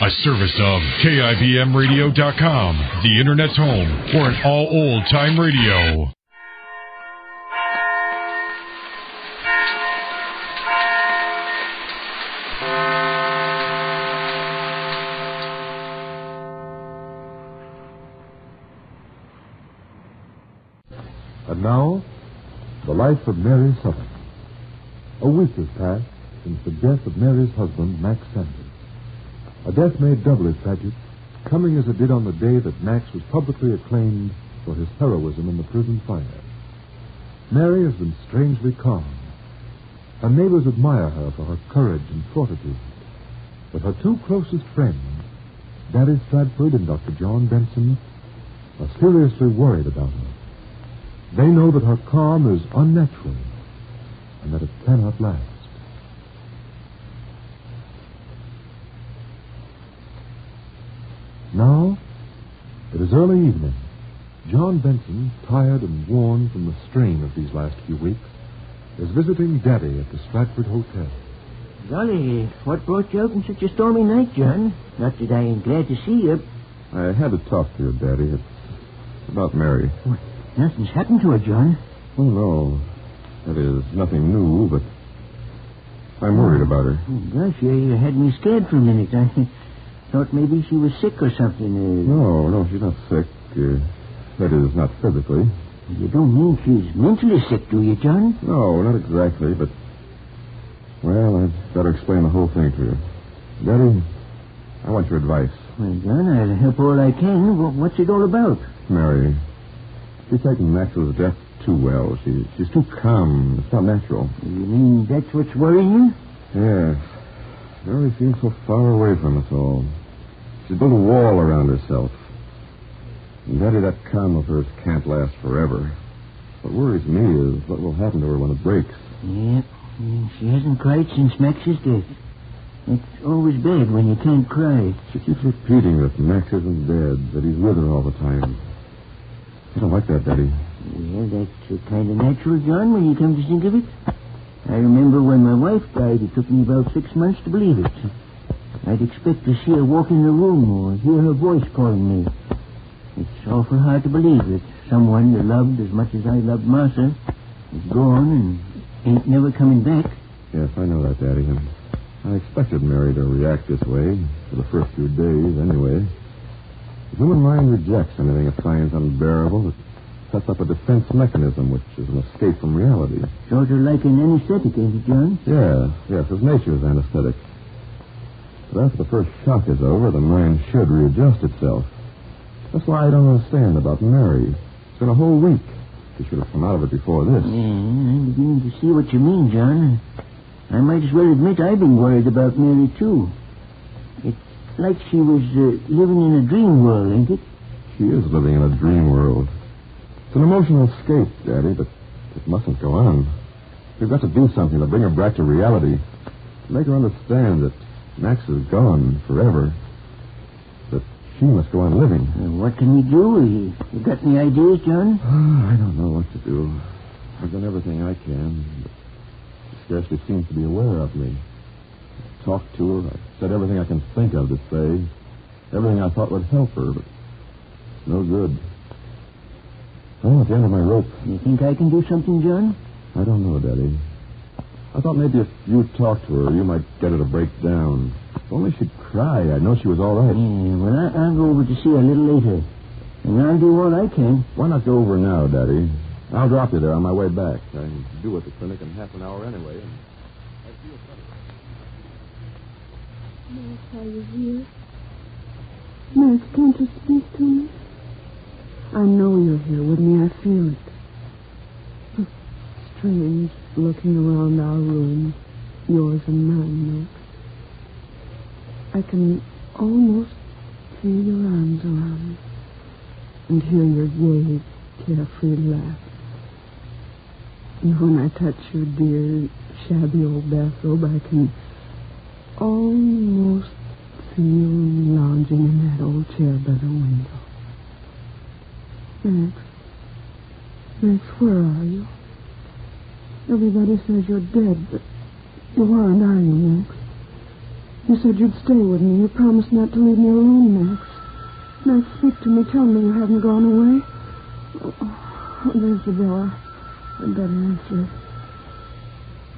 A service of KIBMradio.com, the Internet's home for an all old-time radio. And now, the life of Mary Sothern. A week has passed since the death of Mary's husband, Max Sanders. A death made doubly tragic, coming as it did on the day that Max was publicly acclaimed for his heroism in the prison fire. Mary has been strangely calm. Her neighbors admire her for her courage and fortitude. But her two closest friends, Daddy Stratford and Dr. John Benson, are seriously worried about her. They know that her calm is unnatural and that it cannot last. Now, it is early evening. John Benson, tired and worn from the strain of these last few weeks, is visiting Daddy at the Stratford Hotel. Golly, what brought you out on such a stormy night, John? Not that I ain't glad to see you. I had to talk to you, Daddy. It's about Mary. What? Nothing's happened to her, John. Oh, no. That is, nothing new, but I'm worried about her. Oh, gosh, you had me scared for a minute. I thought maybe she was sick or something. No, she's not sick. That is, not physically. You don't mean she's mentally sick, do you, John? No, not exactly, but... Well, I'd better explain the whole thing to you. Daddy, I want your advice. Well, John, I'll help all I can. What's it all about? Mary, she's taking Max's death too well. She's too calm. It's not natural. You mean that's what's worrying you? Yes. Mary seems so far away from us all. She's built a wall around herself. And Daddy, that calm of hers can't last forever. What worries me is what will happen to her when it breaks. Yep. She hasn't cried since Max's death. It's always bad when you can't cry. She keeps repeating that Max isn't dead, that he's with her all the time. I don't like that, Daddy. Well, that's kind of natural, John, when you come to think of it. I remember when my wife died, it took me about 6 months to believe it. I'd expect to see her walk in the room or hear her voice calling me. It's awful hard to believe that someone you loved as much as I loved Martha is gone and ain't never coming back. Yes, I know that, Daddy. And I expected Mary to react this way, for the first few days anyway. The human mind rejects anything it finds unbearable. It sets up a defense mechanism, which is an escape from reality. Sort of like an anesthetic, ain't it, John? Yes, it's nature's anesthetic. But after the first shock is over, the mind should readjust itself. That's why I don't understand about Mary. It's been a whole week. She should have come out of it before this. Yeah, I'm beginning to see what you mean, John. I might as well admit I've been worried about Mary, too. It's like she was living in a dream world, ain't it? She is living in a dream world. It's an emotional escape, Daddy, but it mustn't go on. We've got to do something to bring her back to reality. To make her understand that Max is gone forever. That she must go on living. What can we do? You got any ideas, John? I don't know what to do. I've done everything I can, but she scarcely seems to be aware of me. I've talked to her. I've said everything I can think of to say. Everything I thought would help her, but it's no good. Oh, at the end of my rope. You think I can do something, John? I don't know, Daddy. I thought maybe if you talked to her, you might get her to break down. If only she'd cry, I'd know she was all right. Yeah, well, I'll go over to see her a little later. And I'll do all I can. Why not go over now, Daddy? I'll drop you there on my way back. I'm due at the clinic in half an hour anyway. And I feel better. Max, are you here? Max, can't you speak to me? I know you're here with me. I feel it. Strange looking around our room, yours and mine, Max. I can almost feel your arms around me and hear your gay, carefree laugh. And when I touch your dear, shabby old bathrobe, I can almost see you lounging in that old chair by the window. Max, where are you? Everybody says you're dead, but you aren't, are you, Max? You said you'd stay with me. You promised not to leave me alone, Max. Max, speak to me. Tell me you haven't gone away. Oh, there's the bell. I'd better answer it.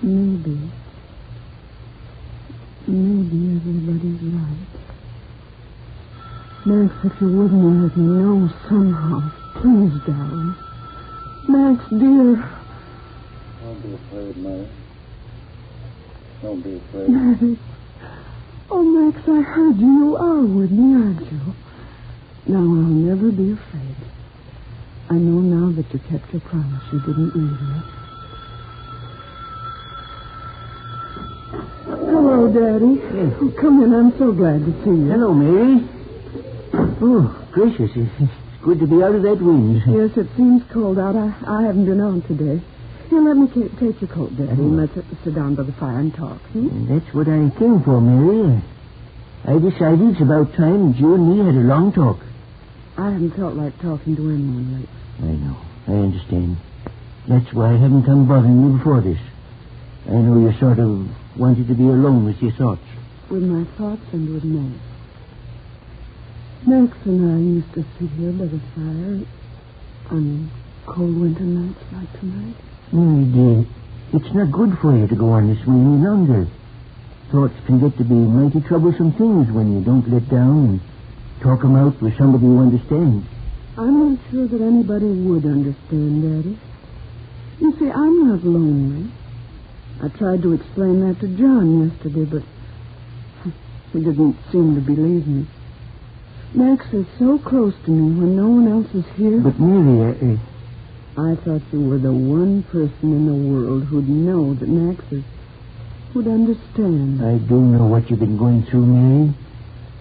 Maybe everybody's right. Max, if you're with me, let me know somehow. Please, darling. Max, dear. Don't be afraid, Mary. Don't be afraid. Daddy. Oh, Max, I heard you. You are with me, aren't you? Now, I'll never be afraid. I know now that you kept your promise. You didn't leave me. Hello, Daddy. Yes. Oh, come in. I'm so glad to see you. Hello, Mary. Oh, gracious. It's good to be out of that wind. Yes, it seems cold out. I haven't been on today. Here, let me take your coat, Daddy, and let's sit down by the fire and talk. And that's what I came for, Mary. I decided it's about time that you and me had a long talk. I haven't felt like talking to anyone lately. I know. I understand. That's why I haven't come bothering you before this. I know you sort of wanted to be alone with your thoughts. With my thoughts and with Max. Max and I used to sit here by the fire on cold winter nights like tonight. Mary, dear, it's not good for you to go on this way any longer. Thoughts can get to be mighty troublesome things when you don't let down and talk them out with somebody who understands. I'm not sure that anybody would understand, Daddy. You see, I'm not lonely. I tried to explain that to John yesterday, but he didn't seem to believe me. Max is so close to me when no one else is here. But, Mary, I thought you were the one person in the world who'd know that Max would understand. I do know what you've been going through, Mary.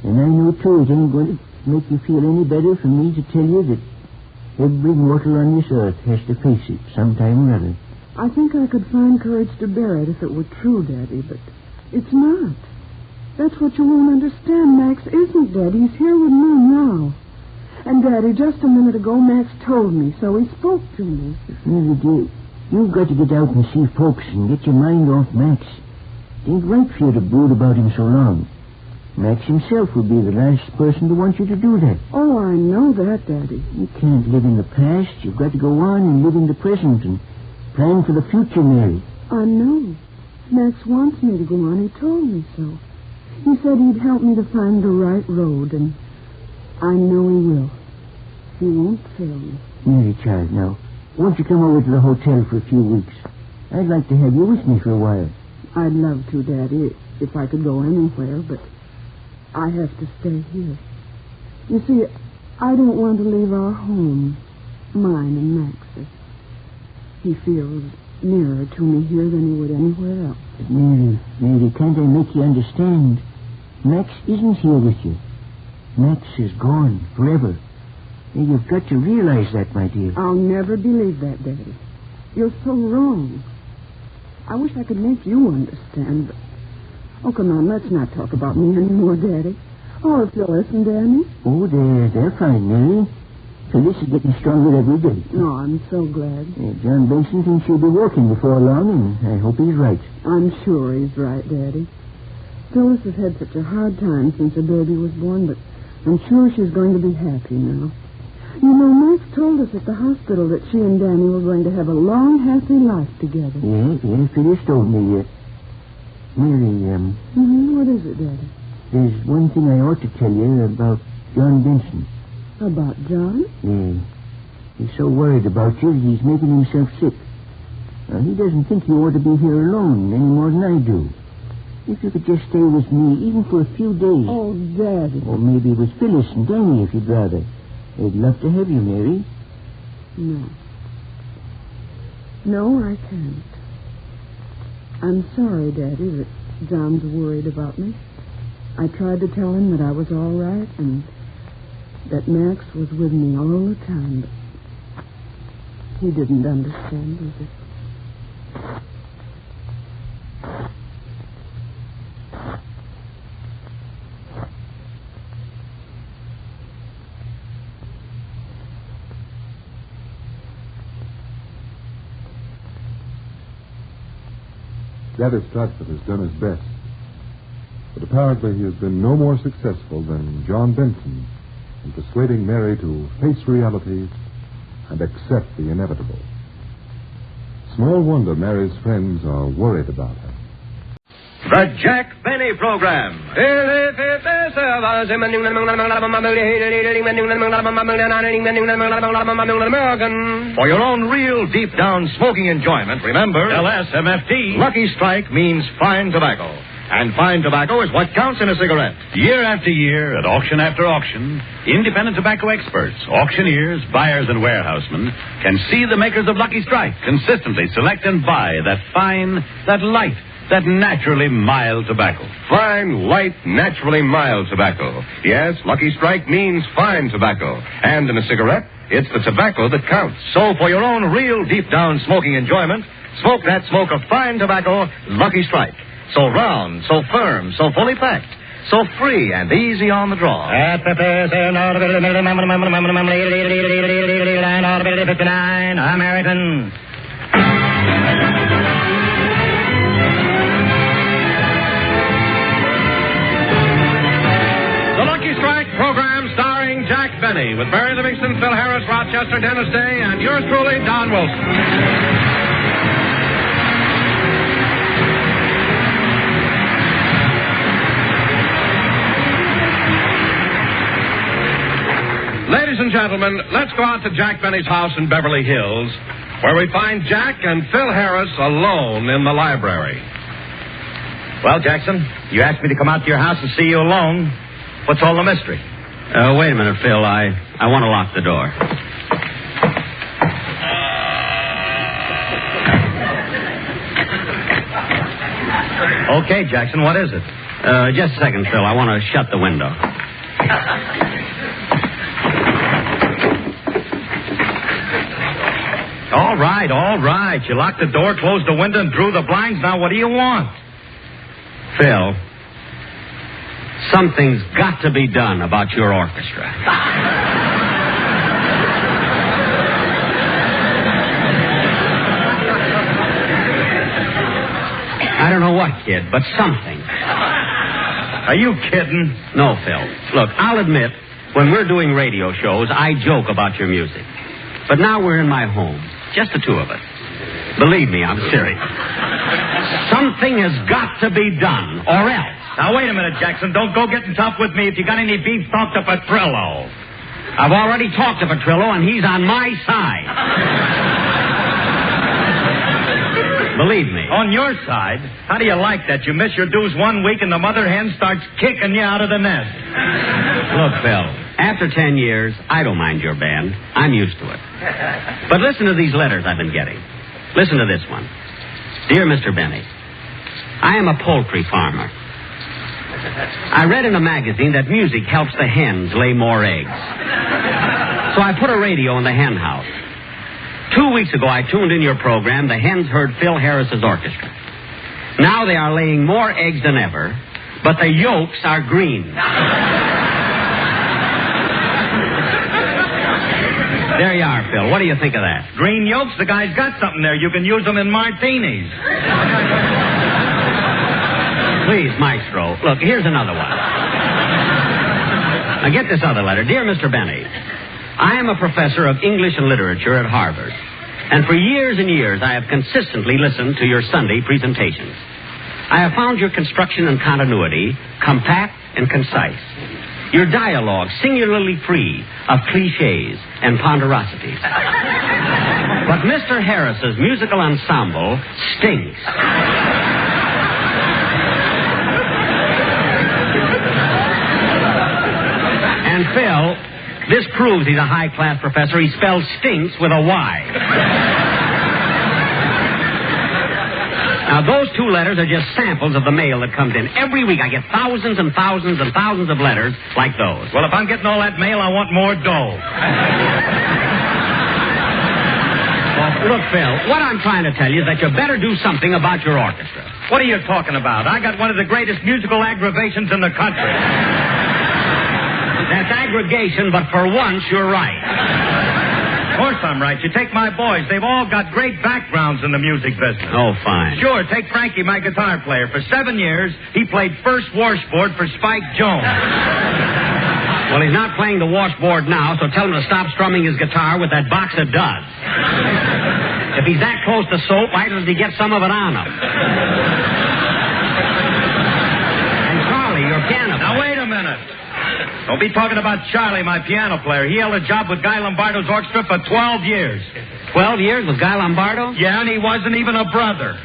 And I know, too, it ain't going to make you feel any better for me to tell you that every mortal on this earth has to face it sometime or other. I think I could find courage to bear it if it were true, Daddy, but it's not. That's what you won't understand. Max isn't dead. He's here with me now. And, Daddy, just a minute ago, Max told me, so he spoke to me. Mary, dear, you've got to get out and see folks and get your mind off Max. It ain't right for you to brood about him so long. Max himself would be the last person to want you to do that. Oh, I know that, Daddy. You can't live in the past. You've got to go on and live in the present and plan for the future, Mary. I know. Max wants me to go on. He told me so. He said he'd help me to find the right road, and I know he will. He won't fail me. Mary, child, now, won't you come over to the hotel for a few weeks? I'd like to have you with me for a while. I'd love to, Daddy, if I could go anywhere, but I have to stay here. You see, I don't want to leave our home, mine and Max's. He feels nearer to me here than he would anywhere else. But Mary, can't I make you understand? Max isn't here with you. Max is gone forever. You've got to realize that, my dear. I'll never believe that, Daddy. You're so wrong. I wish I could make you understand, but... Oh, come on, let's not talk about me anymore, Daddy. Oh, Phyllis and Danny. Oh, they're fine, Mary. Phyllis is getting stronger every day. No, I'm so glad. John Benson thinks she'll be walking before long, and I hope he's right. I'm sure he's right, Daddy. Phyllis has had such a hard time since her baby was born, but I'm sure she's going to be happy now. You know, Max told us at the hospital that she and Danny were going to have a long, happy life together. Yeah, Phyllis told me. Mary, What is it, Daddy? There's one thing I ought to tell you about John Benson. About John? Yeah. He's so worried about you that he's making himself sick. Now, he doesn't think you ought to be here alone any more than I do. If you could just stay with me, even for a few days. Oh, Daddy. Or maybe with Phyllis and Danny, if you'd rather. They'd love to have you, Mary. No, I can't. I'm sorry, Daddy, that John's worried about me. I tried to tell him that I was all right and that Max was with me all the time, but he didn't understand either. Gather Stratford has done his best. But apparently he has been no more successful than John Benson in persuading Mary to face reality and accept the inevitable. Small wonder Mary's friends are worried about her. The Jack Benny Program. For your own real deep-down smoking enjoyment, remember... LSMFT. Lucky Strike means fine tobacco. And fine tobacco is what counts in a cigarette. Year after year, at auction after auction, independent tobacco experts, auctioneers, buyers, and warehousemen can see the makers of Lucky Strike consistently select and buy that fine, that light, that naturally mild tobacco. Fine, light, naturally mild tobacco. Yes, Lucky Strike means fine tobacco. And in a cigarette, it's the tobacco that counts. So for your own real deep-down smoking enjoyment, smoke that smoke of fine tobacco, Lucky Strike. So round, so firm, so fully packed, so free and easy on the draw. American. The Lucky Strike program starring Jack Benny with Barry Livingston, Phil Harris, Rochester, Dennis Day, and yours truly, Don Wilson. Ladies and gentlemen, let's go out to Jack Benny's house in Beverly Hills, where we find Jack and Phil Harris alone in the library. Well, Jackson, you asked me to come out to your house and see you alone. What's all the mystery? Wait a minute, Phil. I want to lock the door. Okay, Jackson, what is it? Just a second, Phil. I want to shut the window. All right. You locked the door, closed the window, and drew the blinds. Now, what do you want? Phil, something's got to be done about your orchestra. I don't know what, kid, but something. Are you kidding? No, Phil. Look, I'll admit, when we're doing radio shows, I joke about your music. But now we're in my home, just the two of us. Believe me, I'm serious. Something has got to be done, or else. Now, wait a minute, Jackson. Don't go getting tough with me. If you got any beef, talk to Petrillo. I've already talked to Petrillo, and he's on my side. Believe me. On your side? How do you like that? You miss your dues 1 week, and the mother hen starts kicking you out of the nest. Look, Phil, after 10 years, I don't mind your band. I'm used to it. But listen to these letters I've been getting. Listen to this one. Dear Mr. Benny, I am a poultry farmer. I read in a magazine that music helps the hens lay more eggs. So I put a radio in the hen house. 2 weeks ago, I tuned in your program. The hens heard Phil Harris's orchestra. Now they are laying more eggs than ever, but the yolks are green. There you are, Phil. What do you think of that? Green yolks? The guy's got something there. You can use them in martinis. Please, Maestro. Look, here's another one. Now, get this other letter. Dear Mr. Benny, I am a professor of English and literature at Harvard. And for years and years, I have consistently listened to your Sunday presentations. I have found your construction and continuity compact and concise. Your dialogue singularly free of cliches and ponderosities. But Mr. Harris's musical ensemble stinks. And Phil, this proves he's a high-class professor. He spells stinks with a Y. Now, those two letters are just samples of the mail that comes in. Every week I get thousands and thousands and thousands of letters like those. Well, if I'm getting all that mail, I want more dough. Well, look, Phil, what I'm trying to tell you is that you better do something about your orchestra. What are you talking about? I got one of the greatest musical aggravations in the country. That's aggregation, but for once, you're right. Of course I'm right. You take my boys. They've all got great backgrounds in the music business. Oh, fine. Sure, take Frankie, my guitar player. For 7 years, he played first washboard for Spike Jones. Well, he's not playing the washboard now, so tell him to stop strumming his guitar with that box of duds. If he's that close to soap, why doesn't he get some of it on him? And Charlie, your piano player. Now, wait a minute. Don't be talking about Charlie, my piano player. He held a job with Guy Lombardo's orchestra for 12 years. 12 years with Guy Lombardo? Yeah, and he wasn't even a brother.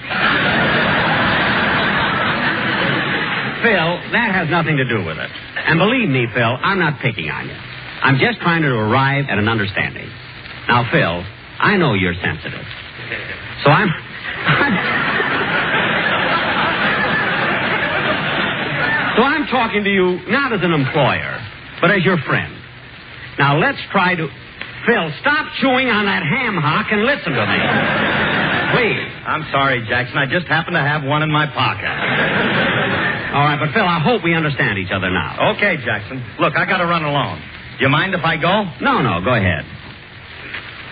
Phil, that has nothing to do with it. And believe me, Phil, I'm not picking on you. I'm just trying to arrive at an understanding. Now, Phil, I know you're sensitive. So I'm talking to you not as an employer, but as your friend. Now, let's try to... Phil, stop chewing on that ham hock and listen to me. Please. I'm sorry, Jackson. I just happen to have one in my pocket. All right, but Phil, I hope we understand each other now. Okay, Jackson. Look, I got to run along. Do you mind if I go? No, go ahead.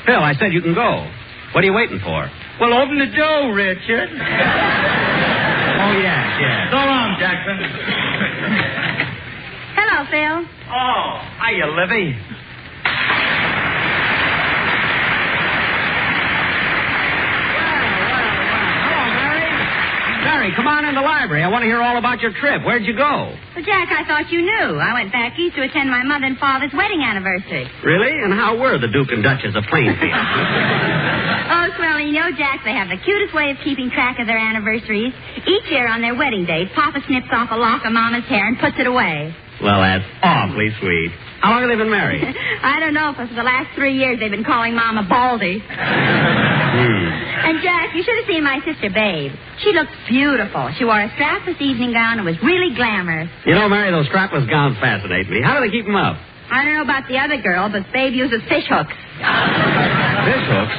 Phil, I said you can go. What are you waiting for? Well, open the door, Richard. Oh, yes. So long, Jackson. Hello, Phil. Oh, hiya, Livy. Mary, come on in the library. I want to hear all about your trip. Where'd you go? Well, Jack, I thought you knew. I went back east to attend my mother and father's wedding anniversary. Really? And how were the Duke and Duchess of Plainfield? Oh, well, you know, Jack, they have the cutest way of keeping track of their anniversaries. Each year on their wedding day, Papa snips off a lock of Mama's hair and puts it away. Well, that's awfully sweet. How long have they been married? I don't know, but for the last 3 years they've been calling Mama Baldy. And, Jack, you should have seen my sister, Babe. She looks beautiful. She wore a strapless evening gown and was really glamorous. You know, Mary, those strapless gowns fascinate me. How do they keep them up? I don't know about the other girl, but Babe uses fish hooks. Fish hooks?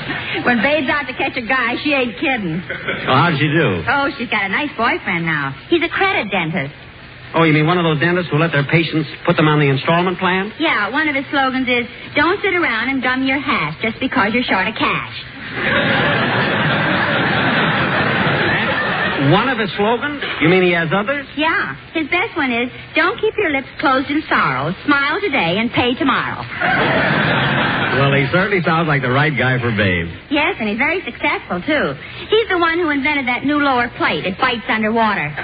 When Babe's out to catch a guy, she ain't kidding. Well, how'd she do? Oh, she's got a nice boyfriend now. He's a credit dentist. Oh, you mean one of those dentists who let their patients put them on the installment plan? Yeah, one of his slogans is, don't sit around and gum your hash just because you're short of cash. One of his slogans? You mean he has others? Yeah. His best one is, don't keep your lips closed in sorrow. Smile today and pay tomorrow. Well, he certainly sounds like the right guy for Babe. Yes, and he's very successful, too. He's the one who invented that new lower plate. It bites underwater.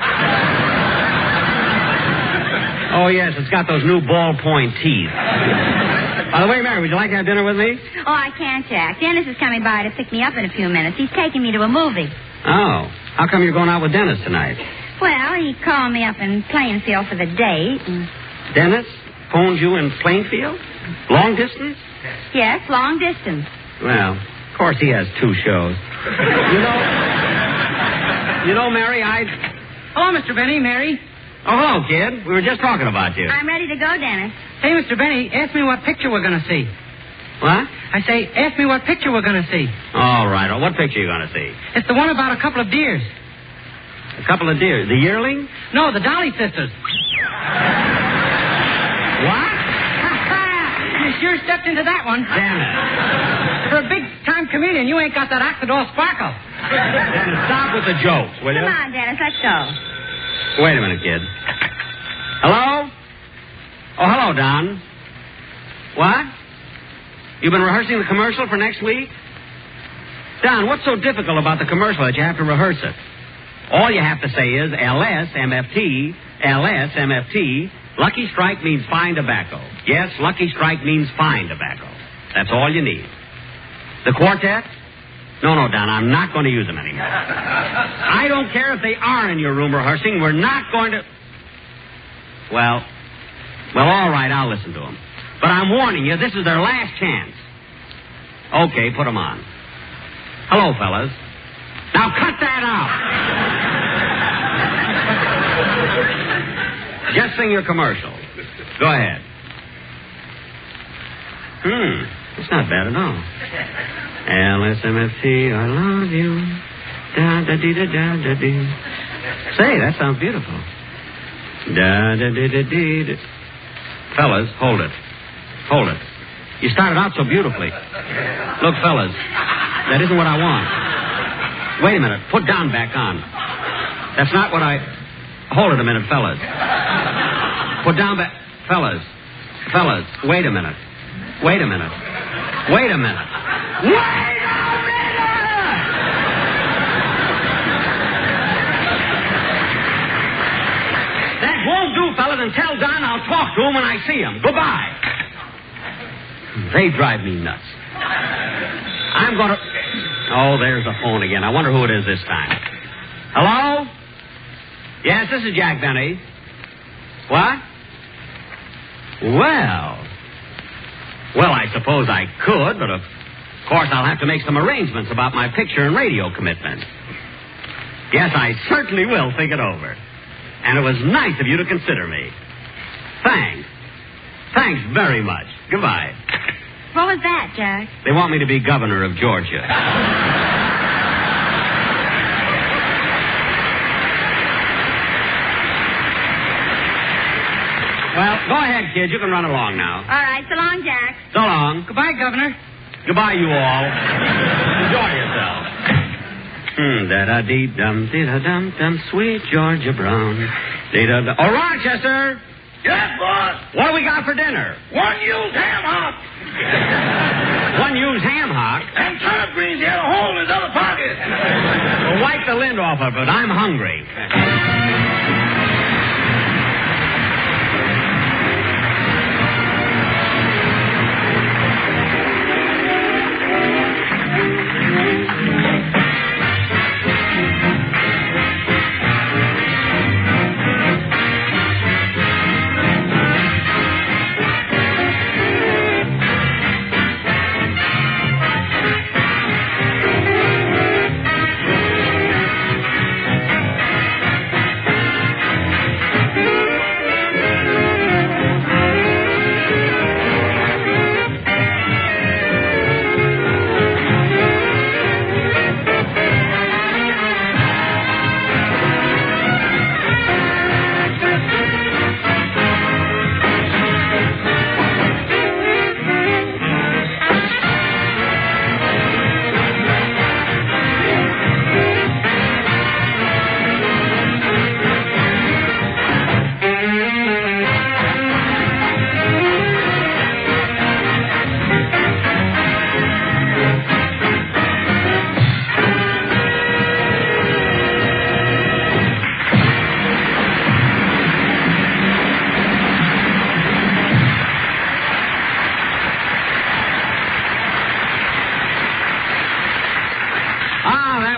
Oh, yes, it's got those new ballpoint teeth. By the way, Mary, would you like to have dinner with me? Oh, I can't, Jack. Dennis is coming by to pick me up in a few minutes. He's taking me to a movie. Oh. How come you're going out with Dennis tonight? Well, he called me up in Plainfield for the date. Dennis phoned you in Plainfield? Long distance? Yes, long distance. Well, of course he has 2 shows. You know, Mary, Hello, Mr. Benny, Mary. Oh, hello, kid. We were just talking about you. I'm ready to go, Dennis. Hey, Mr. Benny, ask me what picture we're going to see. What? I say, ask me what picture we're going to see. All right. What picture are you going to see? It's the one about a couple of deers. A couple of deer? The yearling? No, the Dolly sisters. What? You sure stepped into that one. Damn it. For a big-time comedian, you ain't got that Octador sparkle. Dennis, stop with the jokes, will you? Come on, Dennis, let's go. Wait a minute, kid. Hello? Oh, hello, Don. What? You've been rehearsing the commercial for next week? Don, what's so difficult about the commercial that you have to rehearse it? All you have to say is LSMFT, LSMFT. Lucky Strike means fine tobacco. Yes, Lucky Strike means fine tobacco. That's all you need. The quartet? No, Don, I'm not going to use them anymore. I don't care if they are in your room rehearsing. We're not going to... Well, all right, I'll listen to them. But I'm warning you, this is their last chance. Okay, put them on. Hello, fellas. Now cut that out. Just sing your commercial. Go ahead. It's not bad at all. LSMFT, I love you. Da-da-dee-da-da-da-dee. Say, that sounds beautiful. Da-da-dee-da-dee-da. Fellas, hold it. You started out so beautifully. Look, fellas, that isn't what I want. Wait a minute. Put down back on. That's not what I... Hold it a minute, fellas. Put down back... Fellas, wait a minute. Wait a minute. Wait a minute. That won't do, fellas, and tell Don I'll talk to him when I see him. Goodbye. They drive me nuts. I'm going to... Oh, there's the phone again. I wonder who it is this time. Hello? Yes, this is Jack Benny. What? Well, I suppose I could, but of course I'll have to make some arrangements about my picture and radio commitment. Yes, I certainly will think it over. And it was nice of you to consider me. Thanks. Thanks very much. Goodbye. What was that, Jack? They want me to be governor of Georgia. Well, go ahead, kid. You can run along now. All right. So long, Jack. So long. Goodbye, Governor. Goodbye, you all. Enjoy yourself. Da-da-dee-dum-dee-da-dum-dum, sweet Georgia Brown. Dee-da-da. Oh, Rochester! Yes, boss? What do we got for dinner? One used ham hock. One used ham hock? And turnip greens. He had a hole in his other pocket. Well, wipe the lint off of it. I'm hungry.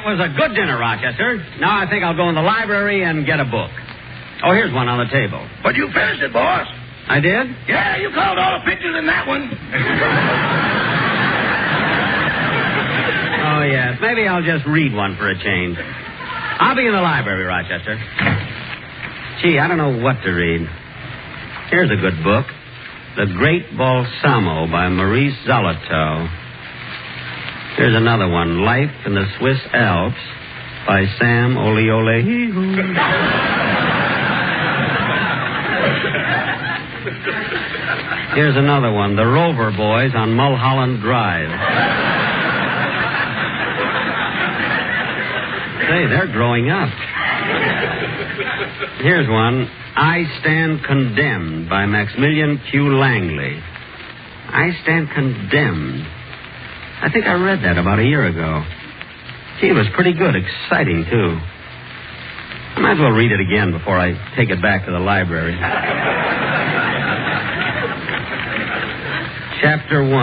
Was a good dinner, Rochester. Now I think I'll go in the library and get a book. Oh, here's one on the table. But you finished it, boss. I did? Yeah, you colored all the pictures in that one. Oh, yes. Maybe I'll just read one for a change. I'll be in the library, Rochester. Gee, I don't know what to read. Here's a good book. The Great Balsamo by Maurice Zolotow. Here's another one, Life in the Swiss Alps by Sam Oleolehihu. Here's another one, The Rover Boys on Mulholland Drive. Say, they're growing up. Here's one, I Stand Condemned by Maximilian Q. Langley. I Stand Condemned. I think I read that about a year ago. Gee, it was pretty good, exciting, too. I might as well read it again before I take it back to the library. Chapter 1.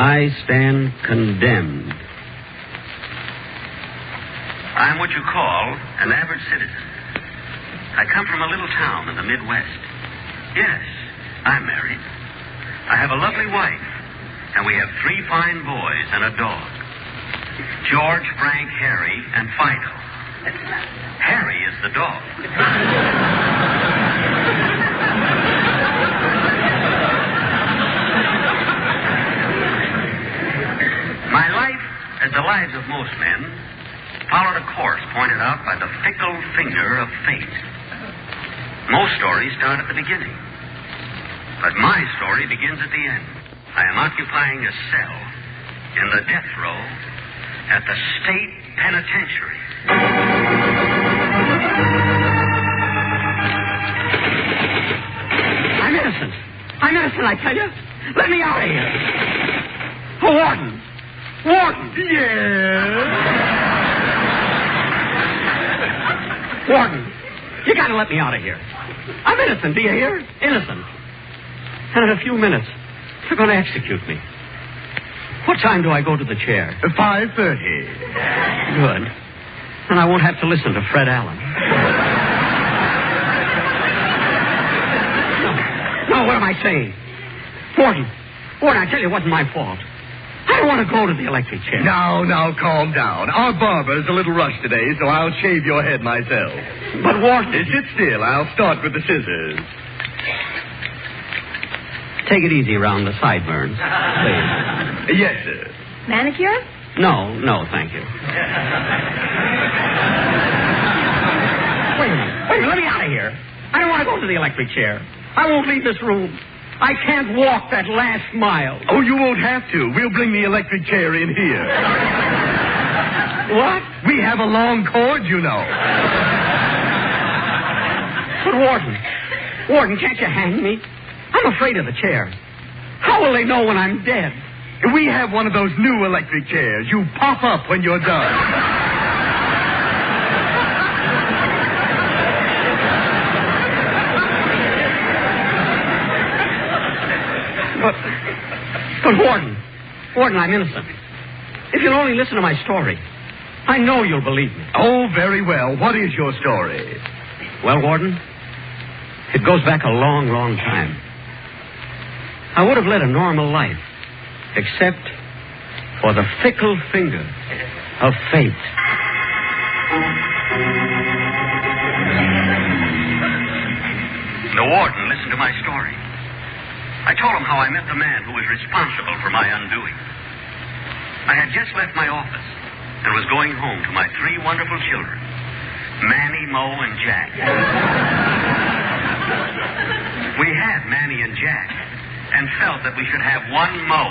I Stand Condemned. I'm what you call an average citizen. I come from a little town in the Midwest. Yes, I'm married. I have a lovely wife. And we have 3 fine boys and a dog. George, Frank, Harry, and Fido. Harry is the dog. My life, as the lives of most men, followed a course pointed out by the fickle finger of fate. Most stories start at the beginning. But my story begins at the end. I am occupying a cell in the death row at the state penitentiary. I'm innocent. I'm innocent, I tell you. Let me out of here. Oh, Warden. Warden. Yes? Warden, you got to let me out of here. I'm innocent, do you hear? Innocent. And in a few minutes, they're going to execute me. What time do I go to the chair? 5:30. Good. And I won't have to listen to Fred Allen. No, what am I saying? Warden, I tell you, it wasn't my fault. I don't want to go to the electric chair. Now, calm down. Our barber's a little rushed today, so I'll shave your head myself. But, Warden... Sit still. I'll start with the scissors. Take it easy around the sideburns, please. Yes, sir. Manicure? No, thank you. Wait a minute, let me out of here. I don't want to go to the electric chair. I won't leave this room. I can't walk that last mile. Oh, you won't have to. We'll bring the electric chair in here. What? We have a long cord, you know. But, Warden, can't you hang me? I'm afraid of the chair. How will they know when I'm dead? We have one of those new electric chairs. You pop up when you're done. But Warden, I'm innocent. If you'll only listen to my story, I know you'll believe me. Oh, very well. What is your story? Well, Warden, it goes back a long, long time. I would have led a normal life, except for the fickle finger of fate. The warden listened to my story. I told him how I met the man who was responsible for my undoing. I had just left my office and was going home to my 3 wonderful children, Manny, Mo, and Jack. We had Manny and Jack and felt that we should have one Mo.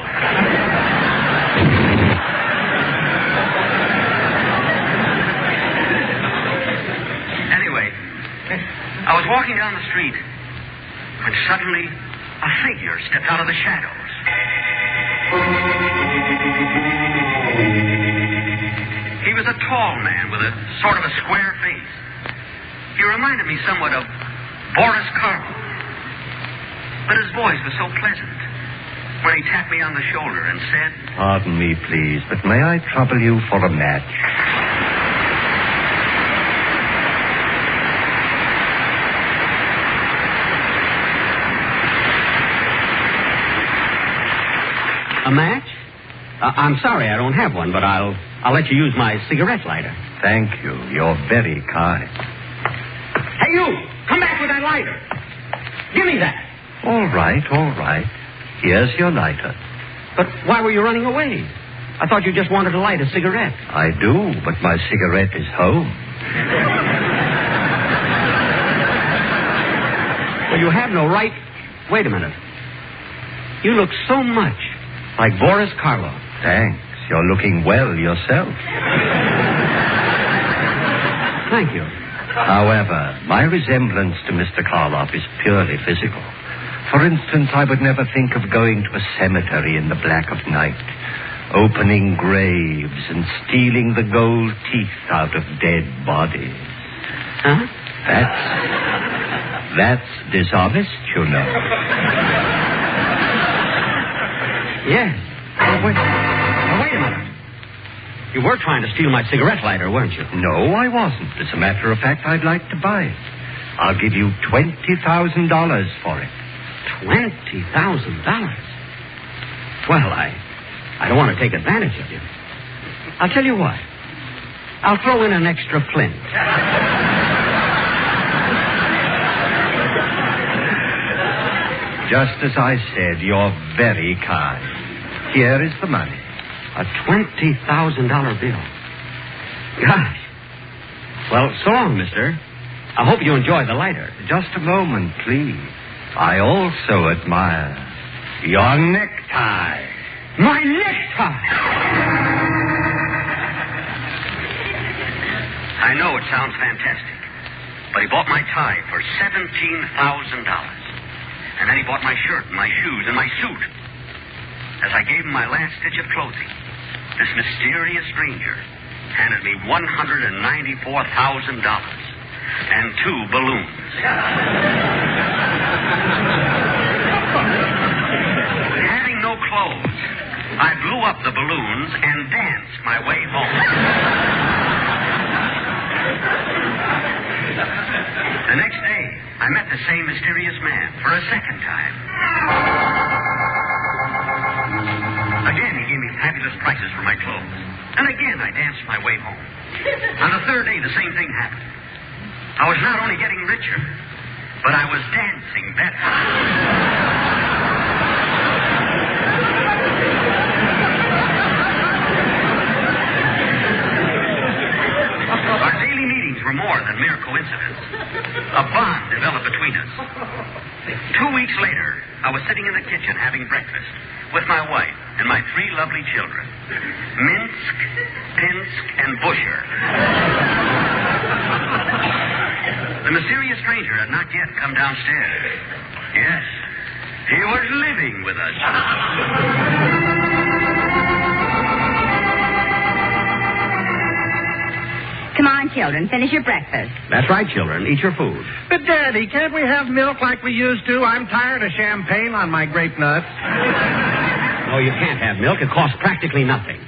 Anyway, I was walking down the street when suddenly a figure stepped out of the shadows. He was a tall man with a sort of a square face. He reminded me somewhat of Boris Karloff. But his voice was so pleasant when he tapped me on the shoulder and said, "Pardon me, please, but may I trouble you for a match?" A match? I'm sorry, I don't have one, but I'll let you use my cigarette lighter. Thank you. You're very kind. Hey, you! Come back with that lighter. Give me that. All right. Here's your lighter. But why were you running away? I thought you just wanted to light a cigarette. I do, but my cigarette is home. Well, you have no right... Wait a minute. You look so much like Boris Karloff. Thanks. You're looking well yourself. Thank you. However, my resemblance to Mr. Karloff is purely physical. For instance, I would never think of going to a cemetery in the black of night, opening graves and stealing the gold teeth out of dead bodies. Huh? That's dishonest, you know. Yes. Wait a minute. You were trying to steal my cigarette lighter, weren't you? No, I wasn't. As a matter of fact, I'd like to buy it. I'll give you $20,000 for it. $20,000? Well, I don't want to take advantage of you. I'll tell you what. I'll throw in an extra flint. Just as I said, you're very kind. Here is the money. A $20,000 bill. Gosh. Well, so long, mister. I hope you enjoy the lighter. Just a moment, please. I also admire Your necktie. My necktie! I know it sounds fantastic, but he bought my tie for $17,000. And then he bought my shirt and my shoes and my suit. As I gave him my last stitch of clothing, this mysterious stranger handed me $194,000 and 2 balloons. Having no clothes, I blew up the balloons and danced my way home. The next day, I met the same mysterious man for a second time. Again, he gave me fabulous prices for my clothes. And again, I danced my way home. On the third day, the same thing happened. I was not only getting richer, but I was dancing better. Our daily meetings were more than mere coincidence. A bond developed between us. 2 weeks later, I was sitting in the kitchen having breakfast with my wife and my 3 lovely children, Minsk, Pinsk, and Busher. The mysterious stranger had not yet come downstairs. Yes, he was living with us. Come on, children, finish your breakfast. That's right, children. Eat your food. But, Daddy, can't we have milk like we used to? I'm tired of champagne on my grape nuts. No, you can't have milk. It costs practically nothing.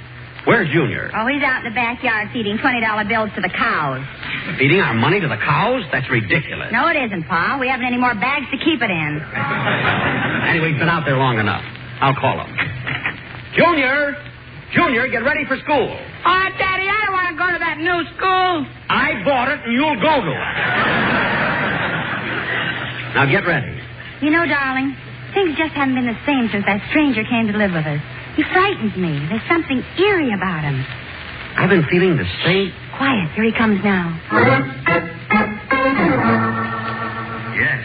Where's Junior? Oh, he's out in the backyard feeding $20 bills to the cows. Feeding our money to the cows? That's ridiculous. No, it isn't, Pa. We haven't any more bags to keep it in. Anyway, he's been out there long enough. I'll call him. Junior! Junior, get ready for school. Oh, Daddy, I don't want to go to that new school. I bought it, and you'll go to it. Now get ready. You know, darling, things just haven't been the same since that stranger came to live with us. He frightens me. There's something eerie about him. I've been feeling the same. Quiet. Here he comes now. Yes.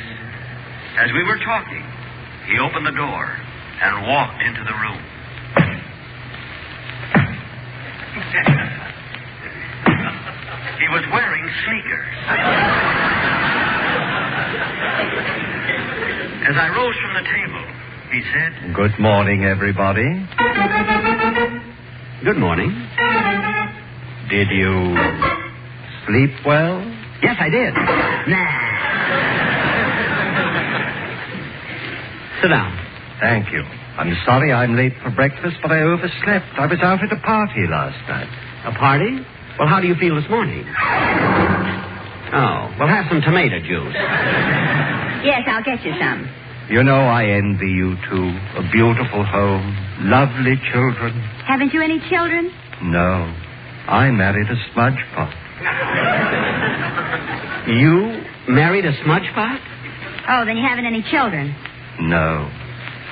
As we were talking, he opened the door and walked into the room. He was wearing sneakers. As I rose from the table, he said, Good morning, everybody. Good morning. Did you sleep well? Yes, I did. Nah. Sit down. Thank you. I'm sorry I'm late for breakfast, but I overslept. I was out at a party last night. A party? Well, how do you feel this morning? Oh, well, have some tomato juice. Yes, I'll get you some. You know, I envy you two. A beautiful home, lovely children. Haven't you any children? No. I married a smudge pot. You married a smudge pot? Oh, then you haven't any children. No.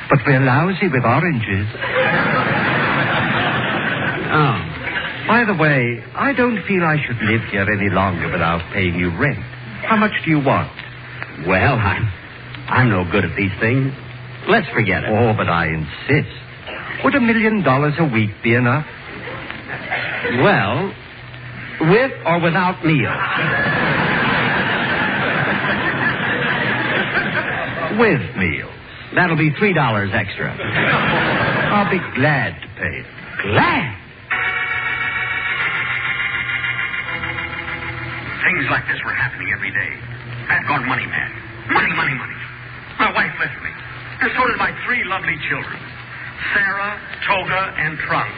But we're lousy with oranges. Oh. By the way, I don't feel I should live here any longer without paying you rent. How much do you want? Well, I'm no good at these things. Let's forget it. Oh, but I insist. Would $1 million a week be enough? Well, with or without meals? With meals. That'll be $3 extra. I'll be glad to pay it. Glad? Things like this were happening every day. I had gone money mad. Money. My wife left me. And so did my 3 lovely children. Sarah, Toga, and Trunk.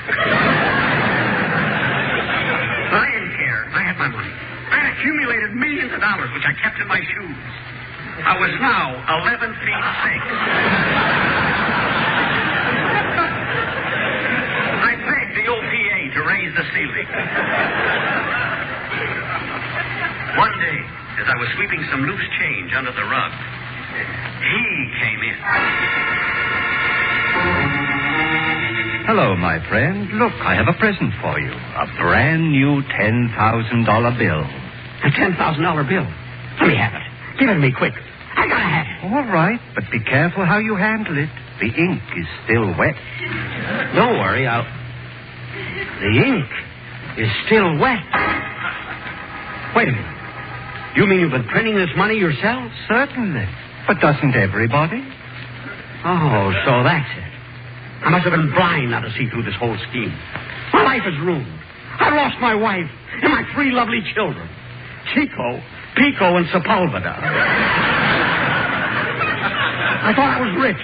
I didn't care. I had my money. I had accumulated millions of dollars, which I kept in my shoes. I was now 11 feet 6. I begged the OPA to raise the ceiling. One day, as I was sweeping some loose change under the rug, he came in. Hello, my friend. Look, I have a present for you. A brand new $10,000 bill. A $10,000 bill? Let me have it. Give it to me quick. I gotta have it. All right, but be careful how you handle it. The ink is still wet. Don't worry, The ink is still wet. Wait a minute. You mean you've been printing this money yourself? Certainly. But doesn't everybody? Oh, so that's it. I must have been blind not to see through this whole scheme. My life is ruined. I've lost my wife and my 3 lovely children. Chico, Pico, and Sepulveda. I thought I was rich,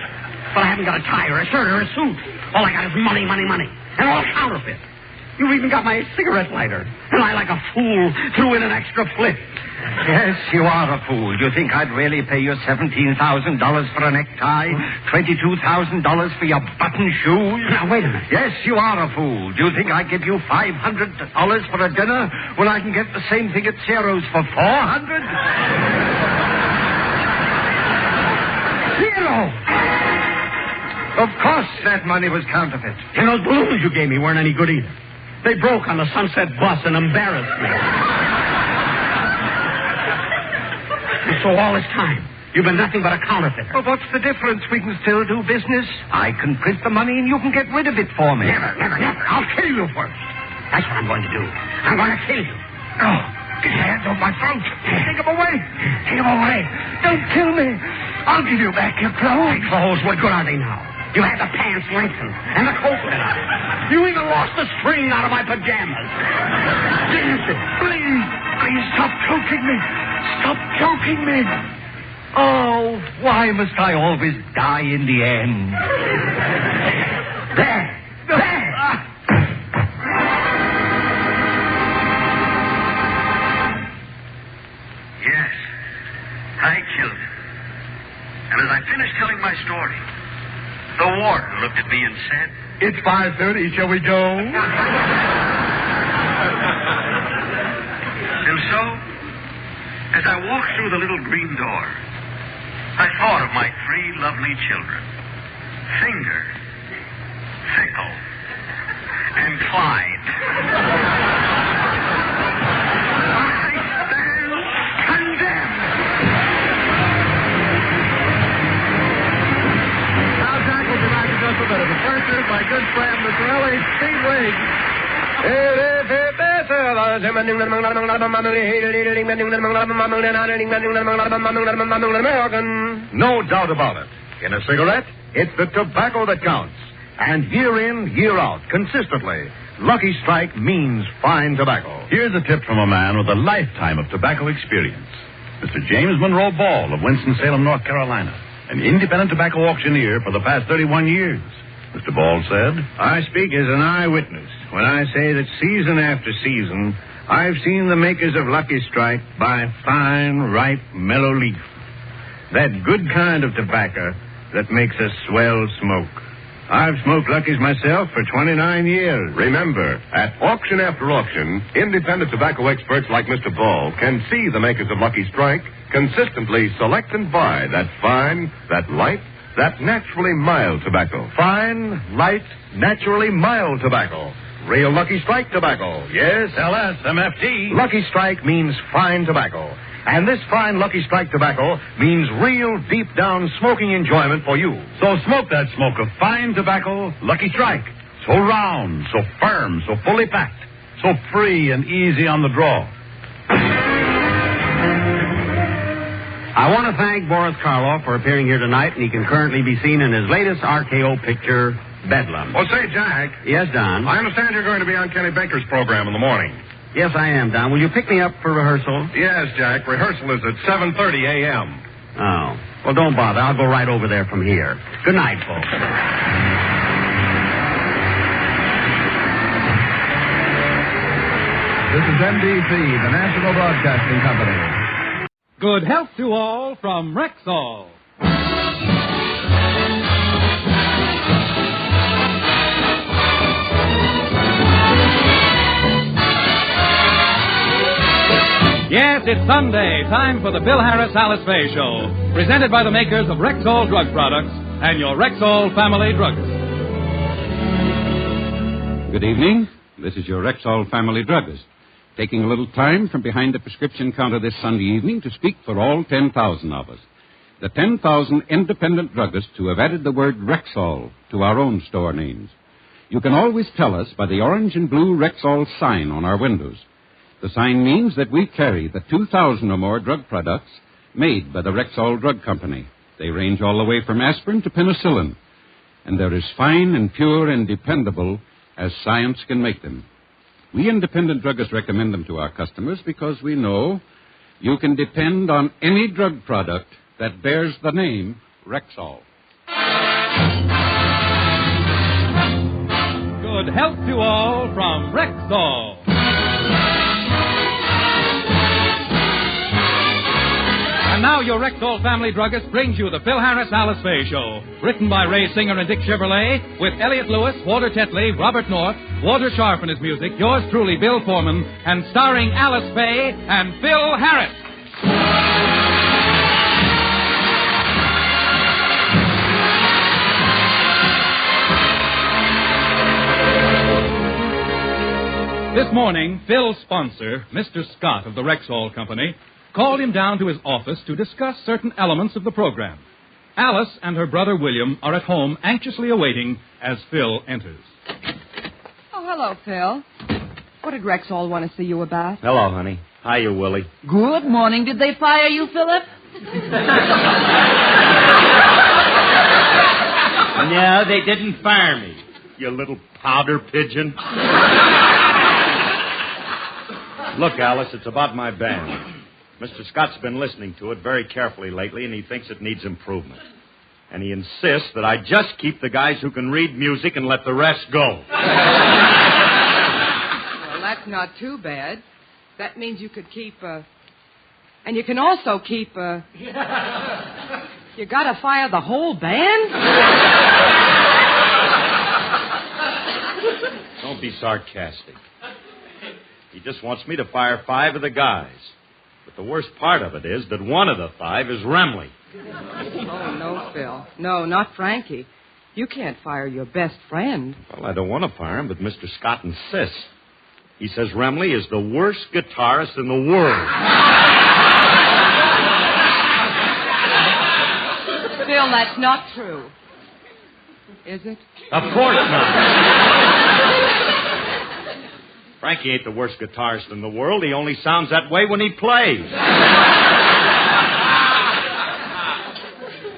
but I haven't got a tie or a shirt or a suit. All I got is money, money, money. And all counterfeit. You've even got my cigarette lighter. And I, like a fool, threw in an extra flip. Yes, you are a fool. Do you think I'd really pay you $17,000 for a necktie? $22,000 for your button shoes? Now, wait a minute. Yes, you are a fool. Do you think I'd give you $500 for a dinner when I can get the same thing at Ciro's for $400? Ciro! Of course that money was counterfeit. And those balloons you gave me weren't any good either. They broke on the Sunset bus and embarrassed me. And so all this time, you've been nothing but a counterfeiter. Well, what's the difference? We can still do business. I can print the money and you can get rid of it for me. Never. I'll kill you first. That's what I'm going to do. I'm going to kill you. Oh, get your hands off my throat. Take them away. Take them away. Don't kill me. I'll give you back your clothes. My clothes, what good are they now? You had the pants lengthened and the coat lit up. You even lost the string out of my pajamas. Please stop choking me. Stop choking me. Oh, why must I always die in the end? There. Yes, I killed him. And as I finished telling my story, the warden looked at me and said, "It's 5:30. Shall we go?" And so, as I walked through the little green door, I thought of my 3 lovely children, Finger, Fickle, and Clyde. I stand condemned. Now, Jack will be back in just a minute. But first, here's my good friend, Mr. Ellie Speedway. No doubt about it. In a cigarette, it's the tobacco that counts. And year in, year out, consistently, Lucky Strike means fine tobacco. Here's a tip from a man with a lifetime of tobacco experience. Mr. James Monroe Ball of Winston-Salem, North Carolina, an independent tobacco auctioneer for the past 31 years. Mr. Ball said, "I speak as an eyewitness when I say that season after season, I've seen the makers of Lucky Strike buy fine, ripe, mellow leaf. That good kind of tobacco that makes a swell smoke. I've smoked Lucky's myself for 29 years. Remember, at auction after auction, independent tobacco experts like Mr. Ball can see the makers of Lucky Strike consistently select and buy that fine, that light, that naturally mild tobacco. Fine, light, naturally mild tobacco. Real Lucky Strike tobacco. Yes. LSMFT. Lucky Strike means fine tobacco. And this fine Lucky Strike tobacco means real deep-down smoking enjoyment for you. So smoke that smoke of fine tobacco, Lucky Strike. So round, so firm, so fully packed, so free and easy on the draw. I want to thank Boris Karloff for appearing here tonight, and he can currently be seen in his latest RKO picture, Bedlam. Oh, say, Jack. Yes, Don? I understand you're going to be on Kenny Baker's program in the morning. Yes, I am, Don. Will you pick me up for rehearsal? Yes, Jack. Rehearsal is at 7:30 a.m. Oh. Well, don't bother. I'll go right over there from here. Good night, folks. This is NBC, the National Broadcasting Company. Good health to all from Rexall. Yes, it's Sunday. Time for the Bill Harris Alice Faye Show. Presented by the makers of Rexall Drug Products and your Rexall family druggist. Good evening. This is your Rexall family druggist. Taking a little time from behind the prescription counter this Sunday evening to speak for all 10,000 of us. the 10,000 independent druggists who have added the word Rexall to our own store names. You can always tell us by the orange and blue Rexall sign on our windows. The sign means that we carry the 2,000 or more drug products made by the Rexall Drug Company. They range all the way from aspirin to penicillin, and they're as fine and pure and dependable as science can make them. We independent druggists recommend them to our customers because we know you can depend on any drug product that bears the name Rexall. Good health to all from Rexall. And now your Rexall family druggist brings you the Phil Harris Alice Faye Show. Written by Ray Singer and Dick Chevrolet, with Elliot Lewis, Walter Tetley, Robert North, Walter Sharp and his music, yours truly, Bill Foreman, and starring Alice Faye and Phil Harris. This morning, Phil's sponsor, Mr. Scott of the Rexall Company, called him down to his office to discuss certain elements of the program. Alice and her brother William are at home anxiously awaiting as Phil enters. Oh, hello, Phil. What did Rexall want to see you about? Hello, honey. Hiya, Willie. Good morning. Did they fire you, Philip? No, they didn't fire me, you little powder pigeon. Look, Alice, it's about my band. Mr. Scott's been listening to it very carefully lately, and he thinks it needs improvement. And he insists that I just keep the guys who can read music and let the rest go. Well, that's not too bad. That means you could keep, and you can also keep, you gotta fire the whole band? Don't be sarcastic. He just wants me to fire 5 of the guys. But the worst part of it is that one of the 5 is Remley. Oh, no, Phil. No, not Frankie. You can't fire your best friend. Well, I don't want to fire him, but Mr. Scott insists. He says Remley is the worst guitarist in the world. Phil, that's not true. Is it? Of course not. Frankie ain't the worst guitarist in the world. He only sounds that way when he plays.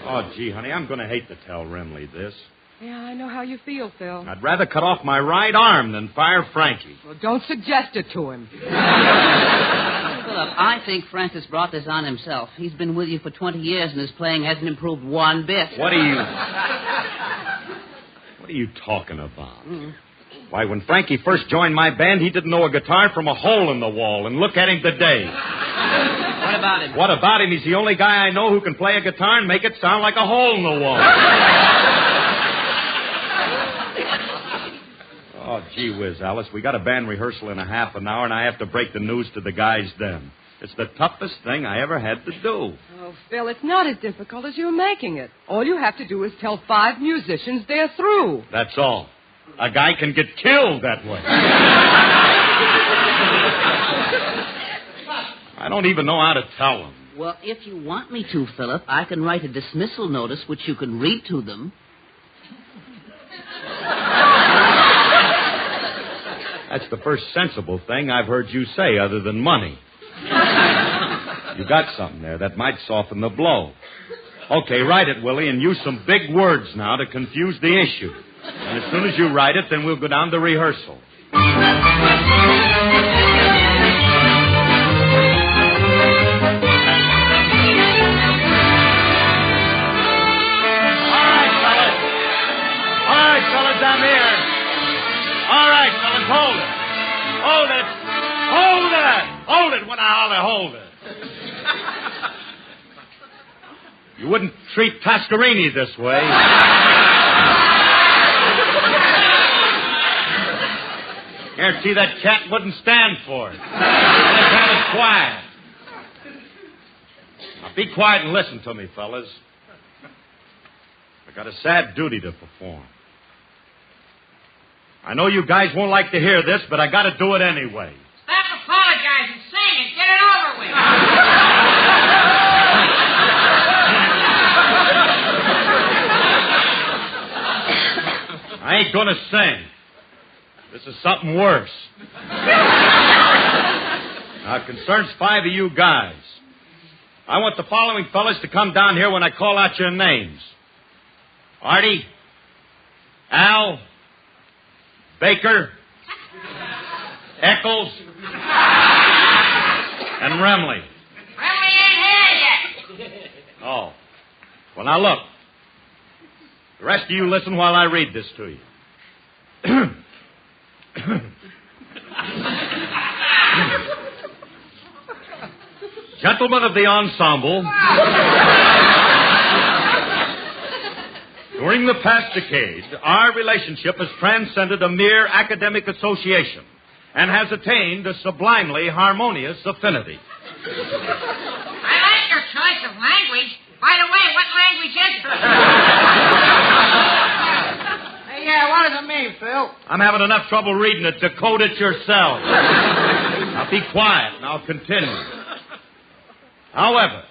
Oh, gee, honey, I'm going to hate to tell Remley this. Yeah, I know how you feel, Phil. I'd rather cut off my right arm than fire Frankie. Well, don't suggest it to him. Philip, I think Francis brought this on himself. He's been with you for 20 years, and his playing hasn't improved one bit. What are you talking about? Why, when Frankie first joined my band, he didn't know a guitar from a hole in the wall, and look at him today. What about him? What about him? He's the only guy I know who can play a guitar and make it sound like a hole in the wall. Oh, gee whiz, Alice, we got a band rehearsal in a half an hour, and I have to break the news to the guys then. It's the toughest thing I ever had to do. Oh, Phil, it's not as difficult as you're making it. All you have to do is tell 5 musicians they're through. That's all. A guy can get killed that way. I don't even know how to tell them. Well, if you want me to, Philip, I can write a dismissal notice which you can read to them. That's the first sensible thing I've heard you say other than money. You got something there that might soften the blow. Okay, write it, Willie, and use some big words now to confuse the issue. And as soon as you write it, then we'll go down to rehearsal. All right, fellas, I'm here. All right, fellas, hold it. Hold it. Hold it. Hold it when I holler, hold it. You wouldn't treat Toscarini this way. Guarantee that cat wouldn't stand for it. That cat is quiet. Now, be quiet and listen to me, fellas. I got a sad duty to perform. I know you guys won't like to hear this, but I got to do it anyway. Stop apologizing. Sing it. Get it over with. ain't going to sing. This is something worse. Now, it concerns 5 of you guys. I want the following fellas to come down here when I call out your names. Artie, Al, Baker, Eccles, and Remley. Remley ain't here yet. Oh. Well, now look. The rest of you listen while I read this to you. Gentlemen of the ensemble, during the past decade, our relationship has transcended a mere academic association and has attained a sublimely harmonious affinity. I like your choice of language. By the way, what language is it? Hey, what does it mean, Phil? I'm having enough trouble reading it. Decode it yourself. Now be quiet and I'll continue. However,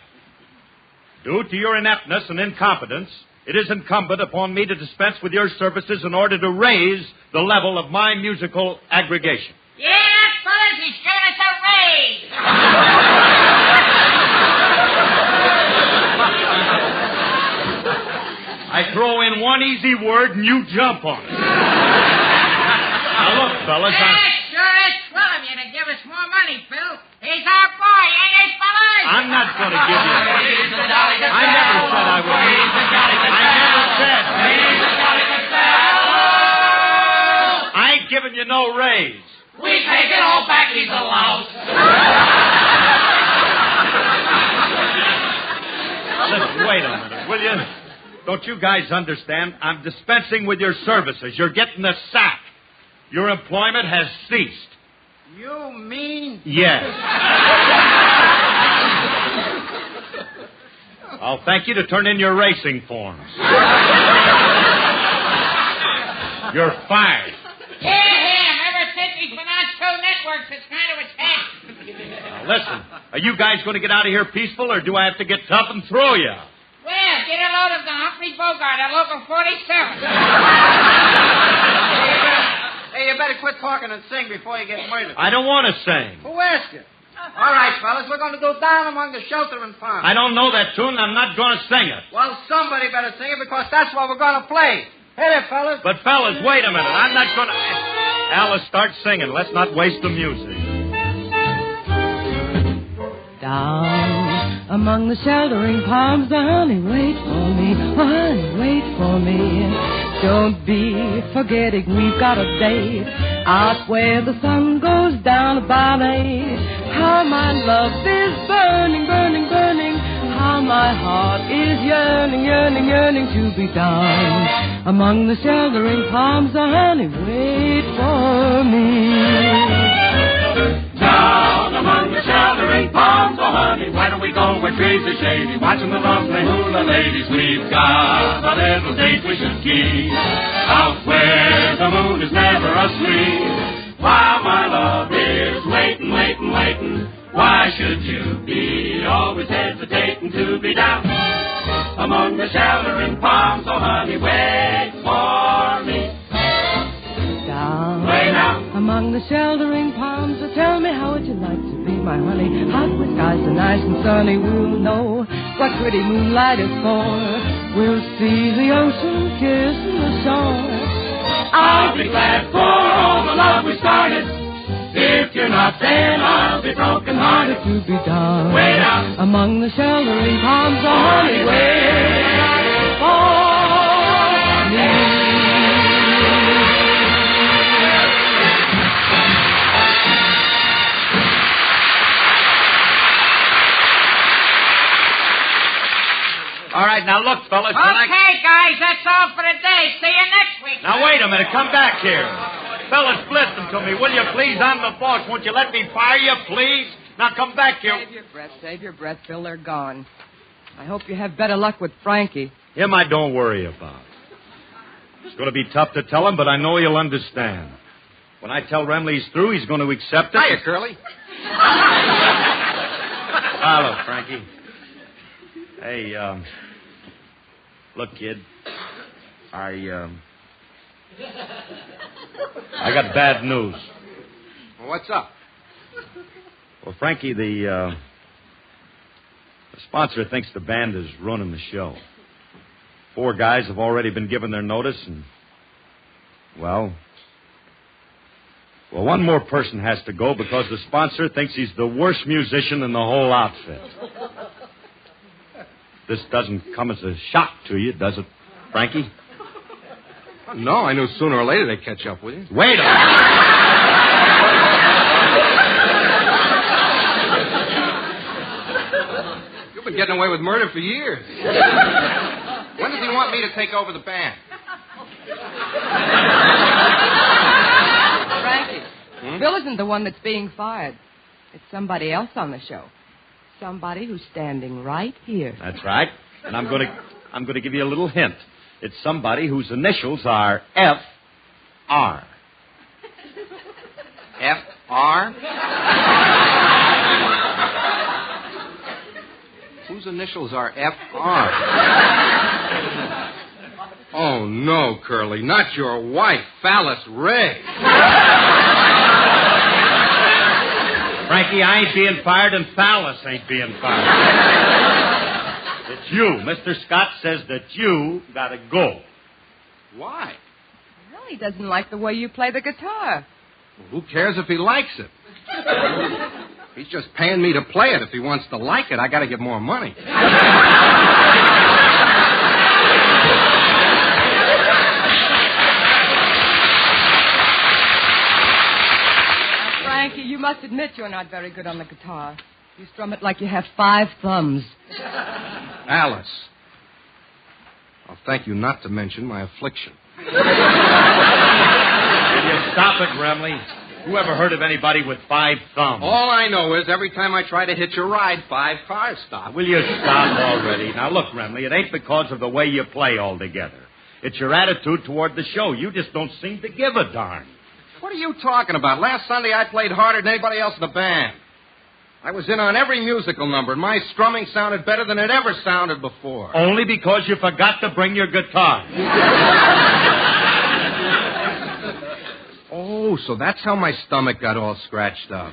due to your ineptness and incompetence, it is incumbent upon me to dispense with your services in order to raise the level of my musical aggregation. Yeah, fellas, he's giving us a raise. I throw in one easy word and you jump on it. Now look, fellas, Sure is swell of you to give us more money, Phil. He's our boy, ain't he, fellas? I'm not going to give you... I never said I would. I ain't giving you no raise. We take it all back, he's a louse. Listen, wait a minute, will you? Don't you guys understand? I'm dispensing with your services. You're getting the sack. Your employment has ceased. You mean? Yes. I'll thank you to turn in your racing forms. You're fired. Hear him. Ever since he's been on two networks, it's kind of a test. Now, listen, are you guys going to get out of here peaceful, or do I have to get tough and throw you out? Well, get a load of the Humphrey Bogart at Local 47. Hey, you better quit talking and sing before you get murdered. I don't want to sing. Who asked you? All right, fellas, we're going to go down among the shelter and farm. I don't know that tune, and I'm not going to sing it. Well, somebody better sing it because that's what we're going to play. Hit it, fellas. But, fellas, wait a minute. I'm not going to... Alice, start singing. Let's not waste the music. Down among the sheltering palms, honey, wait for me, honey, wait for me. Don't be forgetting we've got a date out where the sun goes down about 8. How my love is burning, burning, burning. How my heart is yearning, yearning, yearning to be down among the sheltering palms, honey, wait for me. Down among the sheltering palms, oh honey, why don't we go where trees are shady, watching the lovely hula ladies. We've got a little date we should keep, out where the moon is never asleep. While my love is waiting, waiting, waiting, why should you be always hesitating to be down among the sheltering palms, oh honey, wait for me. Down way down among the sheltering palms, so tell me how would you like to be my honey? Out where skies are nice and sunny, we'll know what pretty moonlight is for. We'll see the ocean kiss the shore. I'll be glad for all the love we started. If you're not, then I'll be broken hearted to be down way down among the sheltering palms, oh honey, wait for me. All right, now look, fellas. Okay, guys, that's all for today. See you next week. Now, wait a minute. Come back here. Fellas, listen to me, will you please? I'm the boss. Won't you let me fire you, please? Now, come back here. Save your breath, Phil. They're gone. I hope you have better luck with Frankie. Him I don't worry about. It's going to be tough to tell him, but I know he'll understand. When I tell Remley he's through, he's going to accept it. Hiya, Curly. Hello, Frankie. Hey, look, kid, I I got bad news. Well, what's up? Well, Frankie, the sponsor thinks the band is running the show. 4 guys have already been given their notice, and, well, one more person has to go because the sponsor thinks he's the worst musician in the whole outfit. This doesn't come as a shock to you, does it, Frankie? No, I knew sooner or later they'd catch up with you. Wait a minute. You've been getting away with murder for years. When does he want me to take over the band? Frankie, Bill isn't the one that's being fired. It's somebody else on the show. Somebody who's standing right here. That's right. And I'm going to give you a little hint. It's somebody whose initials are F.R. F.R.? Whose initials are F.R.? Oh, no, Curly. Not your wife, Phallus Ray. Frankie, I ain't being fired, and Phallus ain't being fired. It's you. Mr. Scott says that you gotta go. Why? Well, he doesn't like the way you play the guitar. Well, who cares if he likes it? He's just paying me to play it. If he wants to like it, I gotta give more money. Frankie, you must admit you're not very good on the guitar. You strum it like you have 5 thumbs. Alice, I'll thank you not to mention my affliction. Will you stop it, Remley? Who ever heard of anybody with 5 thumbs? All I know is every time I try to hitch a ride, 5 cars stop. Will you stop already? Now, look, Remley, it ain't because of the way you play altogether. It's your attitude toward the show. You just don't seem to give a darn. What are you talking about? Last Sunday I played harder than anybody else in the band. I was in on every musical number, and my strumming sounded better than it ever sounded before. Only because you forgot to bring your guitar. Oh, so that's how my stomach got all scratched up.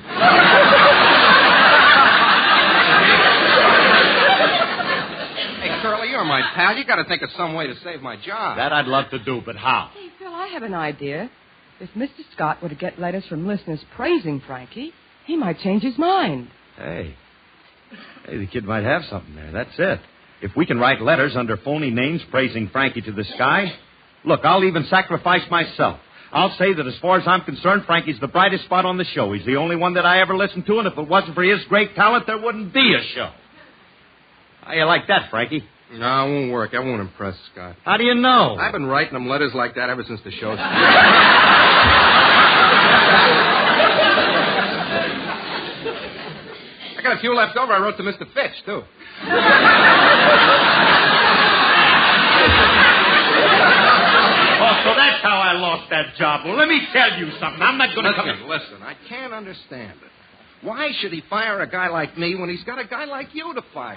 Hey, Curly, you're my pal. You got to think of some way to save my job. That I'd love to do, but how? Hey, Phil, I have an idea. If Mr. Scott were to get letters from listeners praising Frankie, he might change his mind. Hey, the kid might have something there. That's it. If we can write letters under phony names praising Frankie to the sky, look, I'll even sacrifice myself. I'll say that as far as I'm concerned, Frankie's the brightest spot on the show. He's the only one that I ever listened to, and if it wasn't for his great talent, there wouldn't be a show. How you like that, Frankie? No, it won't work. I won't impress Scott. How do you know? I've been writing him letters like that ever since the show started. I got a few left over. I wrote to Mr. Fitch, too. Oh, so that's how I lost that job. Well, let me tell you something. I'm not going to come in. Listen, I can't understand it. Why should he fire a guy like me when he's got a guy like you to fire?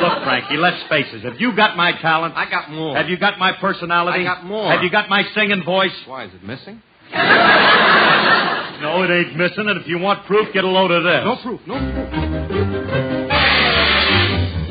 Look, Frankie, let's face it. Have you got my talent? I got more. Have you got my personality? I got more. Have you got my singing voice? Why, is it missing? No, it ain't missing, and if you want proof, get a load of this. No proof, no proof.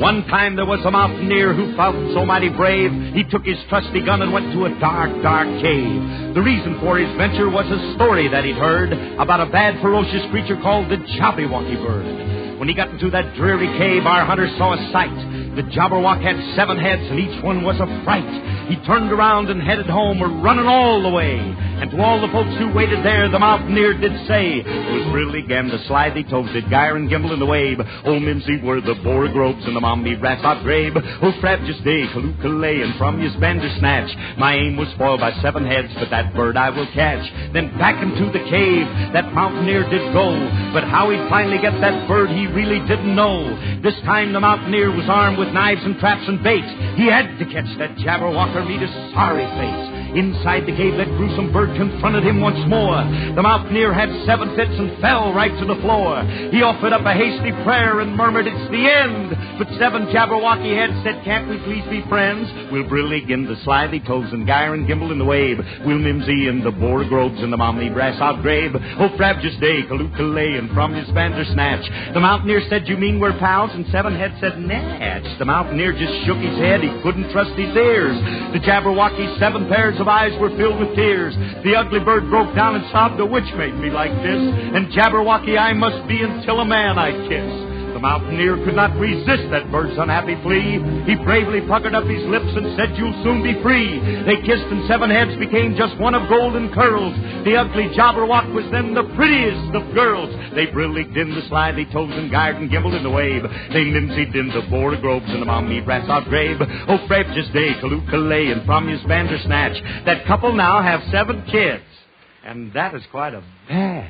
One time there was a mountaineer who felt so mighty brave, he took his trusty gun and went to a dark, dark cave. The reason for his venture was a story that he'd heard about a bad, ferocious creature called the Jabberwocky bird. When he got into that dreary cave, our hunter saw a sight. The Jabberwock had 7 heads, and each one was a fright. He turned around and headed home, running all the way. And to all the folks who waited there, the mountaineer did say, "'Twas really gam the slithy toves did gyre and gimble in the wabe. Oh, Mimsy were the boar gropes and the mommy rats out grabe. Oh, frabjous day, kalookalay, and from his bandersnatch. My aim was spoiled by 7 heads, but that bird I will catch." Then back into the cave that mountaineer did go. But how he'd finally get that bird, he really didn't know. This time the mountaineer was armed with knives and traps and baits. He had to catch that Jabberwocker, meet a sorry face. Inside the cave, that gruesome bird confronted him once more. The mountaineer had 7 fits and fell right to the floor. He offered up a hasty prayer and murmured, "It's the end." But 7 Jabberwocky heads said, "Can't we please be friends? We'll Brillig in the slithy toes and Gyre and Gimble in the wave. We'll Mimsy in the Boar Groves and the Momney Brass out grave. Oh, Frabjous Day, Kalookalay, and from his Bandersnatch." The mountaineer said, "You mean we're pals?" And 7 heads said, "Natch." The mountaineer just shook his head. He couldn't trust his ears. The Jabberwocky's 7 pairs of eyes were filled with tears. The ugly bird broke down and sobbed, "A witch made me like this, and Jabberwocky I must be until a man I kiss." The mountaineer could not resist that bird's unhappy plea. He bravely puckered up his lips and said, "You'll soon be free." They kissed and 7 heads became just one of golden curls. The ugly Jabberwock was then the prettiest of girls. They Brilligged in the slithy toes and Gyred and Gimbled in the wave. They Mimsied in the Border Groves and the Momney Brass out grave. Oh, Frabjous Day, Kalookalay, and from his Bandersnatch. That couple now have 7 kids. And that is quite a bad.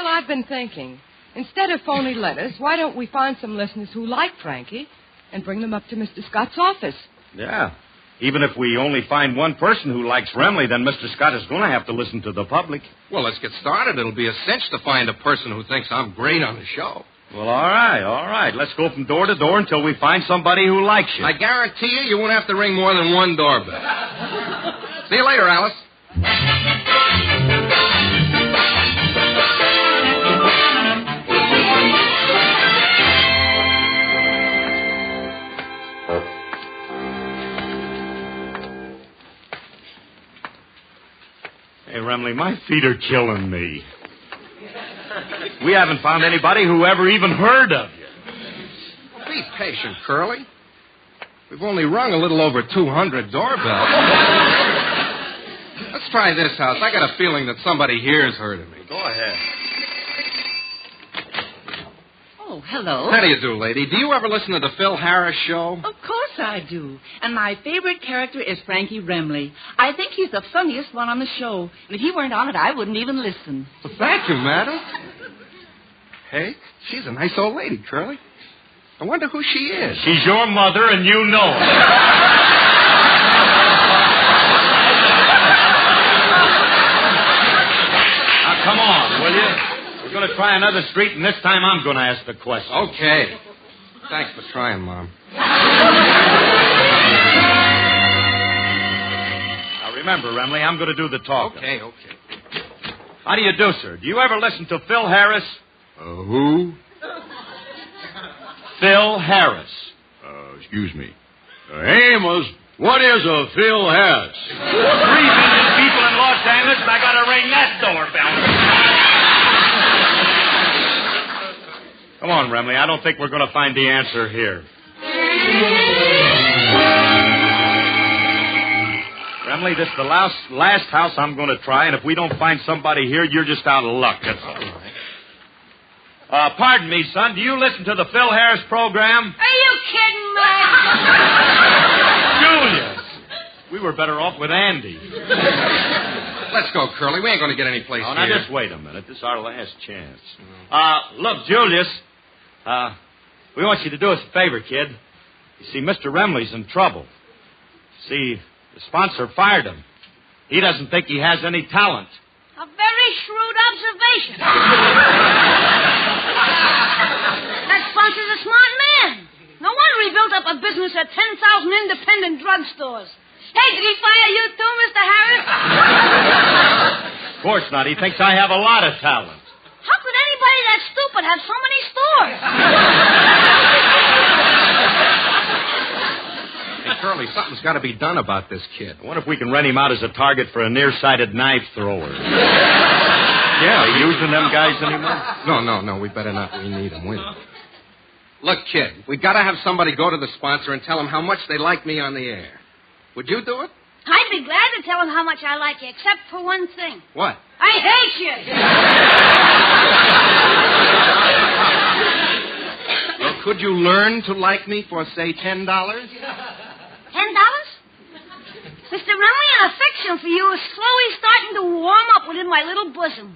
I've been thinking, instead of phony letters, why don't we find some listeners who like Frankie and bring them up to Mr. Scott's office? Yeah. Even if we only find one person who likes Remley, then Mr. Scott is going to have to listen to the public. Well, let's get started. It'll be a cinch to find a person who thinks I'm great on the show. Well, all right. Let's go from door to door until we find somebody who likes you. I guarantee you won't have to ring more than one doorbell. See you later, Alice. Hey, Remley, my feet are killing me. We haven't found anybody who ever even heard of you. Well, be patient, Curly. We've only rung a little over 200 doorbells. Let's try this house. I got a feeling that somebody here's heard of me. Go ahead. Oh, hello. How do you do, lady? Do you ever listen to the Phil Harris show? Of course I do. And my favorite character is Frankie Remley. I think he's the funniest one on the show. And if he weren't on it, I wouldn't even listen. Well, thank you, madam. Hey, she's a nice old lady, Curly. I wonder who she is. She's your mother, and you know it. Now, come on, will you? We're going to try another street, and this time I'm going to ask the question. Okay. Thanks for trying, Mom. Now, remember, Remley, I'm going to do the talking. Okay. How do you do, sir? Do you ever listen to Phil Harris? Who? Phil Harris. Excuse me. Amos, what is a Phil Harris? 3 million people in Los Angeles, and I got to ring that doorbell. Come on, Remley. I don't think we're going to find the answer here. Remley, this is the last house I'm going to try, and if we don't find somebody here, you're just out of luck. That's all right. Pardon me, son. Do you listen to the Phil Harris program? Are you kidding me? Julius! We were better off with Andy. Let's go, Curly. We ain't going to get any place here. here. Now, just wait a minute. This is our last chance. Look, Julius, we want you to do us a favor, kid. You see, Mr. Remley's in trouble. See, the sponsor fired him. He doesn't think he has any talent. A very shrewd observation. That sponsor's a smart man. No wonder he built up a business at 10,000 independent drugstores. Hey, did he fire you too, Mr. Harris? Of course not. He thinks I have a lot of talent. How could anybody that stupid have so many stores? Hey, Curly, something's got to be done about this kid. I wonder if we can rent him out as a target for a nearsighted knife thrower. Yeah. Are they using them guys anymore? No. We better not. We need them. Look, kid, we got to have somebody go to the sponsor and tell him how much they like me on the air. Would you do it? I'd be glad to tell him how much I like you, except for one thing. What? I hate you. Well, could you learn to like me for, say, $10? $10? Mr. Remley, in a fiction longing for you is slowly starting to warm up within my little bosom.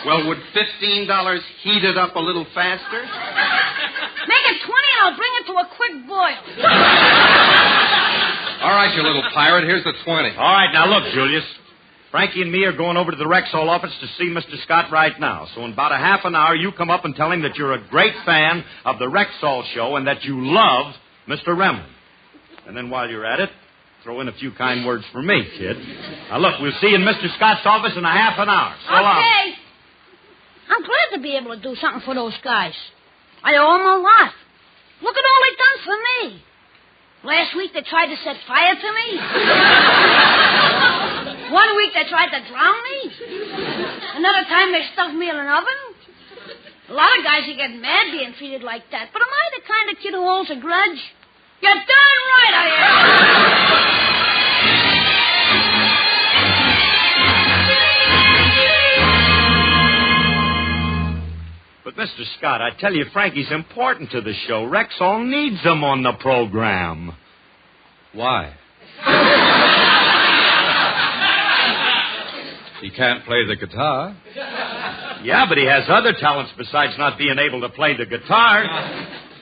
Well, would $15 heat it up a little faster? Make it 20 and I'll bring it to a quick boil. All right, you little pirate. Here's the 20. All right, now look, Julius. Frankie and me are going over to the Rexall office to see Mr. Scott right now. So in about a half an hour, you come up and tell him that you're a great fan of the Rexall show and that you love Mr. Remley. And then while you're at it, throw in a few kind words for me, kid. Now look, we'll see you in Mr. Scott's office in a half an hour. So long. Okay. I'm glad to be able to do something for those guys. I owe them a lot. Look at all they've done for me. Last week they tried to set fire to me. 1 week they tried to drown me. Another time they stuffed me in an oven. A lot of guys, you get mad being treated like that. But am I the kind of kid who holds a grudge? You're darn right I am. But, Mr. Scott, I tell you, Frankie's important to the show. Rexall needs him on the program. Why? He can't play the guitar. Yeah, but he has other talents besides not being able to play the guitar.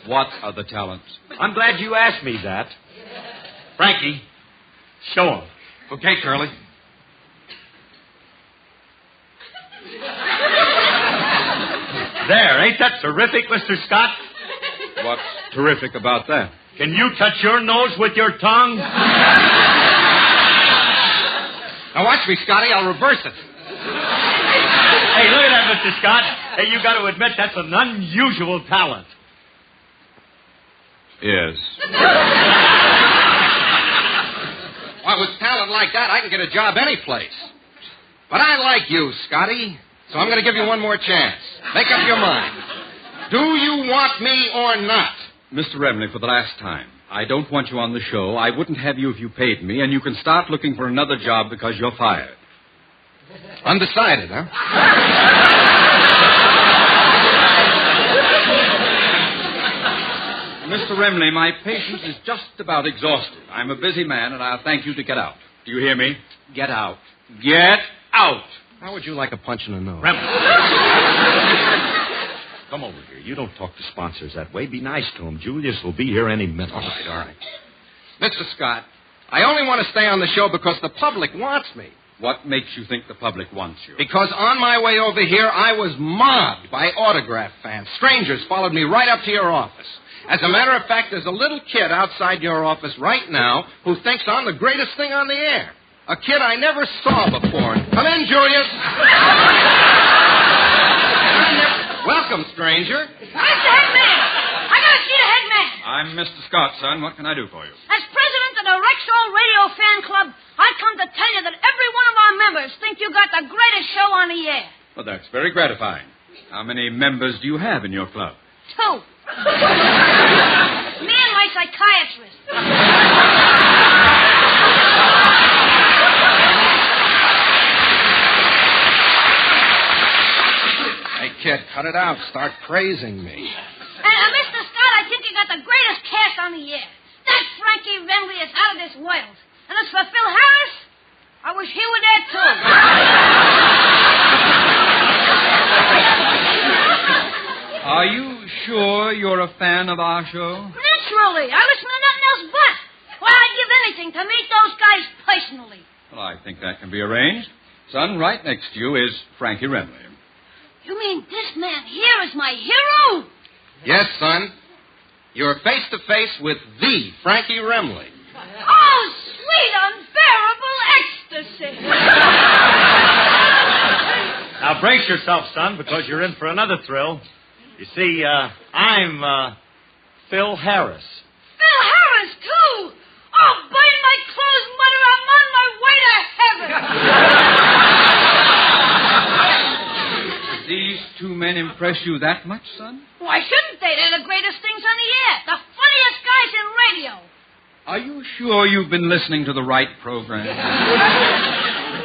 What other talents? I'm glad you asked me that. Frankie, show him. Okay, Curly. There, ain't that terrific, Mr. Scott? What's terrific about that? Can you touch your nose with your tongue? Now watch me, Scotty. I'll reverse it. Hey, look at that, Mr. Scott. Hey, you got to admit that's an unusual talent. Yes. Well, with talent like that, I can get a job any place. But I like you, Scotty. So I'm going to give you one more chance. Make up your mind. Do you want me or not? Mr. Remley, for the last time, I don't want you on the show. I wouldn't have you if you paid me, and you can start looking for another job because you're fired. Undecided, huh? Mr. Remley, my patience is just about exhausted. I'm a busy man, and I'll thank you to get out. Do you hear me? Get out. Get out. How would you like a punch in the nose? Come over here. You don't talk to sponsors that way. Be nice to them. Julius will be here any minute. All right. Mr. Scott, I only want to stay on the show because the public wants me. What makes you think the public wants you? Because on my way over here, I was mobbed by autograph fans. Strangers followed me right up to your office. As a matter of fact, there's a little kid outside your office right now who thinks I'm the greatest thing on the air. A kid I never saw before. Come in, Julius. Welcome, stranger. Where's the head man? I gotta see the head man. I'm Mr. Scott, son. What can I do for you? As president of the Rexall Radio Fan Club, I come to tell you that every one of our members think you got the greatest show on the air. Well, that's very gratifying. How many members do you have in your club? 2. Me and my psychiatrist. Hey, kid, cut it out. Start praising me. And, Mr. Scott, I think you got the greatest cast on the air. That Frankie Remley is out of this world. And as for Phil Harris, I wish he were there, too. Are you sure you're a fan of our show? Naturally. I listen to nothing else but. Well, I'd give anything to meet those guys personally. Well, I think that can be arranged. Son, right next to you is Frankie Remley. You mean this man here is my hero? Yes, son. You're face to face with the Frankie Remley. Oh, sweet, unbearable ecstasy. Now, brace yourself, son, because you're in for another thrill. You see, I'm Phil Harris. Phil Harris, too? Oh, burn my clothes, Mother. I'm on my way to heaven. These two men impress you that much, son? Why shouldn't they? They're the greatest things on the air. The funniest guys in radio. Are you sure you've been listening to the right program? Of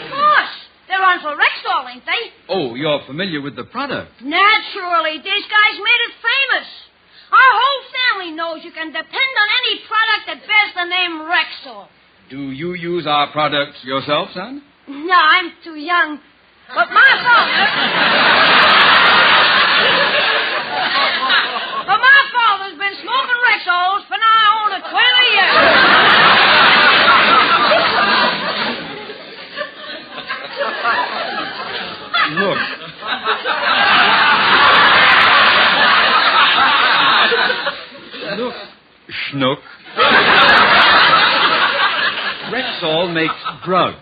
course. They're on for Rexall, ain't they? Oh, you're familiar with the product. Naturally. These guys made it famous. Our whole family knows you can depend on any product that bears the name Rexall. Do you use our products yourself, son? No, I'm too young. But my father's been smoking Rexalls for now over 20 years. Look. Look, Schnook. Rexall makes drugs.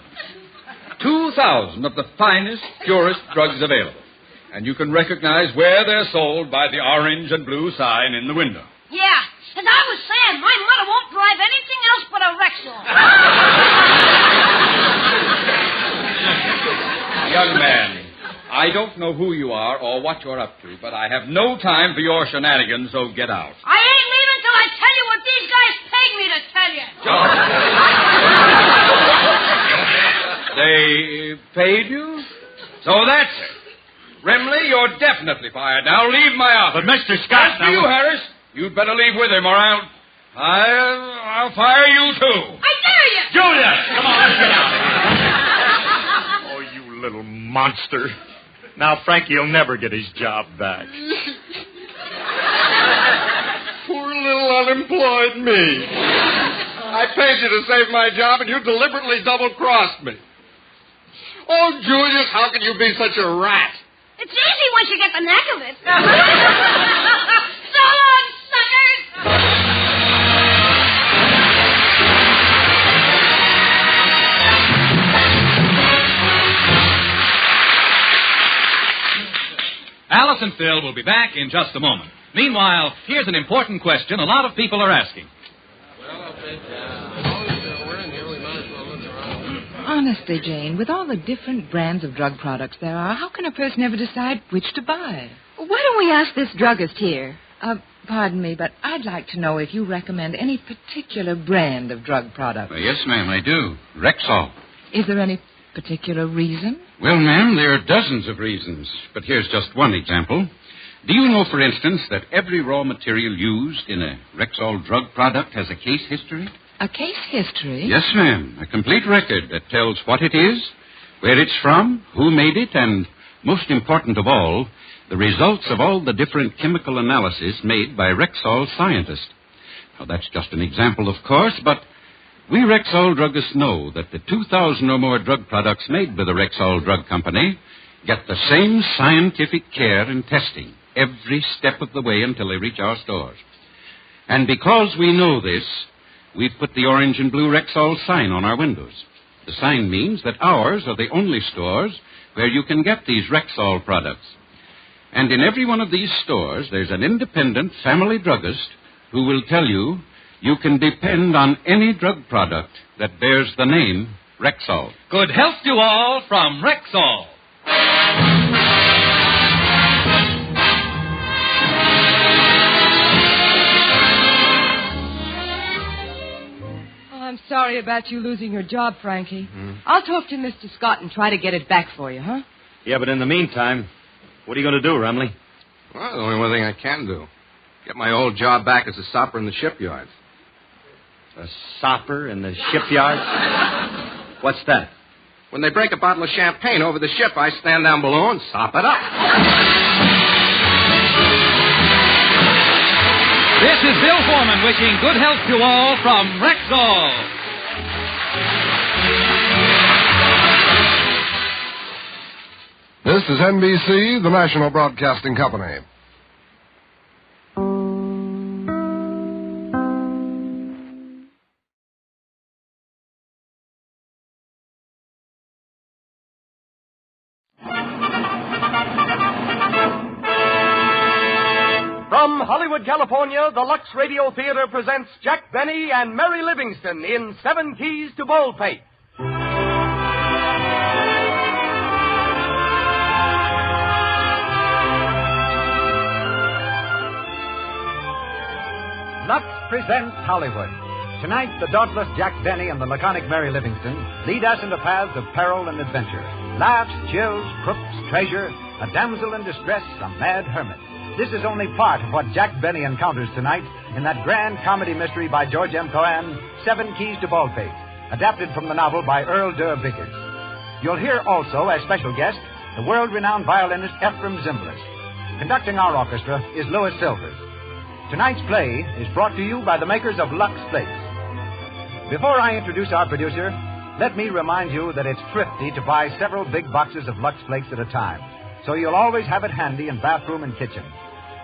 2,000 of the finest, purest drugs available. And you can recognize where they're sold by the orange and blue sign in the window. Yeah, as I was saying, my mother won't drive anything else but a Rexall. Young man, I don't know who you are or what you're up to, but I have no time for your shenanigans, so get out. I ain't leaving till I tell you what these guys paid me to tell you. They paid you? So that's it. Remley, you're definitely fired. Now leave my office. But Mr. Scott... As for you, Harris, you'd better leave with him or I'll fire you, too. I dare you. Julius, come on, let's get out. Oh, you little monster. Now Frankie will never get his job back. Poor little unemployed me. I paid you to save my job, and you deliberately double-crossed me. Oh, Julius, how can you be such a rat? It's easy once you get the knack of it. So long, suckers! Alice and Phil will be back in just a moment. Meanwhile, here's an important question a lot of people are asking. Honestly, Jane, with all the different brands of drug products there are, how can a person ever decide which to buy? Why don't we ask this druggist here? Pardon me, but I'd like to know if you recommend any particular brand of drug product. Well, yes, ma'am, I do. Rexall. Is there any particular reason? Well, ma'am, there are dozens of reasons, but here's just one example. Do you know, for instance, that every raw material used in a Rexall drug product has a case history? A case history? Yes, ma'am. A complete record that tells what it is, where it's from, who made it, and, most important of all, the results of all the different chemical analyses made by Rexall scientists. Now, that's just an example, of course, but we Rexall druggists know that the 2,000 or more drug products made by the Rexall Drug Company get the same scientific care and testing every step of the way until they reach our stores. And because we know this, we've put the orange and blue Rexall sign on our windows. The sign means that ours are the only stores where you can get these Rexall products. And in every one of these stores, there's an independent family druggist who will tell you you can depend on any drug product that bears the name Rexall. Good health to all from Rexall. I'm sorry about you losing your job, Frankie. I'll talk to Mr. Scott and try to get it back for you, huh? Yeah, but in the meantime, what are you going to do, Remley? Well, the only one thing I can do. Get my old job back as a stopper in the shipyards. A stopper in the shipyard? What's that? When they break a bottle of champagne over the ship, I stand down below and sop it up. This is Bill Foreman wishing good health to all from Rexall. This is NBC, the National Broadcasting Company. From Hollywood, California, the Lux Radio Theater presents Jack Benny and Mary Livingston in 7 Keys to Baldpate. Lux presents Hollywood. Tonight, the dauntless Jack Benny and the laconic Mary Livingston lead us into paths of peril and adventure. Laughs, chills, crooks, treasure, a damsel in distress, a mad hermit. This is only part of what Jack Benny encounters tonight in that grand comedy mystery by George M. Cohan, 7 Keys to Baldpate. adapted from the novel by Earl Durr Vickers. You'll hear also, as special guest, the world-renowned violinist Ephraim Zimbalist. Conducting our orchestra is Louis Silvers. Tonight's play is brought to you by the makers of Lux Flakes. Before I introduce our producer, let me remind you that it's thrifty to buy several big boxes of Lux Flakes at a time, so you'll always have it handy in bathroom and kitchen.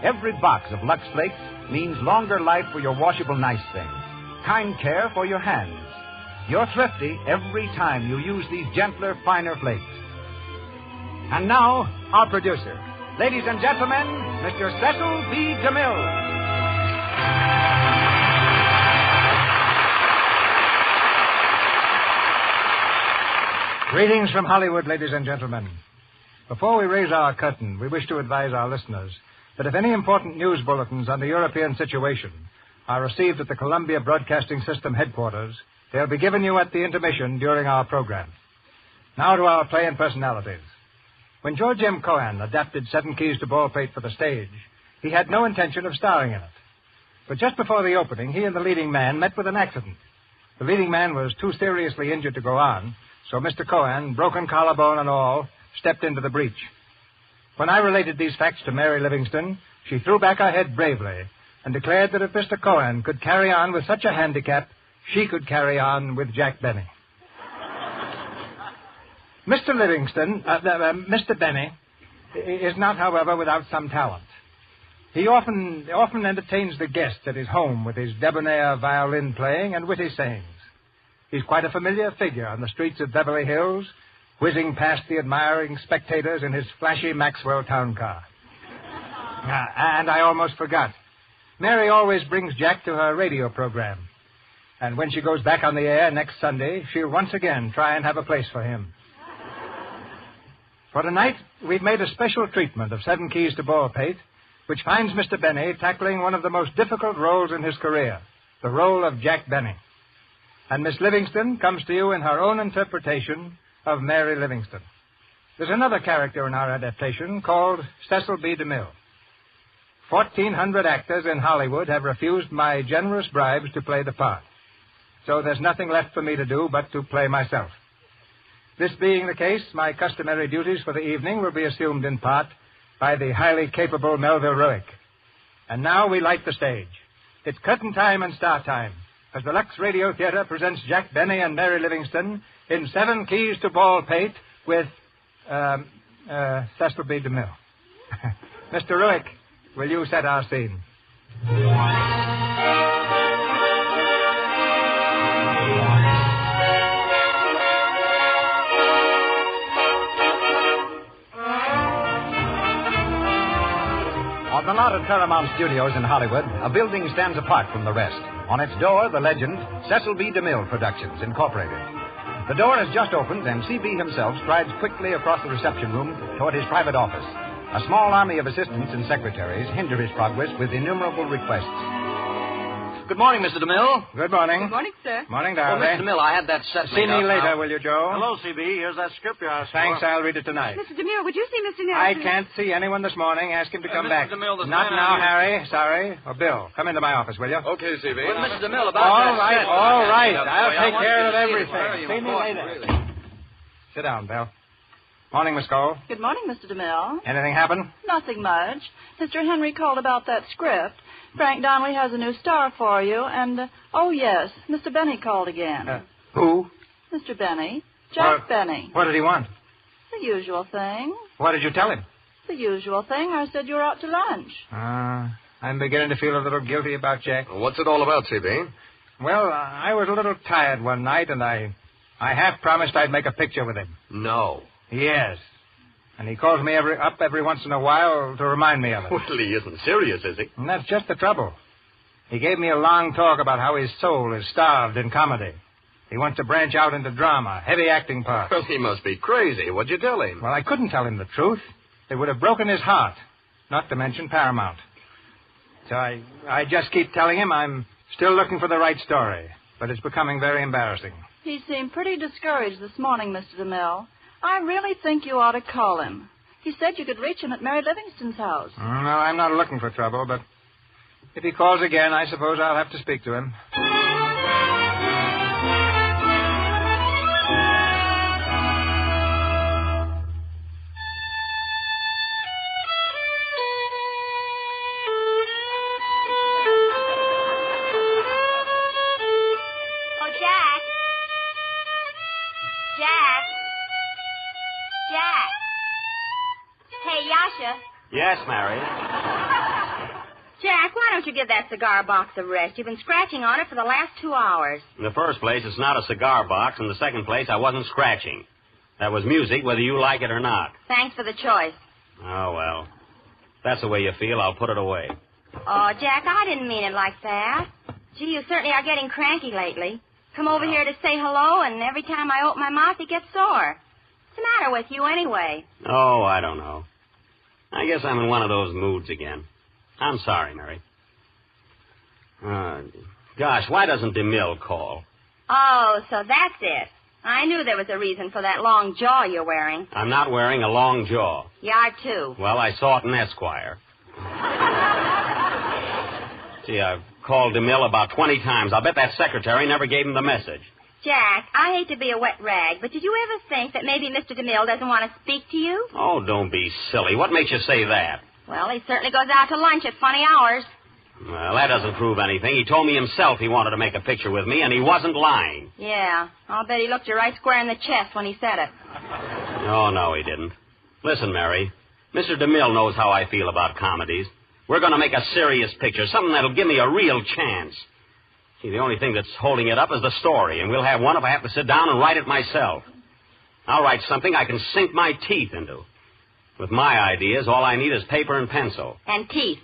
Every box of Lux Flakes means longer life for your washable nice things, kind care for your hands. You're thrifty every time you use these gentler, finer flakes. And now, our producer. Ladies and gentlemen, Mr. Cecil B. DeMille. Greetings from Hollywood, ladies and gentlemen. Before we raise our curtain, we wish to advise our listeners that if any important news bulletins on the European situation are received at the Columbia Broadcasting System headquarters, they'll be given you at the intermission during our program. Now to our play and personalities. When George M. Cohan adapted 7 Keys to Baldpate for the stage, he had no intention of starring in it. But just before the opening, he and the leading man met with an accident. The leading man was too seriously injured to go on, so Mr. Cohan, broken collarbone and all, stepped into the breach. When I related these facts to Mary Livingston, she threw back her head bravely and declared that if Mr. Cohan could carry on with such a handicap, she could carry on with Jack Benny. Mr. Benny is not, however, without some talent. He often entertains the guests at his home with his debonair violin playing and witty sayings. He's quite a familiar figure on the streets of Beverly Hills, whizzing past the admiring spectators in his flashy Maxwell town car. And I almost forgot. Mary always brings Jack to her radio program. And when she goes back on the air next Sunday, she'll once again try and have a place for him. For tonight, we've made a special treatment of 7 Keys to Baldpate, which finds Mr. Benny tackling one of the most difficult roles in his career, the role of Jack Benny. And Miss Livingston comes to you in her own interpretation of Mary Livingston. There's another character in our adaptation called Cecil B. DeMille. 1,400 actors in Hollywood have refused my generous bribes to play the part. So there's nothing left for me to do but to play myself. This being the case, my customary duties for the evening will be assumed in part by the highly capable Melville Ruick. And now we light the stage. It's curtain time and start time as the Lux Radio Theater presents Jack Benny and Mary Livingston in 7 Keys to Baldpate with Cecil B. DeMille. Mr. Ruick, will you set our scene? On the lot of Paramount Studios in Hollywood, a building stands apart from the rest. On its door, the legend, Cecil B. DeMille Productions, Incorporated. The door has just opened, and C.B. himself strides quickly across the reception room toward his private office. A small army of assistants and secretaries hinder his progress with innumerable requests. Good morning, Mr. DeMille. Good morning. Good morning, sir. Morning, Well, darling. Mr. DeMille, I had that set See made me up later, now. will you, Joe? Hello, C.B. Here's that script you asked Thanks, for. I'll read it tonight. Mr. DeMille, would you see Mr. I Nelson? can't see anyone this morning. Ask him to come Mr. back. DeMille, this Not man now, out here- Harry. Sorry. Or Bill, come into my office, will you? Okay, C.B. With Mr. DeMille about All that right, set. all right. Boy, I'll I take want care you of to see it. everything. Very See me important, later. really. Sit down, Bill. Morning, Miss Cole. Good morning, Mr. DeMille. Anything happen? Nothing much. Mr. Henry called about that script. Frank Donnelly has a new star for you, and, oh, yes, Mr. Benny called again. Who? Mr. Benny. Jack Benny. What did he want? The usual thing. What did you tell him? The usual thing. I said you were out to lunch. I'm beginning to feel a little guilty about Jack. What's it all about, C.B.? Well, I was a little tired one night, and I half promised I'd make a picture with him. No. Yes. And he calls me up every once in a while to remind me of it. Well, he isn't serious, is he? And that's just the trouble. He gave me a long talk about how his soul is starved in comedy. He wants to branch out into drama, heavy acting parts. Well, he must be crazy. What'd you tell him? Well, I couldn't tell him the truth. It would have broken his heart, not to mention Paramount. So I just keep telling him I'm still looking for the right story, but it's becoming very embarrassing. He seemed pretty discouraged this morning, Mr. DeMille. I really think you ought to call him. He said you could reach him at Mary Livingston's house. No, I'm not looking for trouble, but if he calls again, I suppose I'll have to speak to him. Jack. Jack. Hey, Yasha. Yes, Mary. Jack, why don't you give that cigar box a rest? You've been scratching on it for the last 2 hours. In the first place, it's not a cigar box. In the second place, I wasn't scratching. That was music, whether you like it or not. Thanks for the choice. Oh, well. If that's the way you feel, I'll put it away. Oh, Jack, I didn't mean it like that. Gee, you certainly are getting cranky lately. Come over here to say hello, and every time I open my mouth, it gets sore. What's the matter with you anyway? Oh, I don't know. I guess I'm in one of those moods again. I'm sorry, Mary. Gosh, why doesn't DeMille call? Oh, so that's it. I knew there was a reason for that long jaw you're wearing. I'm not wearing a long jaw. You are, too. Well, I saw it in Esquire. See, I've called DeMille about 20 times. I'll bet that secretary never gave him the message. Jack, I hate to be a wet rag, but did you ever think that maybe Mr. DeMille doesn't want to speak to you? Oh, don't be silly. What makes you say that? Well, he certainly goes out to lunch at funny hours. Well, that doesn't prove anything. He told me himself he wanted to make a picture with me, and he wasn't lying. Yeah, I'll bet he looked you right square in the chest when he said it. Oh, no, he didn't. Listen, Mary, Mr. DeMille knows how I feel about comedies. We're going to make a serious picture, something that'll give me a real chance. See, the only thing that's holding it up is the story, and we'll have one if I have to sit down and write it myself. I'll write something I can sink my teeth into. With my ideas, all I need is paper and pencil. And teeth.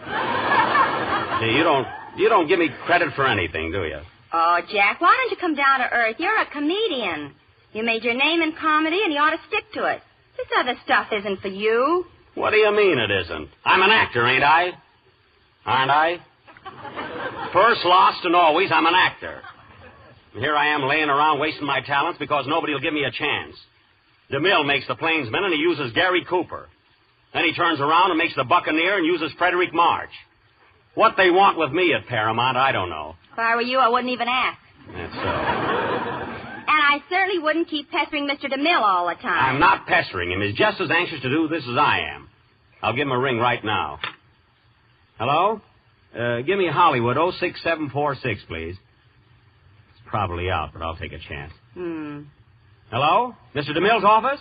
Hey, you don't give me credit for anything, do you? Oh, Jack, why don't you come down to earth? You're a comedian. You made your name in comedy, and you ought to stick to it. This other stuff isn't for you. What do you mean it isn't? I'm an actor, ain't I? Aren't I? First, lost, and always, I'm an actor. And here I am laying around wasting my talents because nobody will give me a chance. DeMille makes the Plainsman, and he uses Gary Cooper. Then he turns around and makes the Buccaneer and uses Frederick March. What they want with me at Paramount, I don't know. If I were you, I wouldn't even ask. That's so. And I certainly wouldn't keep pestering Mr. DeMille all the time. I'm not pestering him. He's just as anxious to do this as I am. I'll give him a ring right now. Hello? Give me Hollywood 06746, please. It's probably out, but I'll take a chance. Hello? Mr. DeMille's office?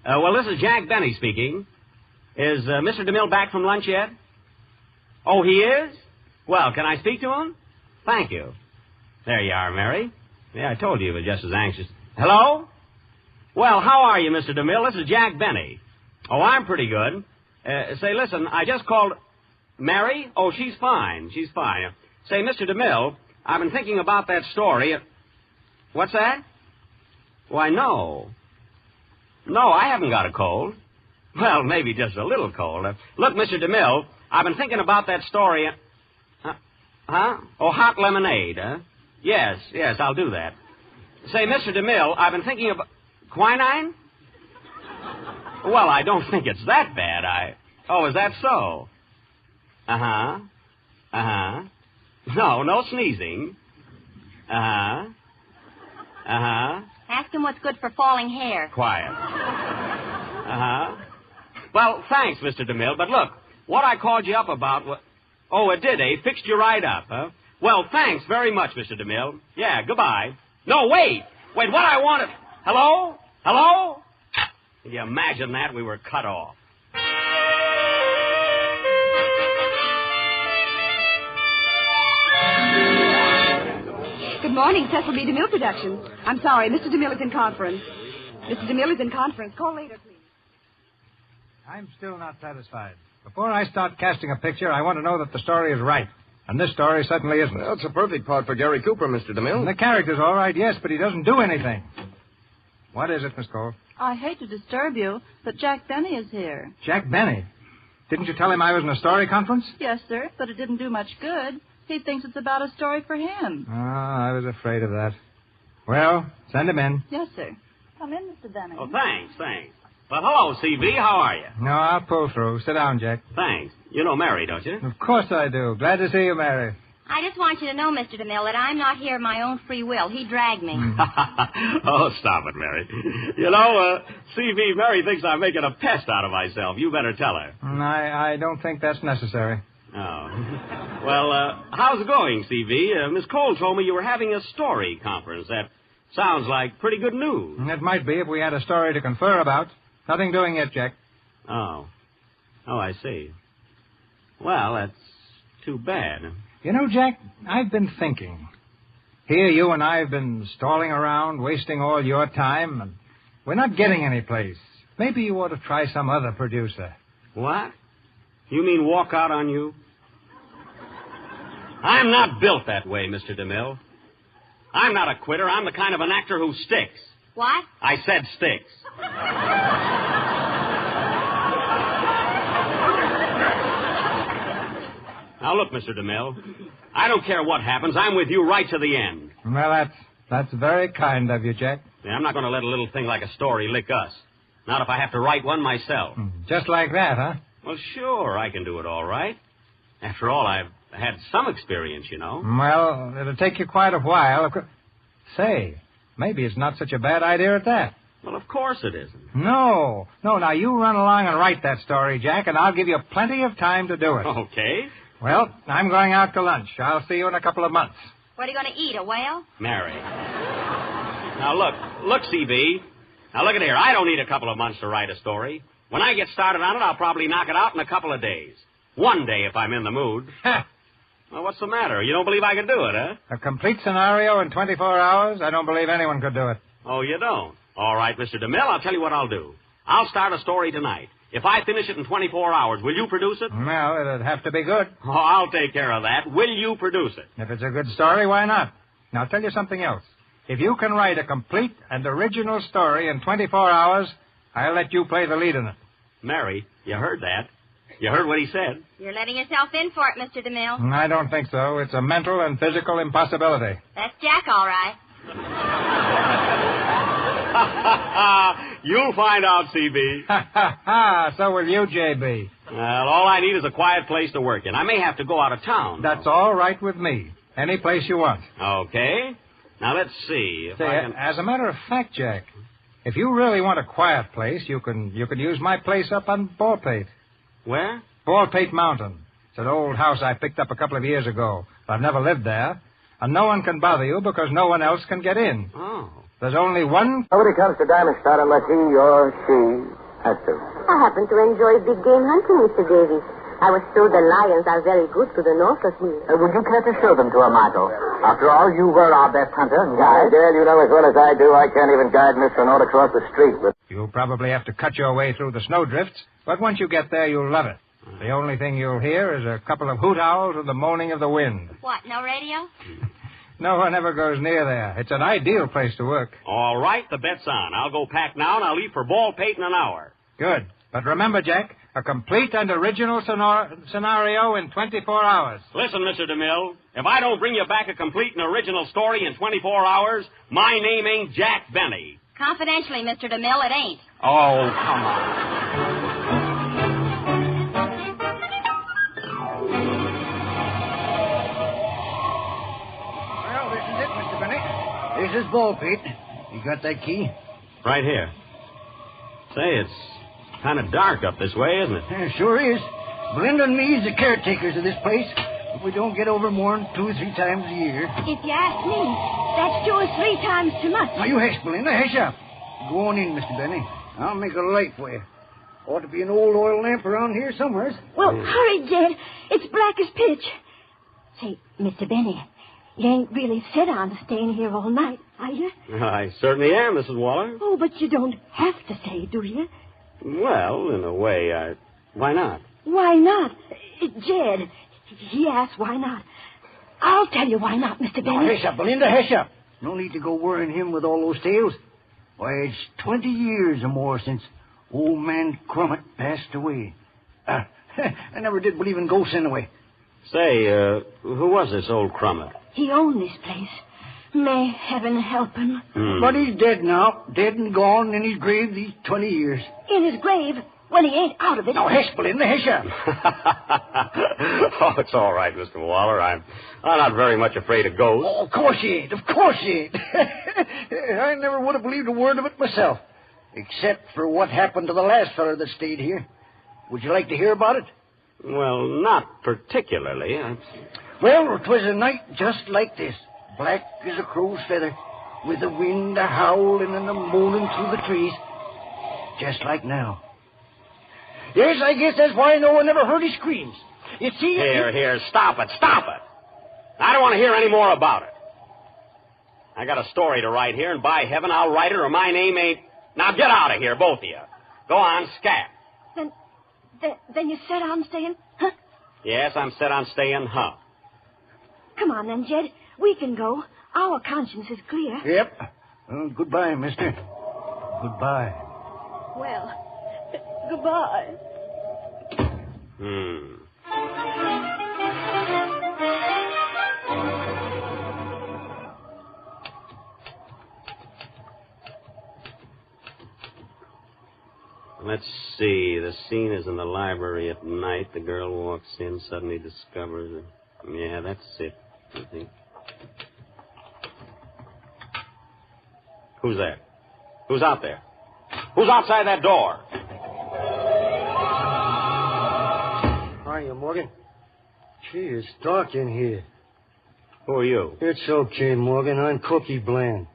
Well, this is Jack Benny speaking. Is Mr. DeMille back from lunch yet? Oh, he is? Well, can I speak to him? Thank you. There you are, Mary. Yeah, I told you he was just as anxious. Hello? Well, how are you, Mr. DeMille? This is Jack Benny. Oh, I'm pretty good. Say, listen, I just called... Mary? Oh, she's fine. She's fine. Say, Mr. DeMille, I've been thinking about that story. What's that? Why, no. No, I haven't got a cold. Well, maybe just a little cold. Look, Mr. DeMille, I've been thinking about that story. Huh? Oh, hot lemonade, huh? Yes, I'll do that. Say, Mr. DeMille, I've been thinking about... Quinine? Well, I don't think it's that bad. Oh, is that so? Uh-huh. No sneezing. Uh-huh. Ask him what's good for falling hair. Quiet. Well, thanks, Mr. DeMille, but look, what I called you up about was... Oh, it did, eh? Fixed you right up, huh? Well, thanks very much, Mr. DeMille. Yeah, goodbye. No, wait, what I wanted... Hello? Can you imagine that? We were cut off. Good morning, Cecil B. DeMille Productions. I'm sorry, Mr. DeMille is in conference. Mr. DeMille is in conference. Call later, please. I'm still not satisfied. Before I start casting a picture, I want to know that the story is right. And this story certainly isn't. Well, it's a perfect part for Gary Cooper, Mr. DeMille. The character's all right, yes, but he doesn't do anything. What is it, Miss Cole? I hate to disturb you, but Jack Benny is here. Jack Benny? Didn't you tell him I was in a story conference? Yes, sir, but it didn't do much good. He thinks it's about a story for him. Oh, I was afraid of that. Well, send him in. Yes, sir. Come in, Mr. Benny. Oh, thanks. Well, hello, C.B. How are you? No, I'll pull through. Sit down, Jack. Thanks. You know Mary, don't you? Of course I do. Glad to see you, Mary. I just want you to know, Mr. DeMille, that I'm not here of my own free will. He dragged me. Oh, stop it, Mary. You know, C.B., Mary thinks I'm making a pest out of myself. You better tell her. I don't think that's necessary. Oh. Well, how's it going, C.B.? Miss Cole told me you were having a story conference at Sounds like pretty good news. It might be if we had a story to confer about. Nothing doing yet, Jack. Oh, I see. Well, that's too bad. You know, Jack, I've been thinking. Here you and I have been stalling around, wasting all your time, and we're not getting any place. Maybe you ought to try some other producer. What? You mean walk out on you? I'm not built that way, Mr. DeMille. I'm not a quitter. I'm the kind of an actor who sticks. What? I said sticks. Now, look, Mr. DeMille, I don't care what happens. I'm with you right to the end. Well, that's very kind of you, Jack. Yeah, I'm not going to let a little thing like a story lick us. Not if I have to write one myself. Just like that, huh? Well, sure, I can do it all right. After all, I've had some experience, you know. Well, it'll take you quite a while. Say, maybe it's not such a bad idea at that. Well, of course it isn't. No. Now you run along and write that story, Jack, and I'll give you plenty of time to do it. Okay. Well, I'm going out to lunch. I'll see you in a couple of months. What are you going to eat, a whale? Mary. Now, look, CB. Now, look at here. I don't need a couple of months to write a story. When I get started on it, I'll probably knock it out in a couple of days. One day, if I'm in the mood. Well, what's the matter? You don't believe I can do it, huh? A complete scenario in 24 hours? I don't believe anyone could do it. Oh, you don't? All right, Mr. DeMille, I'll tell you what I'll do. I'll start a story tonight. If I finish it in 24 hours, will you produce it? Well, it'd have to be good. Oh, I'll take care of that. Will you produce it? If it's a good story, why not? Now, I'll tell you something else. If you can write a complete and original story in 24 hours, I'll let you play the lead in it. Mary, you heard that. You heard what he said. You're letting yourself in for it, Mr. DeMille. I don't think so. It's a mental and physical impossibility. That's Jack, all right. You'll find out, CB. So will you, JB. Well, all I need is a quiet place to work in. I may have to go out of town. That's all right with me. Any place you want. Okay. Now, let's see. As a matter of fact, Jack, if you really want a quiet place, you can use my place up on Baldpate. Where? Baldpate Mountain. It's an old house I picked up a couple of years ago. I've never lived there. And no one can bother you because no one else can get in. Oh. There's only one... Nobody comes to Diamond Star unless he or she has to. I happen to enjoy big game hunting, Mr. Davies. I was told the lions are very good to the north of here. Would you care to show them to Amato? After all, you were our best hunter and guide. Dale, you know as well as I do, I can't even guide Mr. Renaud across the street. You'll probably have to cut your way through the snowdrifts, but once you get there, you'll love it. The only thing you'll hear is a couple of hoot owls and the moaning of the wind. What, no radio? No one ever goes near there. It's an ideal place to work. All right, the bet's on. I'll go pack now, and I'll leave for Baldpate in an hour. Good. But remember, Jack, a complete and original scenario in 24 hours. Listen, Mr. DeMille, if I don't bring you back a complete and original story in 24 hours, my name ain't Jack Benny. Confidentially, Mr. DeMille, it ain't. Oh, come on. This is Baldpate. You got that key? Right here. Say, it's kind of dark up this way, isn't it? Yeah, sure is. Belinda and me is the caretakers of this place. We don't get over more than 2 or 3 times a year. If you ask me, that's 2 or 3 times too much. Now, you hush, Belinda. Hush up. Go on in, Mr. Benny. I'll make a light for you. Ought to be an old oil lamp around here somewhere. Well, hurry, Jed. It's black as pitch. Say, Mr. Benny, you ain't really set on staying here all night, are you? I certainly am, Mrs. Waller. Oh, but you don't have to stay, do you? Well, in a way, why not? Why not? Jed, he asked why not. I'll tell you why not, Mr. Benny. Now, hush up, Belinda, hush up. No need to go worrying him with all those tales. Why, it's 20 years or more since old man Crummett passed away. I never did believe in ghosts anyway. Say, who was this old Crummett? He owned this place. May heaven help him. But he's dead now. Dead and gone in his grave these 20 years. In his grave? When he ain't out of it. Now, hush, Belinda, hush up. Oh, it's all right, Mr. Waller. I'm not very much afraid of ghosts. Oh, of course you ain't. Of course you ain't. I never would have believed a word of it myself. Except for what happened to the last feller that stayed here. Would you like to hear about it? Well, not particularly. Well, 'twas a night just like this. Black as a crow's feather. with the wind a-howling and a-moaning through the trees. Just like now. Yes, I guess that's why no one ever heard his screams. You see... Here, stop it. I don't want to hear any more about it. I got a story to write here, and by heaven, I'll write it or my name ain't... Now get out of here, both of you. Go on, scat. Then you set on staying, huh? Yes, I'm set on staying, huh? Come on then, Jed. We can go. Our conscience is clear. Yep. Well, goodbye, mister. Goodbye. Well, goodbye. Let's see. The scene is in the library at night. The girl walks in, suddenly discovers it. Yeah, that's it, I think. Who's there? Who's out there? Who's outside that door? Hiya, Morgan. Gee, it's dark in here. Who are you? It's okay, Morgan. I'm Cookie Bland.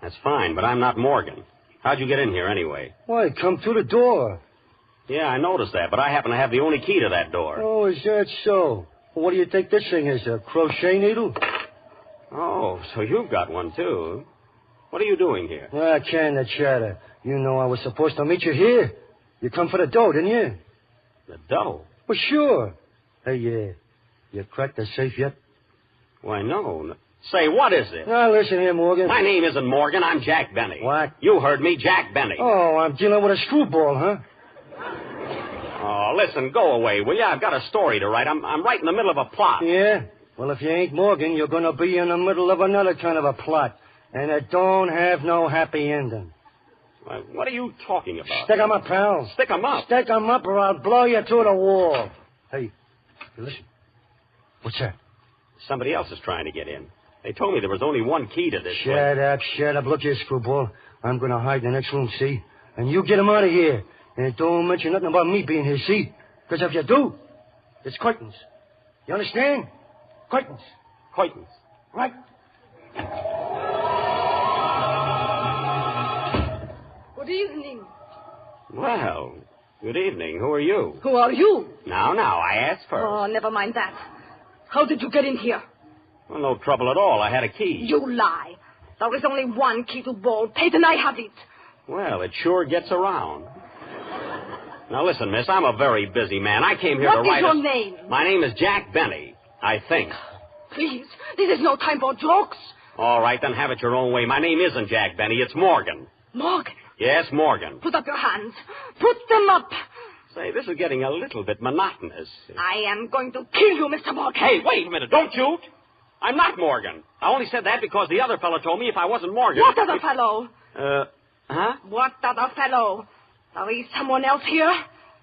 That's fine, but I'm not Morgan. How'd you get in here anyway? Why, come through the door. Yeah, I noticed that, but I happen to have the only key to that door. Oh, is that so? Well, what do you think this thing is, a crochet needle? Oh, so you've got one, too. What are you doing here? Ah, can of chatter. You know I was supposed to meet you here. You come for the dough, didn't you? The dough? Well, sure. Hey, you cracked the safe yet? Why, no. Say, what is it? Now, listen here, Morgan. My name isn't Morgan. I'm Jack Benny. What? You heard me, Jack Benny. Oh, I'm dealing with a screwball, huh? Oh, listen, go away, will you? I've got a story to write. I'm right in the middle of a plot. Yeah? Well, if you ain't Morgan, you're going to be in the middle of another kind of a plot. And it don't have no happy ending. What are you talking about? Stick 'em up, pal. Stick 'em up? Stick 'em up or I'll blow you through the wall. Hey, listen. What's that? Somebody else is trying to get in. They told me there was only one key to this place. Shut up. Look here, screwball. I'm going to hide in the next room, see? And you get him out of here. And don't mention nothing about me being here, see? Because if you do, it's curtains. You understand? Curtains. Curtains. Right. Good evening. Well, good evening. Who are you? Who are you? Now, I asked first. Oh, never mind that. How did you get in here? Well, no trouble at all. I had a key. You lie. There is only one key to Baldpate, and I have it. Well, it sure gets around. Now, listen, miss, I'm a very busy man. I came here to write... What is your name? My name is Jack Benny, I think. Please, this is no time for jokes. All right, then have it your own way. My name isn't Jack Benny. It's Morgan. Morgan? Yes, Morgan. Put up your hands. Put them up. Say, this is getting a little bit monotonous. I am going to kill you, Mr. Morgan. Hey, wait a minute. Don't shoot. I'm not Morgan. I only said that because the other fellow told me if I wasn't Morgan... What other fellow? Huh? What other fellow? Are we someone else here?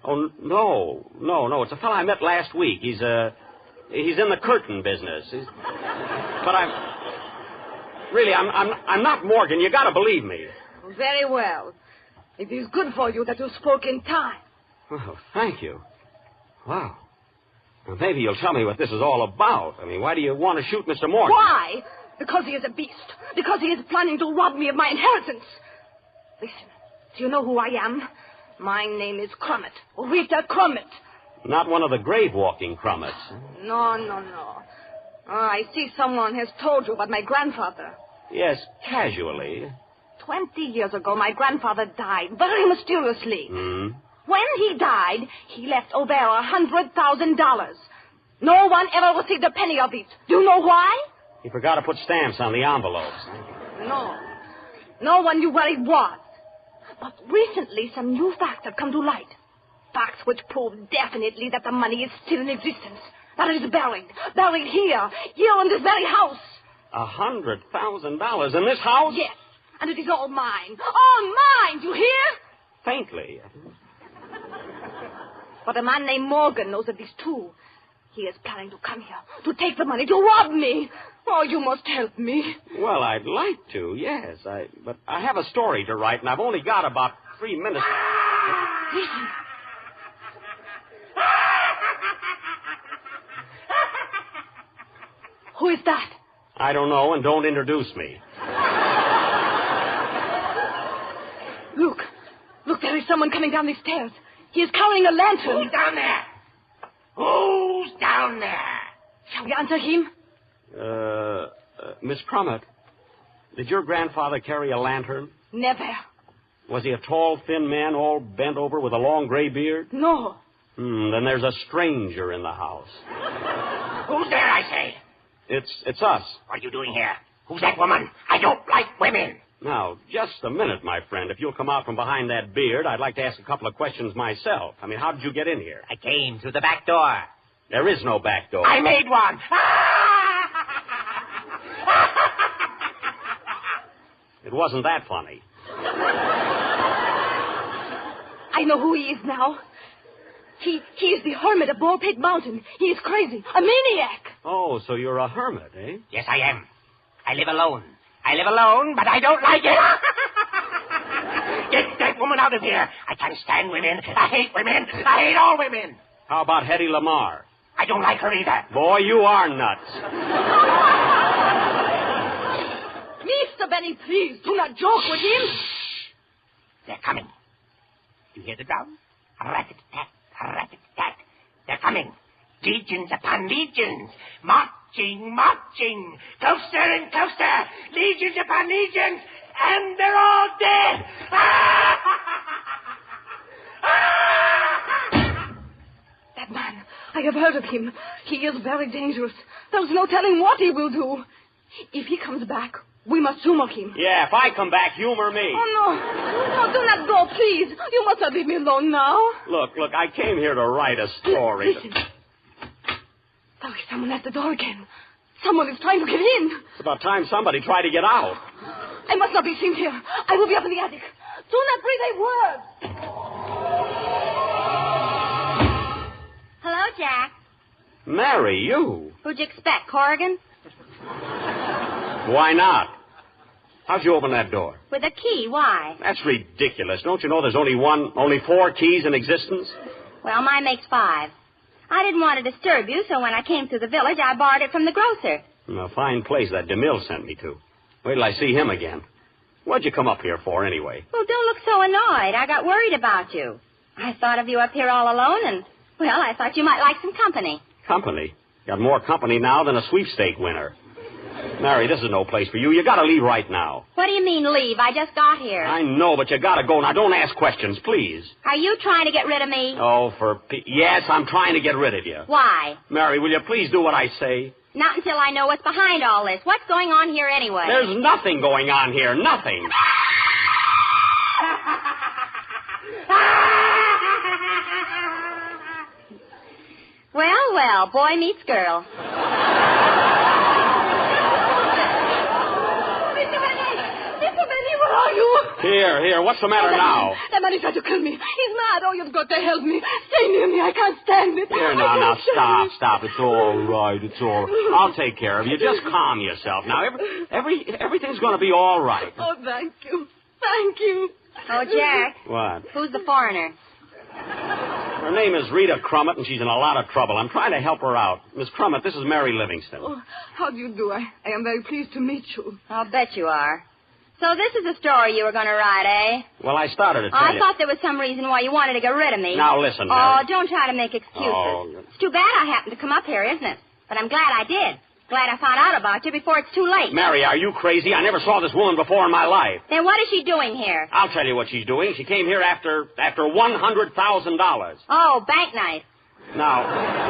Oh, no. It's a fellow I met last week. He's in the curtain business. But I'm not Morgan. You gotta believe me. Very well. It is good for you that you spoke in time. Oh, thank you. Wow. Well, maybe you'll tell me what this is all about. I mean, why do you want to shoot Mr. Morgan? Why? Because he is a beast. Because he is planning to rob me of my inheritance. Listen, do you know who I am? My name is Crummet. Rita Crummet. Not one of the grave-walking Crummets. No. I see someone has told you about my grandfather. Yes, casually. 20 years ago, my grandfather died very mysteriously. When he died, he left O'Bara $100,000. No one ever received a penny of it. Do you know why? He forgot to put stamps on the envelopes. No one knew where it was. But recently, some new facts have come to light. Facts which prove definitely that the money is still in existence. That it is buried here in this very house. $100,000 in this house? Yes, and it is all mine. All mine, you hear? Faintly. But a man named Morgan knows of this, too. He is planning to come here, to take the money, to rob me. Oh, you must help me. Well, I'd like to, yes. But I have a story to write, and I've only got about 3 minutes. Listen. Who is that? I don't know, and don't introduce me. someone coming down the stairs. He is carrying a lantern. Who's down there? Who's down there? Shall we answer him? Miss Crummett, did your grandfather carry a lantern? Never. Was he a tall, thin man, all bent over with a long gray beard? No. Then there's a stranger in the house. Who's there, I say? It's us. What are you doing here? Who's that woman? I don't like women. Now, just a minute, my friend. If you'll come out from behind that beard, I'd like to ask a couple of questions myself. I mean, how did you get in here? I came through the back door. There is no back door. I made one. It wasn't that funny. I know who he is now. He is the hermit of Baldpate Mountain. He is crazy. A maniac. Oh, so you're a hermit, eh? Yes, I am. I live alone. But I don't like it. Get that woman out of here. I can't stand women. I hate women. I hate all women. How about Hedy Lamarr? I don't like her either. Boy, you are nuts. Mr. Benny, please, do not joke with him. They're coming. You hear the drum? Rat-a-tat, rat-a-tat. They're coming. Legions upon legions. Marching. Closer and closer. Legions upon legions. And they're all dead. That man, I have heard of him. He is very dangerous. There's no telling what he will do. If he comes back, we must humor him. Yeah, if I come back, humor me. Oh, no, do not go, please. You must not leave me alone now. Look, I came here to write a story. Listen. There is someone at the door again. Someone is trying to get in. It's about time somebody tried to get out. I must not be seen here. I will be up in the attic. Do not breathe a word. Hello, Jack. Mary, you? Who'd you expect, Corrigan? Why not? How'd you open that door? With a key. Why? That's ridiculous. Don't you know there's only 4 keys in existence? Well, mine makes 5. I didn't want to disturb you, so when I came through the village, I borrowed it from the grocer. A fine place that DeMille sent me to. Wait till I see him again. What'd you come up here for, anyway? Well, don't look so annoyed. I got worried about you. I thought of you up here all alone, and, well, I thought you might like some company. Company? Got more company now than a sweepstake winner. Mary, this is no place for you. You gotta leave right now. What do you mean, leave? I just got here. I know, but you gotta go. Now, don't ask questions, please. Are you trying to get rid of me? Oh, yes, I'm trying to get rid of you. Why? Mary, will you please do what I say? Not until I know what's behind all this. What's going on here anyway? There's nothing going on here. Nothing. Well, boy meets girl. Where are you? Here. What's the matter now? That man is trying to kill me. He's mad. Oh, you've got to help me. Stay near me. I can't stand it. Here, now, stop. It's all right. I'll take care of you. Just calm yourself. Now, everything's going to be all right. Oh, thank you. Oh, Jack. What? Who's the foreigner? Her name is Rita Crummett, and she's in a lot of trouble. I'm trying to help her out. Miss Crummett, this is Mary Livingston. Oh, how do you do? I am very pleased to meet you. I'll bet you are. So this is the story you were going to write, eh? Well, I started to tell you. I thought there was some reason why you wanted to get rid of me. Now, listen, Mary. Oh, don't try to make excuses. Oh. It's too bad I happened to come up here, isn't it? But I'm glad I did. Glad I found out about you before it's too late. Mary, are you crazy? I never saw this woman before in my life. Then what is she doing here? I'll tell you what she's doing. She came here after $100,000. Oh, bank knife. Now,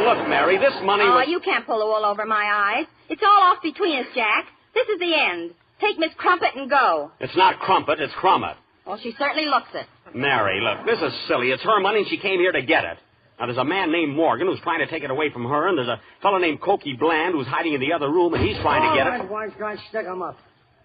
look, Mary, this money was... Oh, you can't pull the wool over my eyes. It's all off between us, Jack. This is the end. Take Miss Crumpet and go. It's not Crumpet, it's Crummett. Well, she certainly looks it. Mary, look, this is silly. It's her money and she came here to get it. Now, there's a man named Morgan who's trying to take it away from her, and there's a fellow named Cokie Bland who's hiding in the other room, and he's trying to get it. All right, wise guy, stick him up.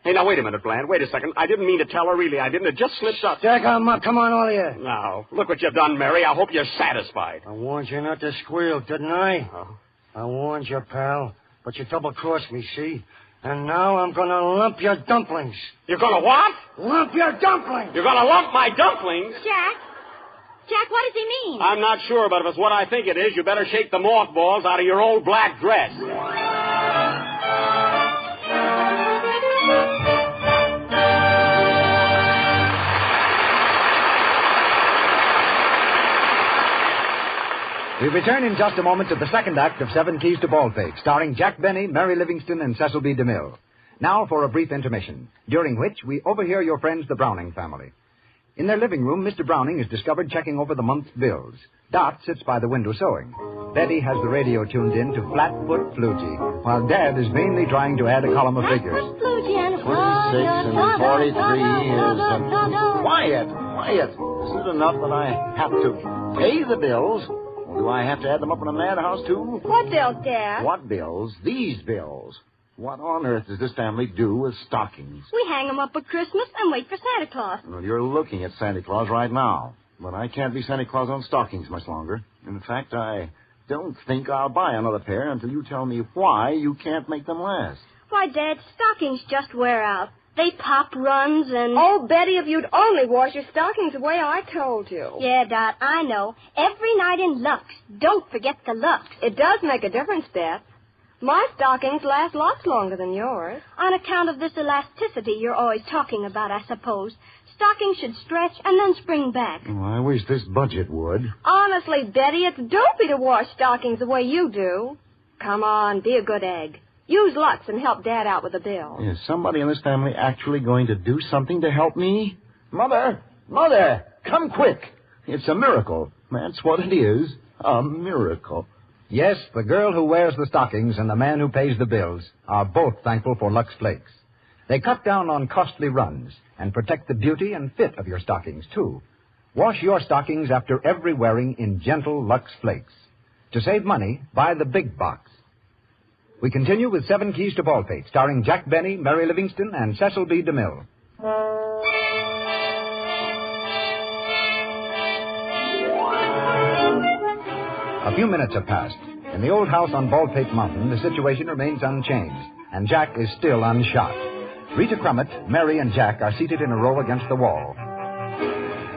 Hey, now, wait a minute, Bland. Wait a second. I didn't mean to tell her, really. I didn't. It just slipped up. Stick him up. Come on, all of you. Now, look what you've done, Mary. I hope you're satisfied. I warned you not to squeal, didn't I? Oh. I warned you, pal. But you double-crossed me, see? And now I'm going to lump your dumplings. You're going to what? Lump your dumplings. You're going to lump my dumplings? Jack, what does he mean? I'm not sure, but if it's what I think it is, you better shake the mothballs out of your old black dress. We return in just a moment to the second act of Seven Keys to Baldpate, starring Jack Benny, Mary Livingston, and Cecil B. DeMille. Now for a brief intermission, during which we overhear your friends, the Browning family. In their living room, Mr. Browning is discovered checking over the month's bills. Dot sits by the window sewing. Betty has the radio tuned in to Flatfoot Flutie, while Dad is vainly trying to add a column of figures. 26 and 43 is... Quiet. Is it enough that I have to pay the bills? Or do I have to add them up in a madhouse, too? What bills, Dad? What bills? These bills. What on earth does this family do with stockings? We hang them up at Christmas and wait for Santa Claus. Well, you're looking at Santa Claus right now. But I can't be Santa Claus on stockings much longer. In fact, I don't think I'll buy another pair until you tell me why you can't make them last. Why, Dad, stockings just wear out. They pop runs and... Oh, Betty, if you'd only wash your stockings the way I told you. Yeah, Dot, I know. Every night in Lux. Don't forget the Lux. It does make a difference, Beth. My stockings last lots longer than yours. On account of this elasticity you're always talking about, I suppose. Stockings should stretch and then spring back. Oh, I wish this budget would. Honestly, Betty, it's dopey to wash stockings the way you do. Come on, be a good egg. Use Lux and help Dad out with the bill. Is somebody in this family actually going to do something to help me? Mother, come quick. It's a miracle. That's what it is, a miracle. Yes, the girl who wears the stockings and the man who pays the bills are both thankful for Lux Flakes. They cut down on costly runs and protect the beauty and fit of your stockings, too. Wash your stockings after every wearing in gentle Lux Flakes. To save money, buy the big box. We continue with Seven Keys to Baldpate, starring Jack Benny, Mary Livingston, and Cecil B. DeMille. A few minutes have passed. In the old house on Baldpate Mountain, the situation remains unchanged, and Jack is still unshot. Rita Crummett, Mary, and Jack are seated in a row against the wall.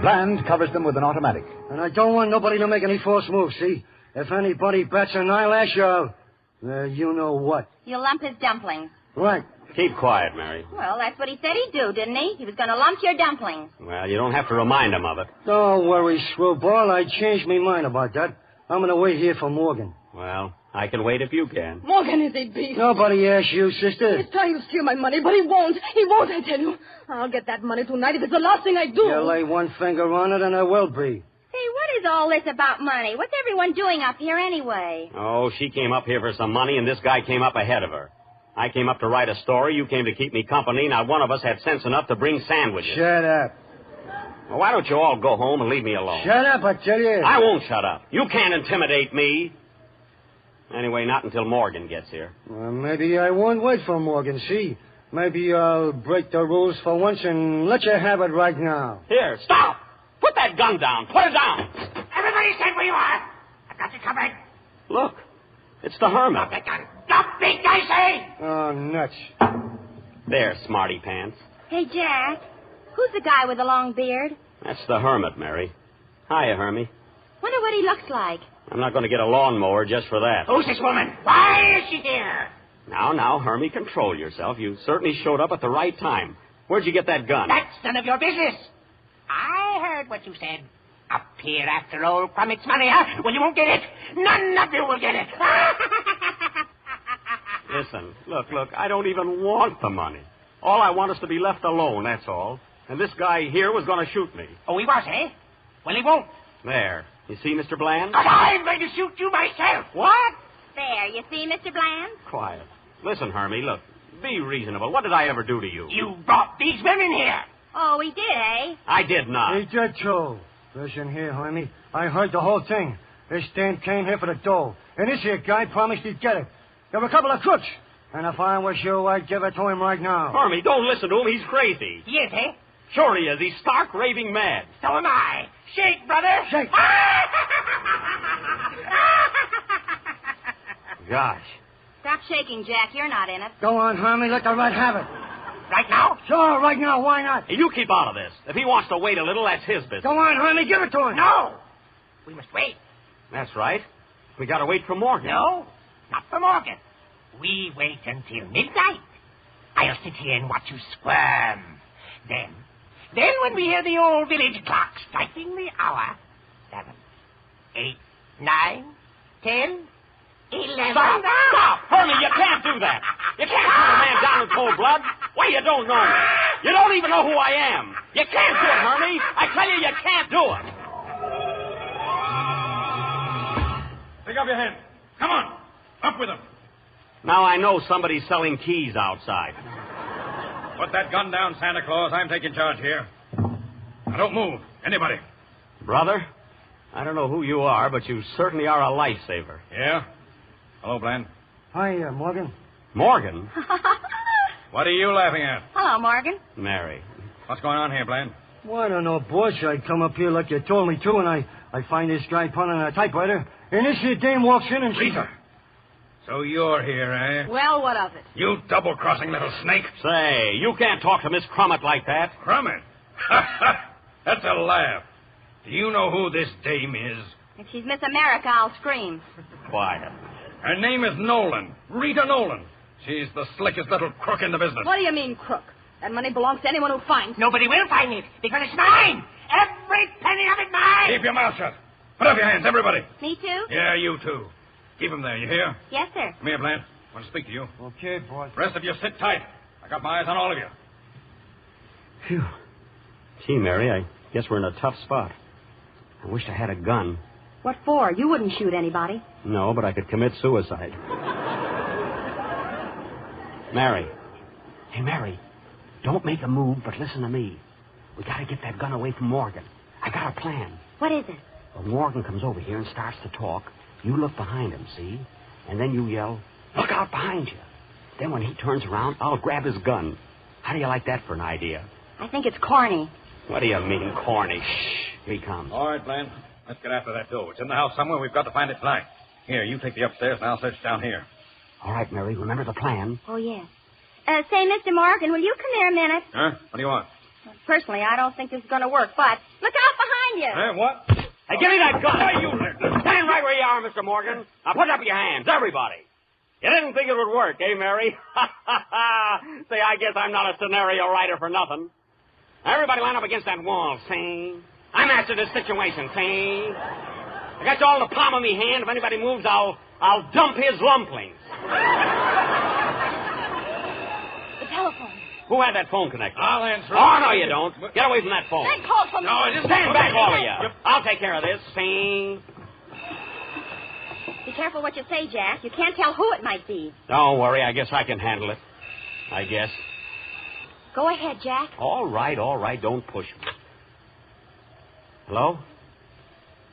Bland covers them with an automatic. And I don't want nobody to make any false moves, see? If anybody bats an eyelash, you know what. You'll lump his dumplings. Right. Keep quiet, Mary. Well, that's what he said he'd do, didn't he? He was going to lump your dumplings. Well, you don't have to remind him of it. Don't worry, Screwball. I changed my mind about that. I'm going to wait here for Morgan. Well, I can wait if you can. Morgan is a beast. Nobody asked you, sister. He's trying to steal my money, but he won't. He won't, I tell you. I'll get that money tonight if it's the last thing I do. You lay one finger on it, and I will be. Hey, what is all this about money? What's everyone doing up here anyway? Oh, she came up here for some money, and this guy came up ahead of her. I came up to write a story. You came to keep me company. Not one of us had sense enough to bring sandwiches. Shut up. Well, why don't you all go home and leave me alone? Shut up, I tell you. I won't shut up. You can't intimidate me. Anyway, not until Morgan gets here. Well, maybe I won't wait for Morgan, see? Maybe I'll break the rules for once and let you have it right now. Here, stop! Put that gun down. Put it down. Everybody stand where you are. I've got you covered. Look, it's the hermit. Drop that gun. Drop me, I say! Oh, nuts. There, smarty pants. Hey, Jack. Who's the guy with the long beard? That's the hermit, Mary. Hiya, Hermie. Wonder what he looks like. I'm not going to get a lawnmower just for that. Who's this woman? Why is she here? Now, Hermie, control yourself. You certainly showed up at the right time. Where'd you get that gun? That's none of your business. I heard what you said. Up here after old Crummett's money, huh? Well, you won't get it. None of you will get it. Listen, look, I don't even want the money. All I want is to be left alone, that's all. And this guy here was going to shoot me. Oh, he was, eh? Well, he won't. There. You see, Mr. Bland? But I'm going to shoot you myself. What? There, you see, Mr. Bland? Quiet. Listen, Hermie, look. Be reasonable. What did I ever do to you? You brought these women here. Oh, he did, eh? I did not. He did, too. Listen here, Hermie. I heard the whole thing. This Dan came here for the dough. And this here guy promised he'd get it. There were a couple of crooks. And if I was you, I'd give it to him right now. Hermie, don't listen to him. He's crazy. He is, eh? Sure he is. He's stark raving mad. So am I. Shake, brother. Shake. Gosh. Stop shaking, Jack. You're not in it. Go on, Hermie. Let the rat have it. Right now? Sure, right now. Why not? Hey, you keep out of this. If he wants to wait a little, that's his business. Go on, Hermie. Give it to him. No. We must wait. That's right. We got to wait for Morgan. No, not for Morgan. We wait until midnight. I'll sit here and watch you squirm. Then when we hear the old village clock striking the hour, 7, 8, 9, 10, 11. Stop! Hermie, you can't do that. You can't shoot a man down in cold blood. Why, you don't know me. You don't even know who I am. You can't do it, Hermie. I tell you, you can't do it. Pick up your hands. Come on. Up with them. Now I know somebody's selling keys outside. Put that gun down, Santa Claus. I'm taking charge here. Now, don't move. Anybody. Brother, I don't know who you are, but you certainly are a lifesaver. Yeah? Hello, Bland. Hi, Morgan. Morgan? What are you laughing at? Hello, Morgan. Mary. What's going on here, Bland? Well, I don't know, boss. I come up here like you told me to, and I find this guy punning a typewriter, and this here dame walks in and... Lisa. So you're here, eh? Well, what of it? You double-crossing little snake. Say, you can't talk to Miss Crummett like that. Crummett? That's a laugh. Do you know who this dame is? If she's Miss America, I'll scream. Quiet. Her name is Nolan. Rita Nolan. She's the slickest little crook in the business. What do you mean, crook? That money belongs to anyone who finds it. Nobody will find it, because it's mine. Every penny of it mine. Keep your mouth shut. Put up your hands, everybody. Me too? Yeah, you too. Keep them there, you hear? Yes, sir. Come here, Bland. I want to speak to you. Okay, boss. Rest of you sit tight. I got my eyes on all of you. Phew. Gee, Mary, I guess we're in a tough spot. I wish I had a gun. What for? You wouldn't shoot anybody. No, but I could commit suicide. Mary. Hey, Mary. Don't make a move, but listen to me. We got to get that gun away from Morgan. I got a plan. What is it? When Morgan comes over here and starts to talk, you look behind him, see? And then you yell, "Look out behind you." Then when he turns around, I'll grab his gun. How do you like that for an idea? I think it's corny. What do you mean, corny? Shh. Here he comes. All right, Bland. Let's get after that dough. It's in the house somewhere. We've got to find it tonight. Here, you take the upstairs, and I'll search down here. All right, Mary. Remember the plan? Oh, yes. Say, Mr. Morgan, will you come here a minute? Huh? What do you want? Personally, I don't think this is going to work, but look out behind you. What? Hey, give me that gun. Why, you... Stand right where you are, Mr. Morgan. Now put up your hands, everybody. You didn't think it would work, eh, Mary? Say, I guess I'm not a scenario writer for nothing. Everybody line up against that wall, see? I mastered this situation, see? I got you all in the palm of me hand. If anybody moves, I'll dump his lumplings. The telephone. Who had that phone connected? I'll answer it. Oh, no, you don't. Get away from that phone. That call from... No, it isn't. Stand back, all of you. I'll take care of this, see? Be careful what you say, Jack. You can't tell who it might be. Don't worry. I guess I can handle it. I guess. Go ahead, Jack. All right. Don't push me. Hello?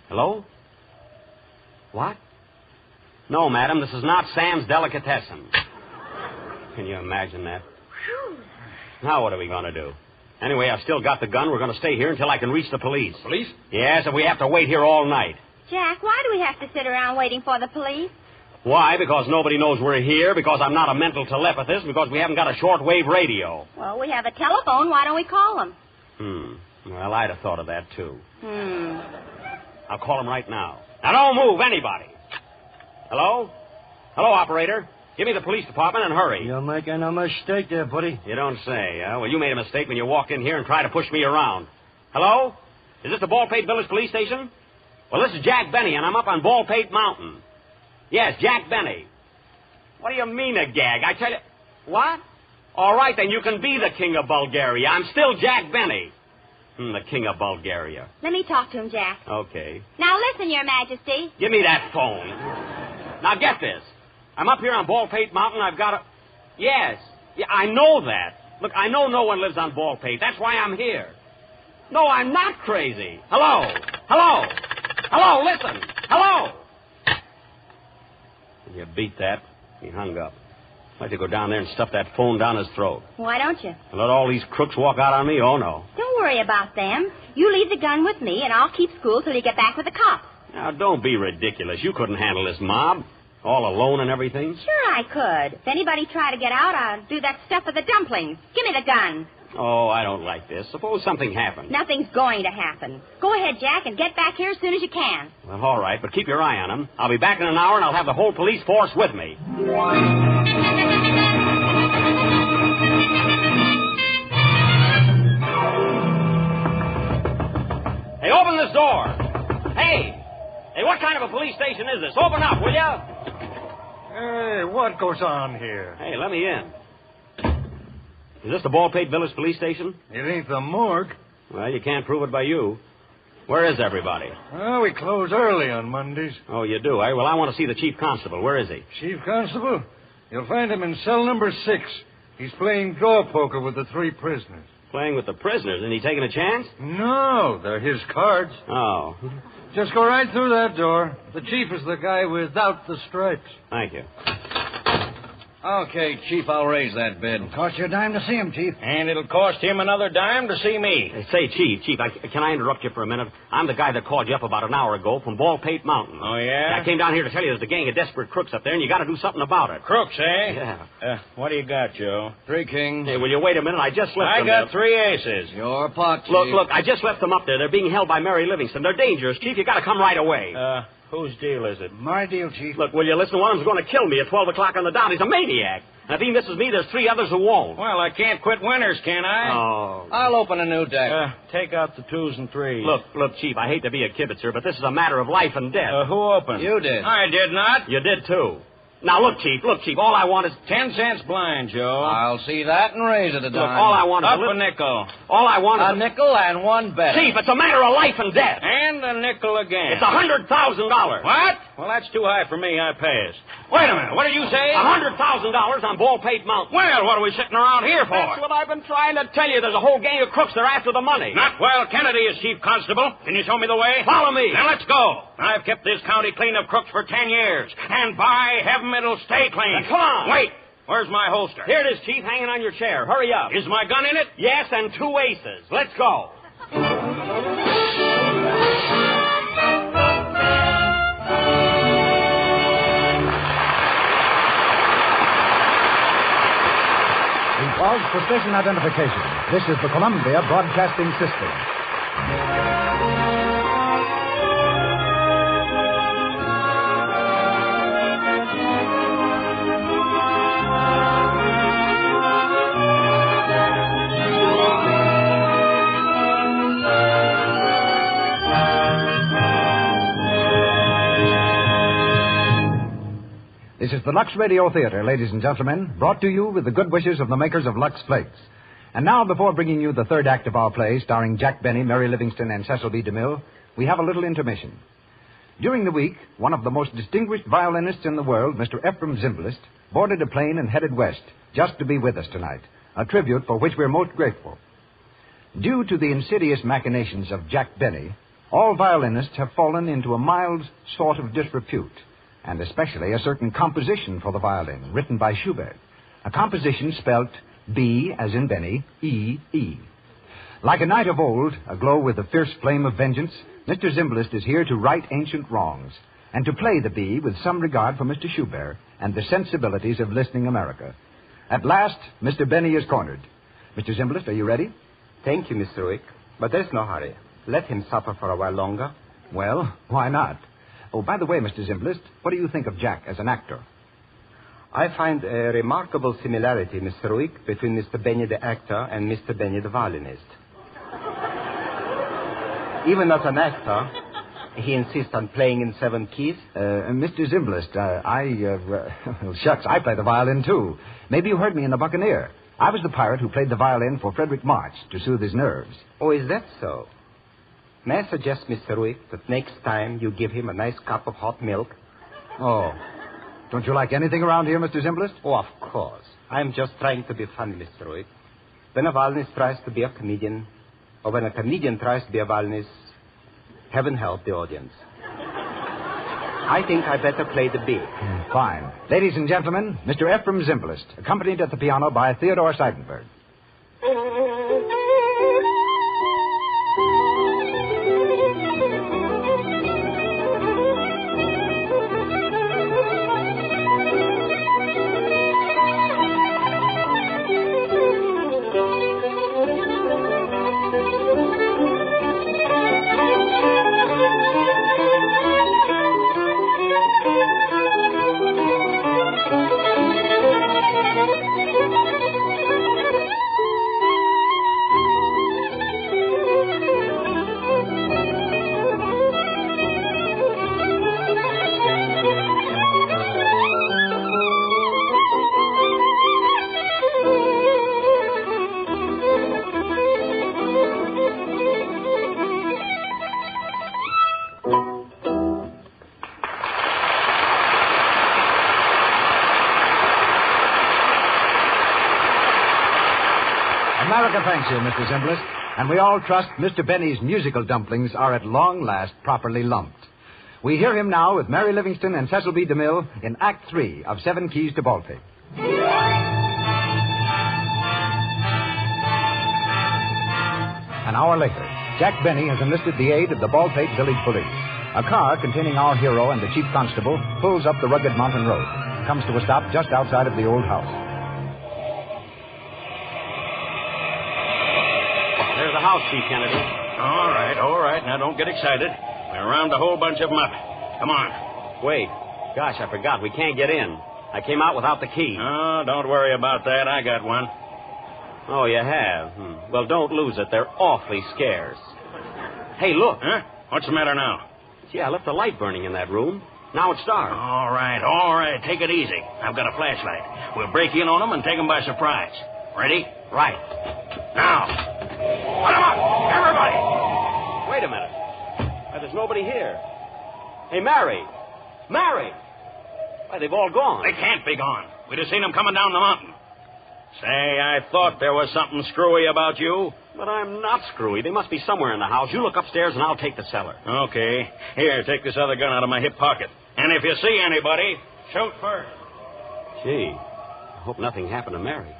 Hello? What? No, madam, this is not Sam's Delicatessen. Can you imagine that? Now what are we going to do? Anyway, I've still got the gun. We're going to stay here until I can reach the police. Police? Yes, and we have to wait here all night. Jack, why do we have to sit around waiting for the police? Why? Because nobody knows we're here, because I'm not a mental telepathist, because we haven't got a shortwave radio. Well, we have a telephone. Why don't we call them? Well, I'd have thought of that, too. I'll call them right now. Now, don't move, anybody. Hello? Hello, operator. Give me the police department and hurry. You're making a mistake there, buddy. You don't say, huh? Well, you made a mistake when you walked in here and tried to push me around. Hello? Is this the Baldpate Village Police Station? Well, this is Jack Benny, and I'm up on Baldpate Mountain. Yes, Jack Benny. What do you mean a gag? I tell you... What? All right, then you can be the King of Bulgaria. I'm still Jack Benny. The King of Bulgaria. Let me talk to him, Jack. Okay. Now listen, Your Majesty. Give me that phone. Now get this. I'm up here on Baldpate Mountain. I've got a... Yes. Yeah, I know that. Look, I know no one lives on Baldpate. That's why I'm here. No, I'm not crazy. Hello? Hello? Hello, listen. Hello? You beat that. He hung up. I'd like to go down there and stuff that phone down his throat. Why don't you? Let all these crooks walk out on me? Oh, no. Don't worry about them. You leave the gun with me, and I'll keep school till you get back with the cops. Now, don't be ridiculous. You couldn't handle this mob. All alone and everything. Sure I could. If anybody tried to get out, I'd do that stuff with the dumplings. Give me the gun. Oh, I don't like this. Suppose something happened. Nothing's going to happen. Go ahead, Jack, and get back here as soon as you can. Well, all right, but keep your eye on him. I'll be back in an hour, and I'll have the whole police force with me. Hey, open this door. Hey, Hey, what kind of a police station is this? Open up, will you? Hey, what goes on here? Hey, let me in. Is this the Baldpate Village Police Station? It ain't the morgue. Well, you can't prove it by you. Where is everybody? Well, we close early on Mondays. Oh, you do, eh? Well, I want to see the chief constable. Where is he? Chief Constable? You'll find him in cell number 6. He's playing draw poker with the 3 prisoners. Playing with the prisoners? Isn't he taking a chance? No, they're his cards. Oh. Just go right through that door. The chief is the guy without the stripes. Thank you. Okay, Chief, I'll raise that bid. It'll cost you a dime to see him, Chief. And it'll cost him another dime to see me. Say, Chief, can I interrupt you for a minute? I'm the guy that called you up about an hour ago from Baldpate Mountain. Oh, yeah? I came down here to tell you there's a gang of desperate crooks up there, and you got to do something about it. Crooks, eh? Yeah. What do you got, Joe? 3 kings. Hey, will you wait a minute? I just left them. I got 3 aces. Your pot, Chief. Look, I just left them up there. They're being held by Mary Livingston. They're dangerous, Chief. You got to come right away. Whose deal is it? My deal, Chief. Look, will you listen? One of them's going to kill me at 12 o'clock on the dot. He's a maniac. And if he misses me, there's 3 others who won't. Well, I can't quit winners, can I? Oh. I'll open a new deck. Take out the 2s and 3s. Look, Chief, I hate to be a kibitzer, but this is a matter of life and death. Who opened? You did. I did not. You did, too. Now, look, Chief, all I want is... 10 cents blind, Joe. I'll see that and raise it a dime. Look, all I want is... Up a nickel. All I want is... A nickel and 1 bet. Chief, it's a matter of life and death. And a nickel again. It's $100,000. What? Well, that's too high for me. I pass. Wait a minute. What did you say? $100,000 on Baldpate Mountain. Well, what are we sitting around here for? That's what I've been trying to tell you. There's a whole gang of crooks. They're after the money. Not while Kennedy is chief constable. Can you show me the way? Follow me. Now, let's go. I've kept this county clean of crooks for 10 years. And by heaven, it'll stay clean. Now, come on. Wait. Where's my holster? Here it is, Chief, hanging on your chair. Hurry up. Is my gun in it? Yes, and 2 aces. Let's go. Was for station identification. This is the Columbia Broadcasting System. This is the Lux Radio Theater, ladies and gentlemen, brought to you with the good wishes of the makers of Lux Flakes. And now, before bringing you the third act of our play, starring Jack Benny, Mary Livingston, and Cecil B. DeMille, we have a little intermission. During the week, one of the most distinguished violinists in the world, Mr. Ephraim Zimbalist, boarded a plane and headed west, just to be with us tonight, a tribute for which we're most grateful. Due to the insidious machinations of Jack Benny, all violinists have fallen into a mild sort of disrepute, and especially a certain composition for the violin, written by Schubert. A composition spelt B, as in Benny, E-E. Like a knight of old, aglow with the fierce flame of vengeance, Mr. Zimbalist is here to right ancient wrongs, and to play the B with some regard for Mr. Schubert and the sensibilities of listening America. At last, Mr. Benny is cornered. Mr. Zimbalist, are you ready? Thank you, Mr. Wick, but there's no hurry. Let him suffer for a while longer. Well, why not? Oh, by the way, Mr. Zimbalist, what do you think of Jack as an actor? I find a remarkable similarity, Mr. Wick, between Mr. Benny the actor and Mr. Benny the violinist. Even as an actor, he insists on playing in 7 keys. Mr. Zimbalist, shucks, I play the violin, too. Maybe you heard me in The Buccaneer. I was the pirate who played the violin for Frederick March to soothe his nerves. Oh, is that so? May I suggest, Mr. Wick, that next time you give him a nice cup of hot milk? Oh. Don't you like anything around here, Mr. Zimbalist? Oh, of course. I'm just trying to be funny, Mr. Wick. When a violinist tries to be a comedian, or when a comedian tries to be a violinist, heaven help the audience. I think I better play the B. Fine. Ladies and gentlemen, Mr. Ephraim Zimbalist, accompanied at the piano by Theodore Seidenberg. thanks you, Mr. Simplest. And we all trust Mr. Benny's musical dumplings are at long last properly lumped. We hear him now with Mary Livingston and Cecil B. DeMille in Act 3 of 7 Keys to Baldpate. An hour later, Jack Benny has enlisted the aid of the Baldpate Village Police. A car containing our hero and the chief constable pulls up the rugged mountain road, comes to a stop just outside of the old house. There's the house, Chief Kennedy. All right. Now, don't get excited. We're around a whole bunch of them up. Come on. Wait. Gosh, I forgot. We can't get in. I came out without the key. Oh, don't worry about that. I got one. Oh, you have? Well, don't lose it. They're awfully scarce. Hey, look. Huh? What's the matter now? Gee, I left a light burning in that room. Now it's dark. All right. Take it easy. I've got a flashlight. We'll break in on them and take them by surprise. Ready? Right. Now. Put them up, everybody. Wait a minute. Why, there's nobody here. Hey, Mary. Mary. Why, they've all gone. They can't be gone. We'd have seen them coming down the mountain. Say, I thought there was something screwy about you. But I'm not screwy. They must be somewhere in the house. You look upstairs and I'll take the cellar. Okay. Here, take this other gun out of my hip pocket. And if you see anybody, shoot first. Gee, I hope nothing happened to Mary.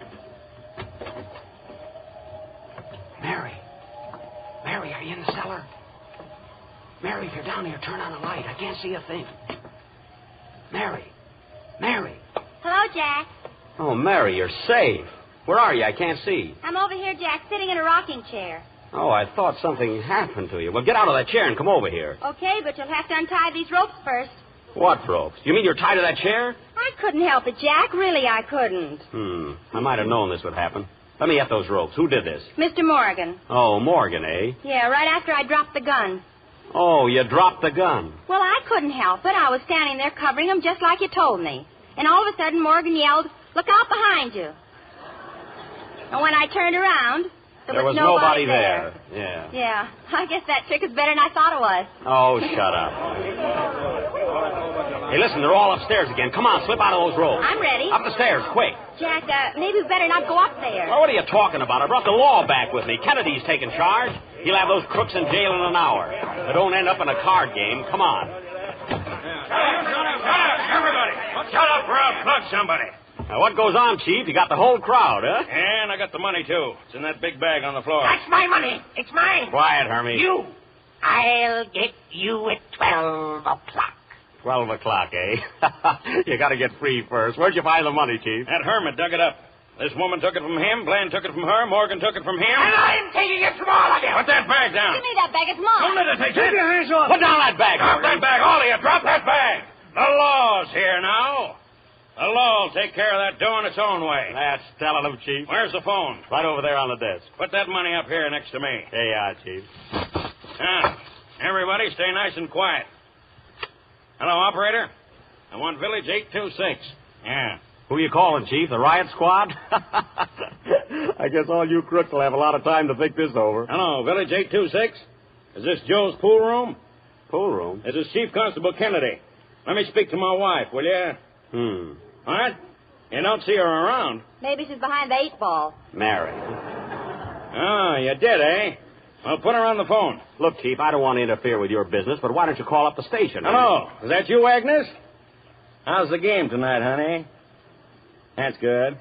Mary, are you in the cellar? Mary, if you're down here, turn on the light. I can't see a thing. Mary. Hello, Jack. Oh, Mary, you're safe. Where are you? I can't see. I'm over here, Jack, sitting in a rocking chair. Oh, I thought something happened to you. Well, get out of that chair and come over here. Okay, but you'll have to untie these ropes first. What ropes? You mean you're tied to that chair? I couldn't help it, Jack. Really, I couldn't. I might have known this would happen. Let me get those ropes. Who did this? Mr. Morgan. Oh, Morgan, eh? Yeah, right after I dropped the gun. Oh, you dropped the gun. Well, I couldn't help it. I was standing there covering him just like you told me. And all of a sudden, Morgan yelled, "Look out behind you." And when I turned around, there was nobody there. Yeah, I guess that trick is better than I thought it was. Oh, shut up. Hey, listen, they're all upstairs again. Come on, slip out of those ropes. I'm ready. Up the stairs, quick. Jack, maybe we better not go up there. Well, what are you talking about? I brought the law back with me. Kennedy's taking charge. He'll have those crooks in jail in an hour. They don't end up in a card game. Come on. Everybody, shut up or I'll plug somebody. Now, what goes on, Chief? You got the whole crowd, huh? And I got the money, too. It's in that big bag on the floor. That's my money. It's mine. Quiet, Hermie. You. I'll get you at 12 o'clock. 12 o'clock, eh? You got to get free first. Where'd you find the money, Chief? That hermit dug it up. This woman took it from him, Bland took it from her, Morgan took it from him. And I'm taking it from all of you. Put that bag down. Give me that bag. It's mine. Don't let her take that. Keep your hands off. Put down that bag. Drop that bag, all of you. Drop that bag. The law's here now. The law will take care of that doing its own way. That's telling them, Chief. Where's the phone? Right over there on the desk. Put that money up here next to me. There you are, Chief. Now, everybody stay nice and quiet. Hello, operator. I want Village 826. Yeah. Who you calling, Chief? The riot squad? I guess all you crooks will have a lot of time to think this over. Hello, Village 826. Is this Joe's pool room? Pool room? This is Chief Constable Kennedy. Let me speak to my wife, will you? What? You don't see her around. Maybe she's behind the 8-ball. Mary. Oh, you did, eh? Well, put her on the phone. Look, Chief, I don't want to interfere with your business, but why don't you call up the station? Hello. Is that you, Agnes? How's the game tonight, honey? That's good.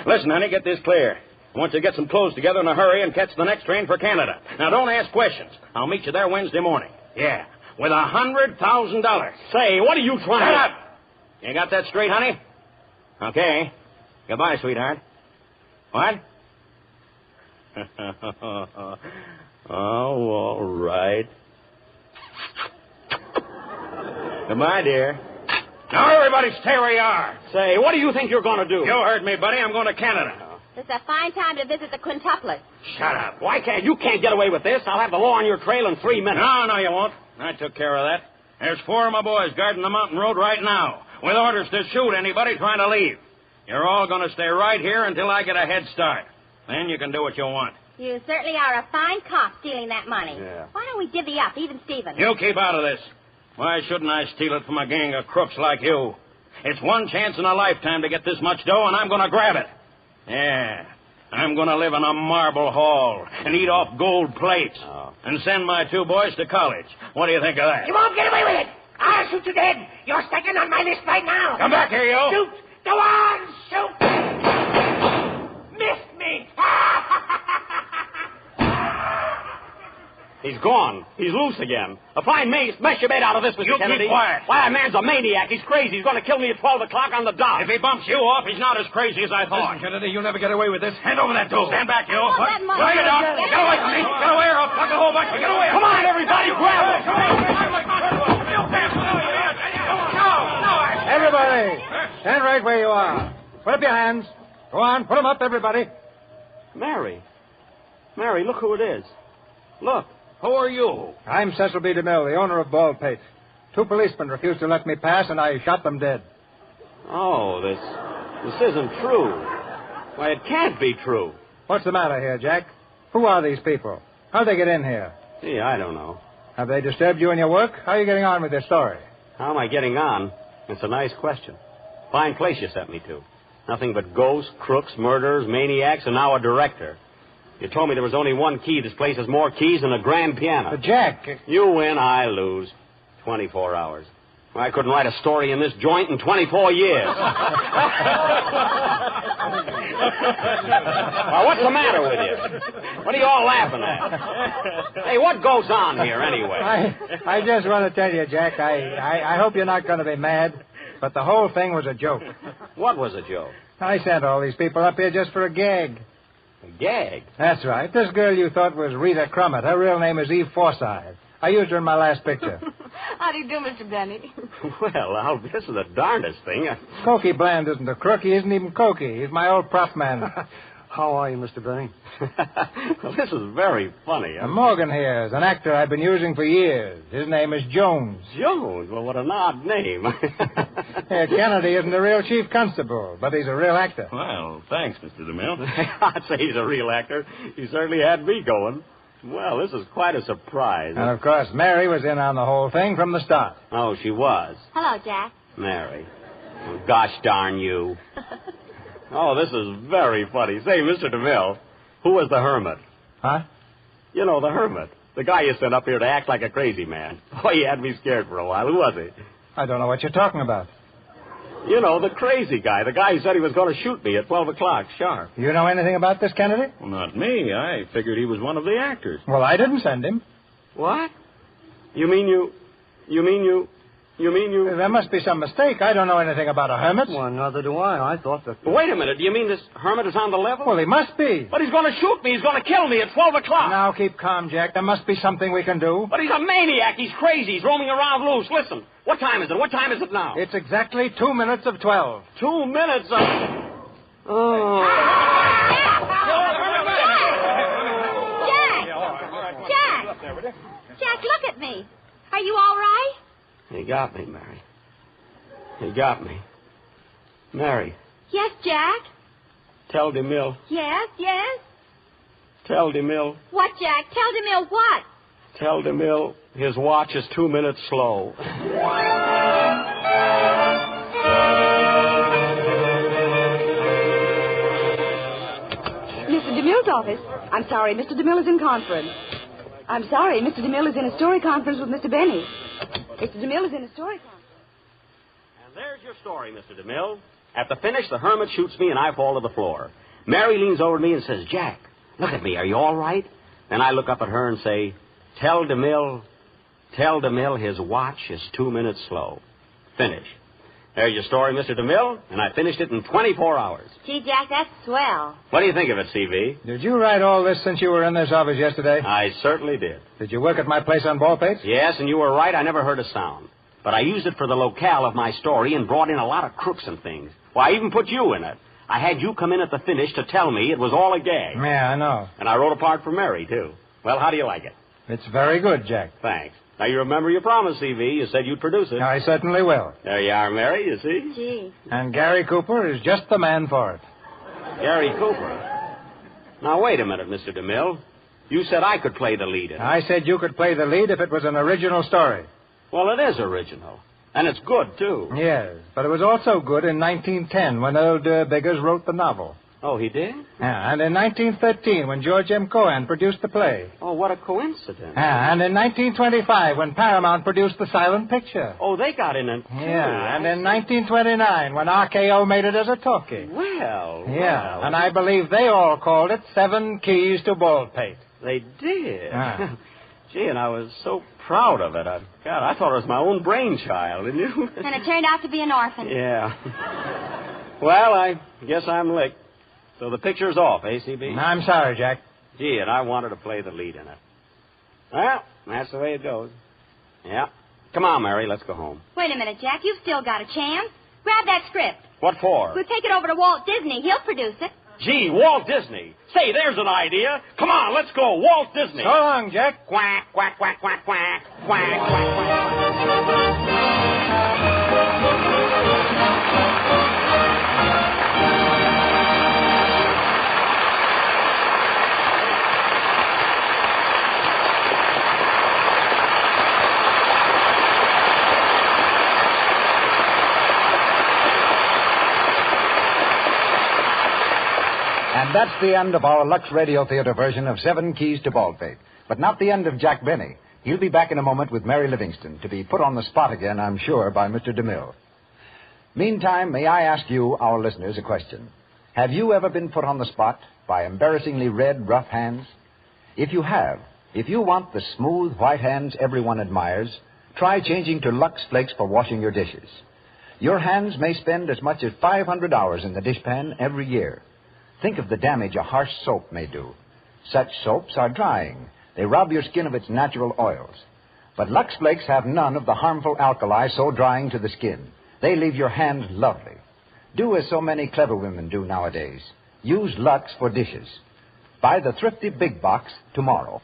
Listen, honey, get this clear. I want you to get some clothes together in a hurry and catch the next train for Canada. Now, don't ask questions. I'll meet you there Wednesday morning. Yeah, with $100,000. Say, what are you trying to... Shut up! You got that straight, honey? Okay. Goodbye, sweetheart. What? Oh, all right. Goodbye, dear. Now, everybody stay where you are. Say, what do you think you're going to do? You heard me, buddy. I'm going to Canada. This is a fine time to visit the quintuplets. Shut up. Why can't you can't get away with this? I'll have the law on your trail in 3 minutes. No, you won't. I took care of that. There's 4 of my boys guarding the mountain road right now, with orders to shoot anybody trying to leave. You're all going to stay right here until I get a head start. Then you can do what you want. You certainly are a fine cop stealing that money. Yeah. Why don't we divvy up, even Stephen? You keep out of this. Why shouldn't I steal it from a gang of crooks like you? It's one chance in a lifetime to get this much dough, and I'm going to grab it. Yeah. I'm going to live in a marble hall and eat off gold plates and send my 2 boys to college. What do you think of that? You won't get away with it. I'll shoot you dead. You're second on my list right now. Come back here, you. Shoot. Go on, shoot. Missed me. He's gone. He's loose again. A fine smash your bait out of this, Mr. Kennedy. Keep quiet. Why, that man's a maniac. He's crazy. He's going to kill me at 12 o'clock on the dot. If he bumps you off, he's not as crazy as I thought. Listen, Kennedy, you'll never get away with this. Hand over that dough. Stand back, you. that money. Lay it out. Get away from me. Get away or I'll plug a whole bunch. Get away. Come on, everybody. Grab him. Everybody, stand right where you are. Put up your hands. Go on, put them up, everybody. Mary, look who it is. Look. Who are you? I'm Cecil B. DeMille, the owner of Baldpate. 2 policemen refused to let me pass, and I shot them dead. Oh, this isn't true. Why, it can't be true. What's the matter here, Jack? Who are these people? How'd they get in here? Gee, I don't know. Have they disturbed you in your work? How are you getting on with this story? How am I getting on? It's a nice question. Fine place you sent me to. Nothing but ghosts, crooks, murderers, maniacs, and now a director. You told me there was only one key. This place has more keys than a grand piano. But, Jack... You win, I lose. 24 hours. I couldn't write a story in this joint in 24 years. Well, what's the matter with you? What are you all laughing at? Hey, what goes on here, anyway? I just want to tell you, Jack, I hope you're not going to be mad, but the whole thing was a joke. What was a joke? I sent all these people up here just for a gag. A gag? That's right. This girl you thought was Rita Crummett. Her real name is Eve Forsythe. I used her in my last picture. How do you do, Mr. Benny? Well, Al, this is the darndest thing. Cokie Bland isn't a crook. He isn't even Cokie. He's my old prop man. How are you, Mr. Benny? Well, this is very funny. And Morgan here is an actor I've been using for years. His name is Jones. Jones? Well, what an odd name. Kennedy isn't a real chief constable, but he's a real actor. Well, thanks, Mr. DeMille. I'd say he's a real actor. He certainly had me going. Well, this is quite a surprise. And, of course, Mary was in on the whole thing from the start. Oh, she was? Hello, Jack. Mary. Oh, gosh darn you. Oh, this is very funny. Say, Mr. DeMille, who was the hermit? Huh? You know, the hermit. The guy you sent up here to act like a crazy man. Boy, he had me scared for a while. Who was he? I don't know what you're talking about. You know, the crazy guy. The guy who said he was going to shoot me at 12 o'clock, sharp. You know anything about this, Kennedy? Well, not me. I figured he was one of the actors. Well, I didn't send him. What? You mean you... There must be some mistake. I don't know anything about a hermit. Well, neither do I. I thought that... Wait a minute. Do you mean this hermit is on the level? Well, he must be. But he's going to shoot me. He's going to kill me at 12 o'clock. Now, keep calm, Jack. There must be something we can do. But he's a maniac. He's crazy. He's roaming around loose. Listen. What time is it? What time is it now? It's exactly 2 minutes of 12. 2 minutes of... Oh. Jack, look at me. Are you all right? He got me, Mary. He got me. Mary. Yes, Jack? Tell DeMille. Yes. Tell DeMille. What, Jack? Tell DeMille what? Tell DeMille his watch is 2 minutes slow. Mr. DeMille's office. I'm sorry, Mr. DeMille is in conference. I'm sorry, Mr. DeMille is in a story conference with Mr. Benny. Mr. DeMille is in a story conference. And there's your story, Mr. DeMille. At the finish, the hermit shoots me and I fall to the floor. Mary leans over to me and says, Jack, look at me. Are you all right? Then I look up at her and say, Tell DeMille his watch is 2 minutes slow. Finish. There's your story, Mr. DeMille, and I finished it in 24 hours. Gee, Jack, that's swell. What do you think of it, C.V.? Did you write all this since you were in this office yesterday? I certainly did. Did you work at my place on Baldpate? Yes, and you were right. I never heard a sound. But I used it for the locale of my story and brought in a lot of crooks and things. Why, I even put you in it. I had you come in at the finish to tell me it was all a gag. Yeah, I know. And I wrote a part for Mary, too. Well, how do you like it? It's very good, Jack. Thanks. Now, you remember your promise, C.V. You said you'd produce it. I certainly will. There you are, Mary, you see? Gee. And Gary Cooper is just the man for it. Gary Cooper? Now, wait a minute, Mr. DeMille. You said I could play the lead in it. I said you could play the lead if it was an original story. Well, it is original. And it's good, too. Yes, but it was also good in 1910 when Earl Durr Biggers wrote the novel. Oh, he did? Yeah, and in 1913, when George M. Cohan produced the play. Oh, what a coincidence. Yeah, and in 1925, when Paramount produced the silent picture. Oh, they got in it, too. Yeah, and in 1929, when RKO made it as a talkie. Well. And I believe they all called it 7 Keys to Baldpate. They did? Ah. Gee, and I was so proud of it. I thought it was my own brainchild, didn't you? And it turned out to be an orphan. Yeah. Well, I guess I'm licked. So the picture's off, ACB? I'm sorry, Jack. Gee, and I wanted to play the lead in it. Well, that's the way it goes. Yeah. Come on, Mary, let's go home. Wait a minute, Jack. You've still got a chance. Grab that script. What for? We'll take it over to Walt Disney. He'll produce it. Gee, Walt Disney. Say, there's an idea. Come on, let's go. Walt Disney. So long, Jack. Quack, quack, quack, quack, quack. Quack, quack, quack. And that's the end of our Lux Radio Theater version of 7 Keys to Baldpate. But not the end of Jack Benny. He'll be back in a moment with Mary Livingston to be put on the spot again, I'm sure, by Mr. DeMille. Meantime, may I ask you, our listeners, a question? Have you ever been put on the spot by embarrassingly red, rough hands? If you have, if you want the smooth, white hands everyone admires, try changing to Lux Flakes for washing your dishes. Your hands may spend as much as 500 hours in the dishpan every year. Think of the damage a harsh soap may do. Such soaps are drying. They rob your skin of its natural oils. But Lux Flakes have none of the harmful alkali so drying to the skin. They leave your hand lovely. Do as so many clever women do nowadays. Use Lux for dishes. Buy the thrifty big box tomorrow.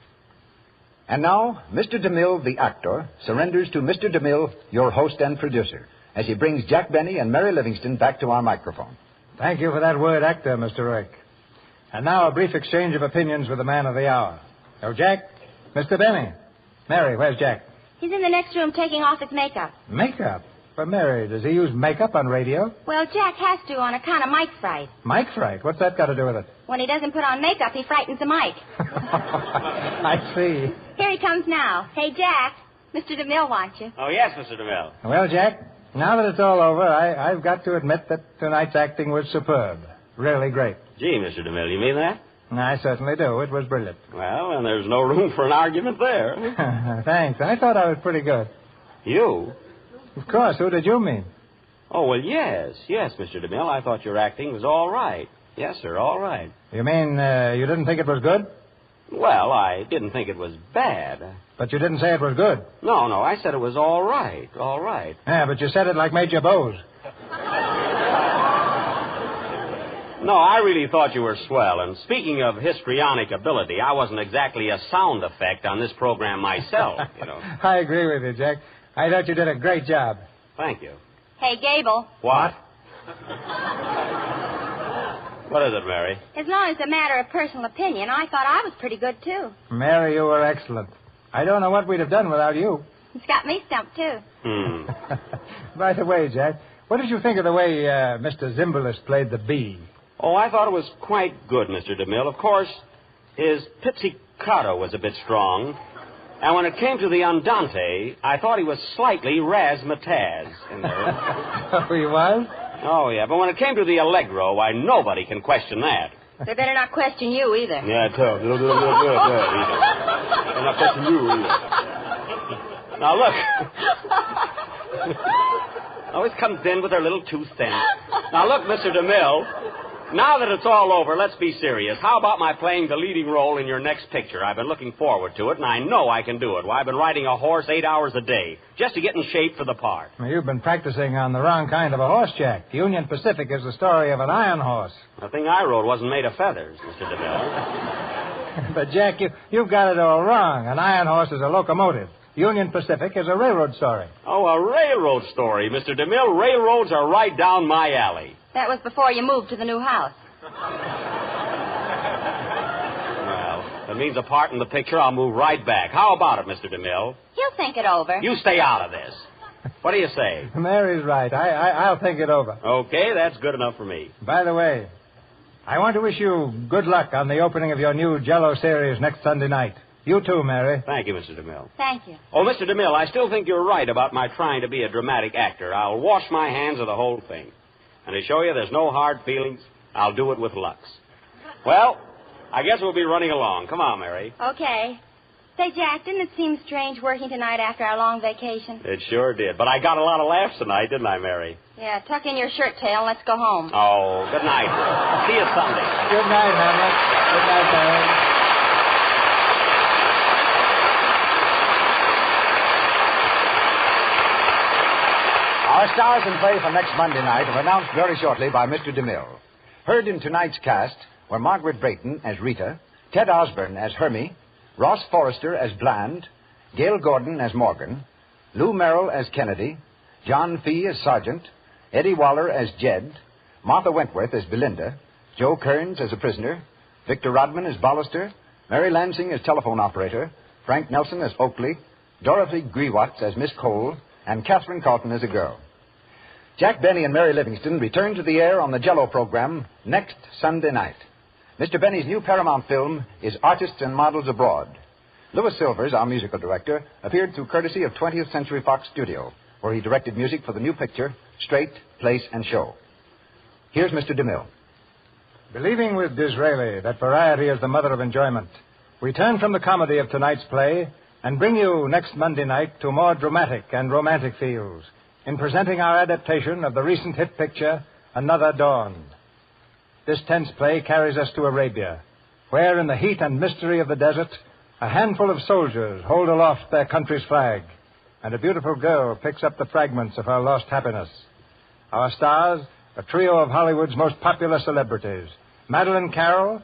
And now, Mr. DeMille, the actor, surrenders to Mr. DeMille, your host and producer, as he brings Jack Benny and Mary Livingston back to our microphone. Thank you for that word, actor, Mr. Rick. And now a brief exchange of opinions with the man of the hour. Oh, Jack, Mr. Benny. Mary, where's Jack? He's in the next room taking off his makeup. Makeup? But Mary, does he use makeup on radio? Well, Jack has to on account of mic fright. Mic fright? What's that got to do with it? When he doesn't put on makeup, he frightens the mic. I see. Here he comes now. Hey, Jack, Mr. DeMille wants you. Oh, yes, Mr. DeMille. Well, Jack, now that it's all over, I've got to admit that tonight's acting was superb. Really great. Gee, Mr. DeMille, you mean that? I certainly do. It was brilliant. Well, and there's no room for an argument there. Thanks. I thought I was pretty good. You? Of course. Who did you mean? Oh, well, yes, Mr. DeMille. I thought your acting was all right. Yes, sir, all right. You mean you didn't think it was good? Well, I didn't think it was bad. But you didn't say it was good. No, I said it was all right, all right. Yeah, but you said it like Major Bowes. No, I really thought you were swell. And speaking of histrionic ability, I wasn't exactly a sound effect on this program myself, you know. I agree with you, Jack. I thought you did a great job. Thank you. Hey, Gable. What? What is it, Mary? As long as it's a matter of personal opinion, I thought I was pretty good, too. Mary, you were excellent. I don't know what we'd have done without you. It's got me stumped, too. By the way, Jack, what did you think of the way Mr. Zimbalist played the bee? Oh, I thought it was quite good, Mr. DeMille. Of course, his pizzicato was a bit strong. And when it came to the andante, I thought he was slightly razzmatazz in there. Oh, he was? Oh, yeah. But when it came to the allegro, why, nobody can question that. They better not question you either. Yeah, I tell you. They're not question you either. Now, look. Always comes in with their little 2 cents. Now, look, Mr. DeMille. Now that it's all over, let's be serious. How about my playing the leading role in your next picture? I've been looking forward to it, and I know I can do it. Why, I've been riding a horse 8 hours a day just to get in shape for the part. Well, you've been practicing on the wrong kind of a horse, Jack. Union Pacific is the story of an iron horse. The thing I rode wasn't made of feathers, Mr. DeMille. But, Jack, you've got it all wrong. An iron horse is a locomotive. Union Pacific is a railroad story. Oh, a railroad story, Mr. DeMille. Railroads are right down my alley. That was before you moved to the new house. Well, that means a part in the picture, I'll move right back. How about it, Mr. DeMille? He'll think it over. You stay out of this. What do you say? Mary's right. I'll think it over. Okay, that's good enough for me. By the way, I want to wish you good luck on the opening of your new Jell-O series next Sunday night. You too, Mary. Thank you, Mr. DeMille. Thank you. Oh, Mr. DeMille, I still think you're right about my trying to be a dramatic actor. I'll wash my hands of the whole thing. And to show you there's no hard feelings, I'll do it with Lux. Well, I guess we'll be running along. Come on, Mary. Okay. Say, Jack, didn't it seem strange working tonight after our long vacation? It sure did. But I got a lot of laughs tonight, didn't I, Mary? Yeah, tuck in your shirt tail and let's go home. Oh, good night. See you Sunday. Good night, Hamlet. Good night, Mary. Our stars in play for next Monday night are announced very shortly by Mr. DeMille. Heard in tonight's cast were Margaret Brayton as Rita, Ted Osborne as Hermie, Ross Forrester as Bland, Gail Gordon as Morgan, Lou Merrill as Kennedy, John Fee as Sergeant, Eddie Waller as Jed, Martha Wentworth as Belinda, Joe Kearns as a prisoner, Victor Rodman as Ballister, Mary Lansing as telephone operator, Frank Nelson as Oakley, Dorothy Grewatts as Miss Cole, and Catherine Carlton as a girl. Jack Benny and Mary Livingston return to the air on the Jell-O program next Sunday night. Mr. Benny's new Paramount film is Artists and Models Abroad. Louis Silvers, our musical director, appeared through courtesy of 20th Century Fox Studio, where he directed music for the new picture, Straight, Place, and Show. Here's Mr. DeMille. Believing with Disraeli that variety is the mother of enjoyment, we turn from the comedy of tonight's play and bring you next Monday night to more dramatic and romantic feels in presenting our adaptation of the recent hit picture, Another Dawn. This tense play carries us to Arabia, where in the heat and mystery of the desert, a handful of soldiers hold aloft their country's flag, and a beautiful girl picks up the fragments of her lost happiness. Our stars, a trio of Hollywood's most popular celebrities, Madeleine Carroll,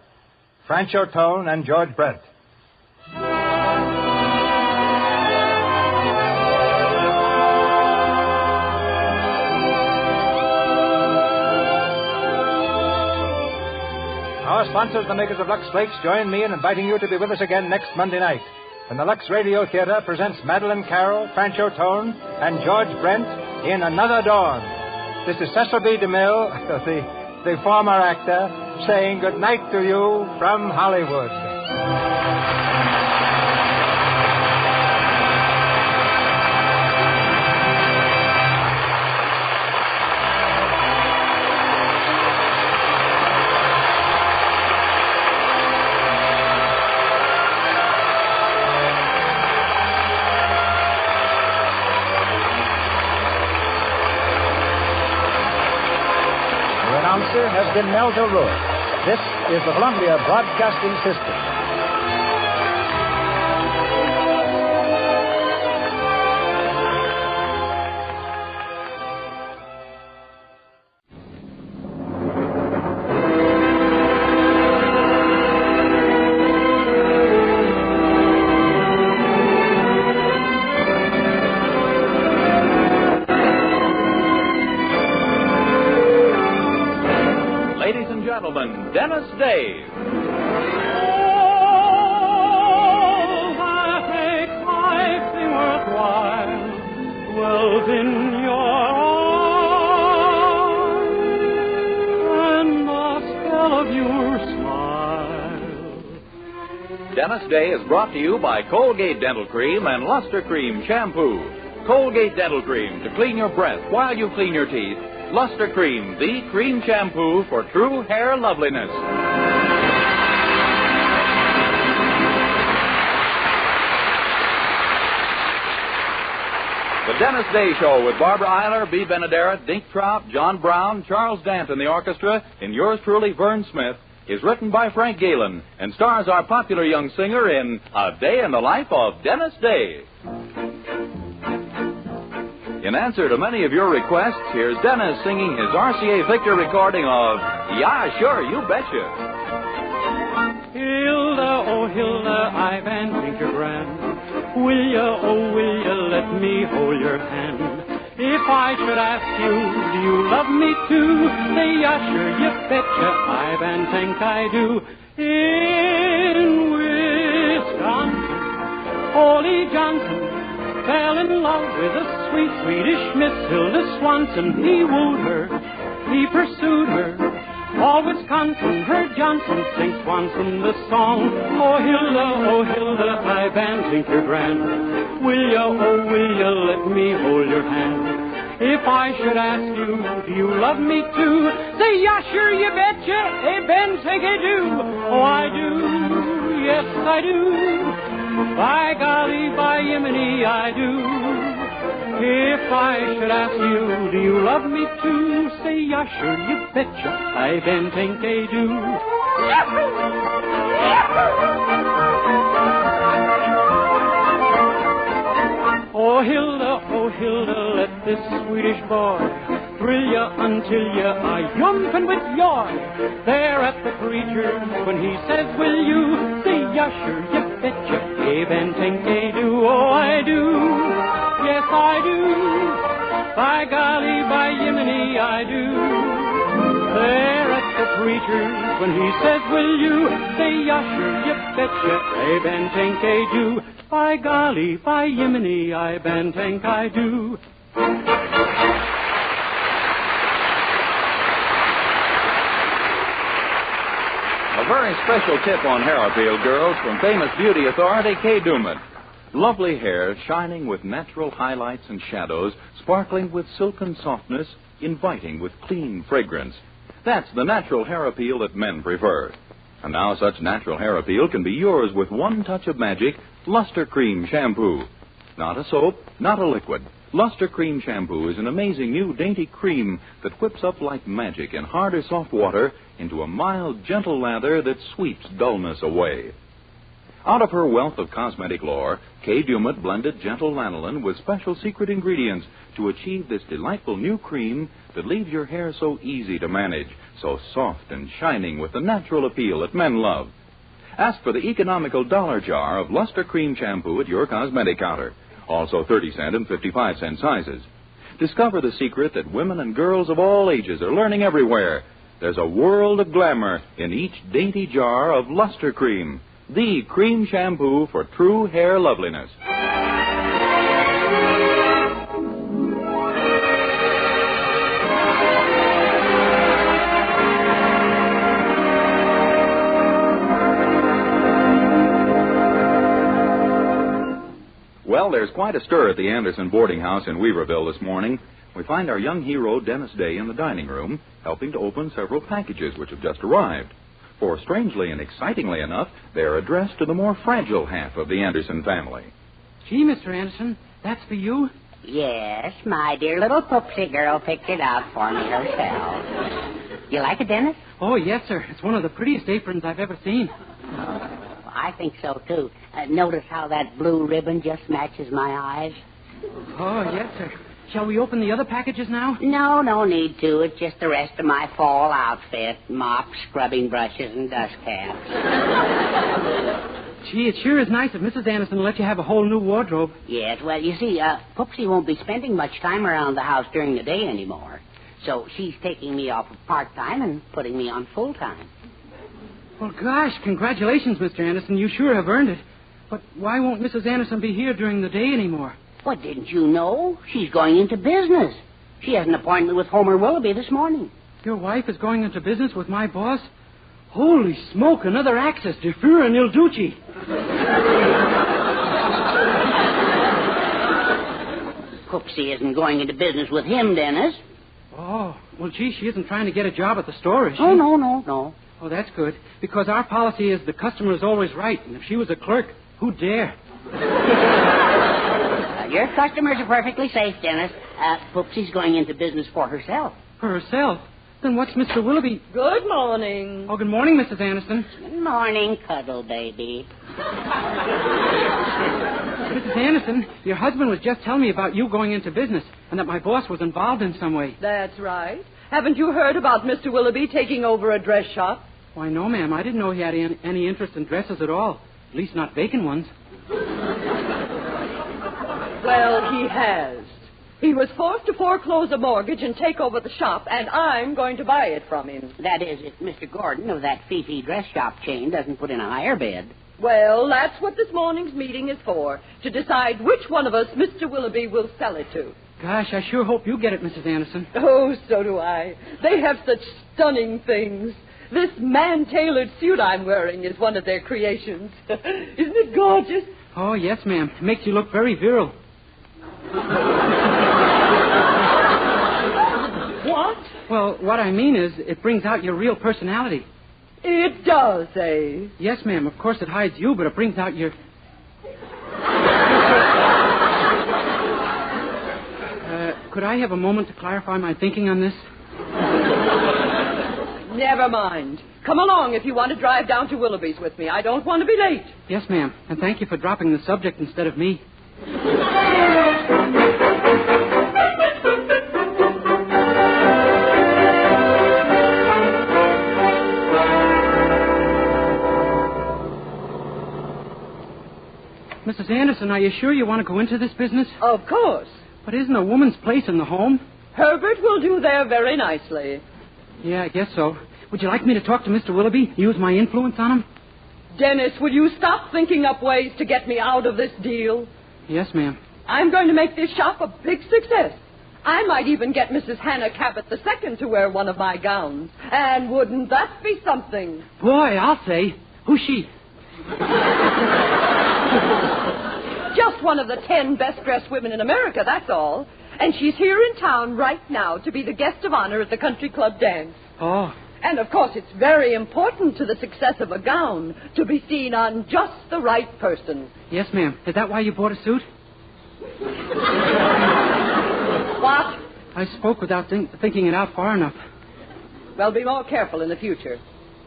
Francho Tone, and George Brent. Our sponsors, the makers of Lux Flakes, join me in inviting you to be with us again next Monday night when the Lux Radio Theater presents Madeleine Carroll, Francho Tone, and George Brent in Another Dawn. This is Cecil B. DeMille, the former actor, saying good night to you from Hollywood. Has been Melville Lewis. This is the Columbia Broadcasting System. Dennis Day. Oh, that makes life seem worthwhile, dwells in your eyes, and the spell of your smile. Dennis Day is brought to you by Colgate Dental Cream and Luster Cream Shampoo. Colgate Dental Cream to clean your breath while you clean your teeth. Luster Cream, the cream shampoo for true hair loveliness. The Dennis Day Show with Barbara Eiler, Bea Benaderet, Dink Trout, John Brown, Charles Dant and the orchestra, and yours truly, Vern Smith, is written by Frank Galen and stars our popular young singer in A Day in the Life of Dennis Day. In answer to many of your requests, here's Dennis singing his RCA Victor recording of Yeah, Sure, You Betcha. Hilda, oh Hilda, I've an think you're grand. Will ya, oh will ya, let me hold your hand. If I should ask you, do you love me too? Say yeah, sure, you betcha, I've an think I do. In Wisconsin, Ollie Johnson fell in love with a sweet Swedish Miss Hilda Swanson. He wooed her, he pursued her, All Wisconsin heard Johnson sing Swanson the song. Oh, Hilda, I band think you're grand. Will ya, oh, will ya let me hold your hand? If I should ask you, do you love me too? Say, yeah, sure, you betcha. Hey, Ben, think I do. Oh, I do. Yes, I do. By golly, by Yemeni, I do. If I should ask you, do you love me too? Say, yeah, sure, you betcha. I Ben think I do. Oh, Hilda, let this Swedish boy thrill ya until ya are yumpen with joy. There at the preacher, when he says, will you? Say, yeah, sure, you betcha. Abe and think I do, oh, I do. Yes, I do. By golly, by Yemeni, I do. There at the preacher, when he says, will you? Say, yeah, sure, you betcha. Abe and think I do. By golly, by Yemeni, I ben think I do. A very special tip on hair appeal, girls, from famous beauty authority Kay Dumas. Lovely hair shining with natural highlights and shadows, sparkling with silken softness, inviting with clean fragrance. That's the natural hair appeal that men prefer. And now such natural hair appeal can be yours with one touch of magic, Luster Cream Shampoo. Not a soap, not a liquid. Luster Cream Shampoo is an amazing new dainty cream that whips up like magic in hard or soft water into a mild, gentle lather that sweeps dullness away. Out of her wealth of cosmetic lore, Kay Dumas blended gentle lanolin with special secret ingredients to achieve this delightful new cream that leaves your hair so easy to manage, so soft and shining with the natural appeal that men love. Ask for the economical dollar jar of Luster Cream Shampoo at your cosmetic counter. Also 30-cent and 55-cent sizes. Discover the secret that women and girls of all ages are learning everywhere. There's a world of glamour in each dainty jar of Luster Cream, the cream shampoo for true hair loveliness. Well, there's quite a stir at the Anderson boarding house in Weaverville this morning. We find our young hero, Dennis Day, in the dining room, helping to open several packages which have just arrived. For, strangely and excitingly enough, they're addressed to the more fragile half of the Anderson family. Gee, Mr. Anderson, that's for you? Yes, my dear little Poopsie girl picked it out for me herself. You like it, Dennis? Oh, yes, sir. It's one of the prettiest aprons I've ever seen. I think so, too. Notice how that blue ribbon just matches my eyes? Oh, yes, sir. Shall we open the other packages now? No need to. It's just the rest of my fall outfit. Mops, scrubbing brushes, and dust caps. Gee, it sure is nice of Mrs. Anderson to let you have a whole new wardrobe. Yes, well, you see, Poopsie won't be spending much time around the house during the day anymore. So she's taking me off of part-time and putting me on full-time. Well, gosh, congratulations, Mr. Anderson. You sure have earned it. But why won't Mrs. Anderson be here during the day anymore? What, didn't you know? She's going into business. She has an appointment with Homer Willoughby this morning. Your wife is going into business with my boss? Holy smoke, another access to Führer Il Duce. Poopsie isn't going into business with him, Dennis. Oh, well, gee, she isn't trying to get a job at the store, is she? Oh, no. Oh, that's good, because our policy is the customer is always right, and if she was a clerk, who'd dare? Your customers are perfectly safe, Dennis. Poopsie's going into business for herself. For herself? Then what's Mr. Willoughby? Good morning. Oh, good morning, Mrs. Anderson. Good morning, cuddle baby. Mrs. Anderson, your husband was just telling me about you going into business and that my boss was involved in some way. That's right. Haven't you heard about Mr. Willoughby taking over a dress shop? Why, no, ma'am. I didn't know he had any interest in dresses at all. At least not vacant ones. Well, he has. He was forced to foreclose a mortgage and take over the shop, and I'm going to buy it from him. That is, if Mr. Gordon of that Fifi dress shop chain doesn't put in a higher bid. Well, that's what this morning's meeting is for, to decide which one of us Mr. Willoughby will sell it to. Gosh, I sure hope you get it, Mrs. Anderson. Oh, so do I. They have such stunning things. This man-tailored suit I'm wearing is one of their creations. Isn't it gorgeous? Oh, yes, ma'am. It makes you look very virile. What? Well, what I mean is, it brings out your real personality. It does, eh? Yes, ma'am. Of course, it hides you, but it brings out your... Could I have a moment to clarify my thinking on this? Never mind. Come along if you want to drive down to Willoughby's with me. I don't want to be late. Yes, ma'am. And thank you for dropping the subject instead of me. Mrs. Anderson, are you sure you want to go into this business? Of course. But isn't a woman's place in the home? Herbert will do there very nicely. Yeah, I guess so. Would you like me to talk to Mr. Willoughby? Use my influence on him? Dennis, will you stop thinking up ways to get me out of this deal? Yes, ma'am. I'm going to make this shop a big success. I might even get Mrs. Hannah Cabot II to wear one of my gowns. And wouldn't that be something? Boy, I'll say. Who's she? Just one of the 10 best-dressed women in America, that's all. And she's here in town right now to be the guest of honor at the country club dance. Oh. And, of course, it's very important to the success of a gown to be seen on just the right person. Yes, ma'am. Is that why you bought a suit? What? I spoke without thinking it out far enough. Well, be more careful in the future.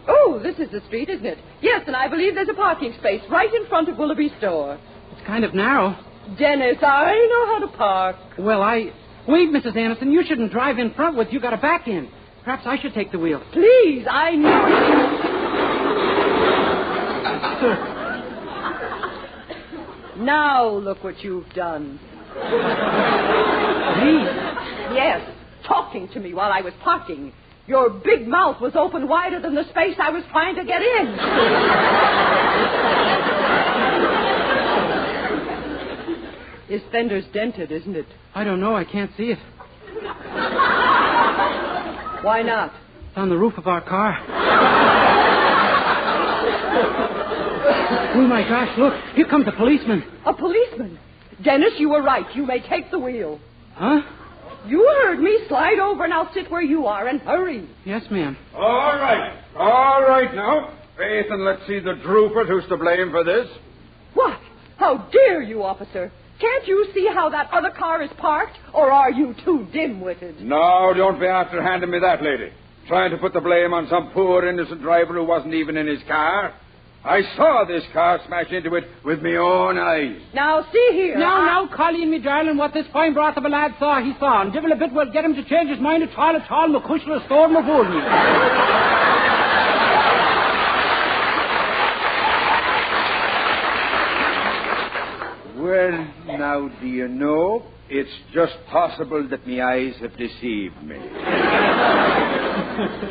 Oh, this is the street, isn't it? Yes, and I believe there's a parking space right in front of Willoughby's store. It's kind of narrow. Dennis, I know how to park. Well, Wait, Mrs. Anderson, you shouldn't drive in front with. You got a back in. Perhaps I should take the wheel. Please, I know. Now look what you've done. Me? Yes, talking to me while I was parking. Your big mouth was open wider than the space I was trying to get in. His fender's dented, isn't it? I don't know. I can't see it. Why not? It's on the roof of our car. Oh, my gosh, look. Here comes a policeman. A policeman? Dennis, you were right. You may take the wheel. Huh? You heard me. Slide over and I'll sit where you are and hurry. Yes, ma'am. All right now. Faith, and let's see the droopers who's to blame for this. What? How dare you, officer? Can't you see how that other car is parked? Or are you too dim-witted? No, don't be after handing me that, lady. Trying to put the blame on some poor innocent driver who wasn't even in his car. I saw this car smash into it with my own eyes. Now, see here. Now, Colleen, me darling, what this fine broth of a lad saw, he saw. And divil a bit will get him to change his mind at all, my cushla storm of me. Well, now, do you know, it's just possible that my eyes have deceived me.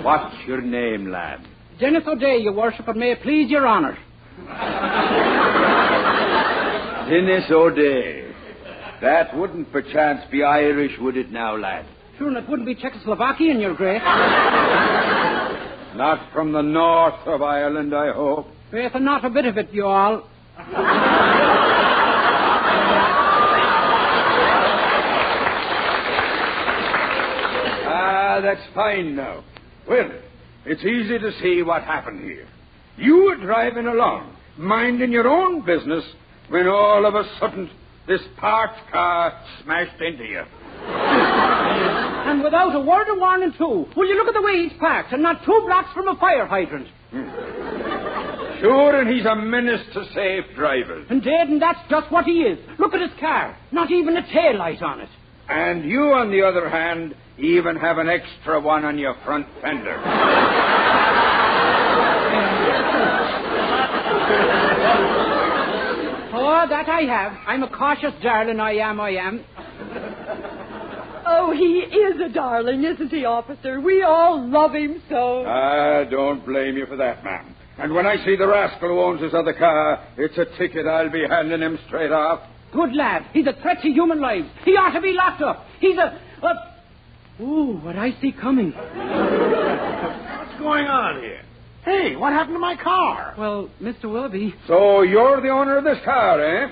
What's your name, lad? Dennis O'Day, your worship, and may it please your honor. Dennis O'Day. That wouldn't perchance be Irish, would it now, lad? Sure, and it wouldn't be Czechoslovakian, your grace. Not from the north of Ireland, I hope. Faith, and not a bit of it, you all. That's fine now. Well, it's easy to see what happened here. You were driving along, minding your own business, when all of a sudden this parked car smashed into you. And without a word of warning, too. Will you look at the way he's parked, and not 2 blocks from a fire hydrant? Sure, and he's a menace to safe drivers. Indeed, and that's just what he is. Look at his car. Not even a tail light on it. And you, on the other hand, even have an extra one on your front fender. Oh, that I have. I'm a cautious darling, I am. Oh, he is a darling, isn't he, officer? We all love him so. I don't blame you for that, ma'am. And when I see the rascal who owns this other car, it's a ticket I'll be handing him straight off. Good lad. He's a threat to human lives. He ought to be locked up. He's a... Ooh, what I see coming. What's going on here? Hey, what happened to my car? Well, Mr. Willoughby... So you're the owner of this car, eh?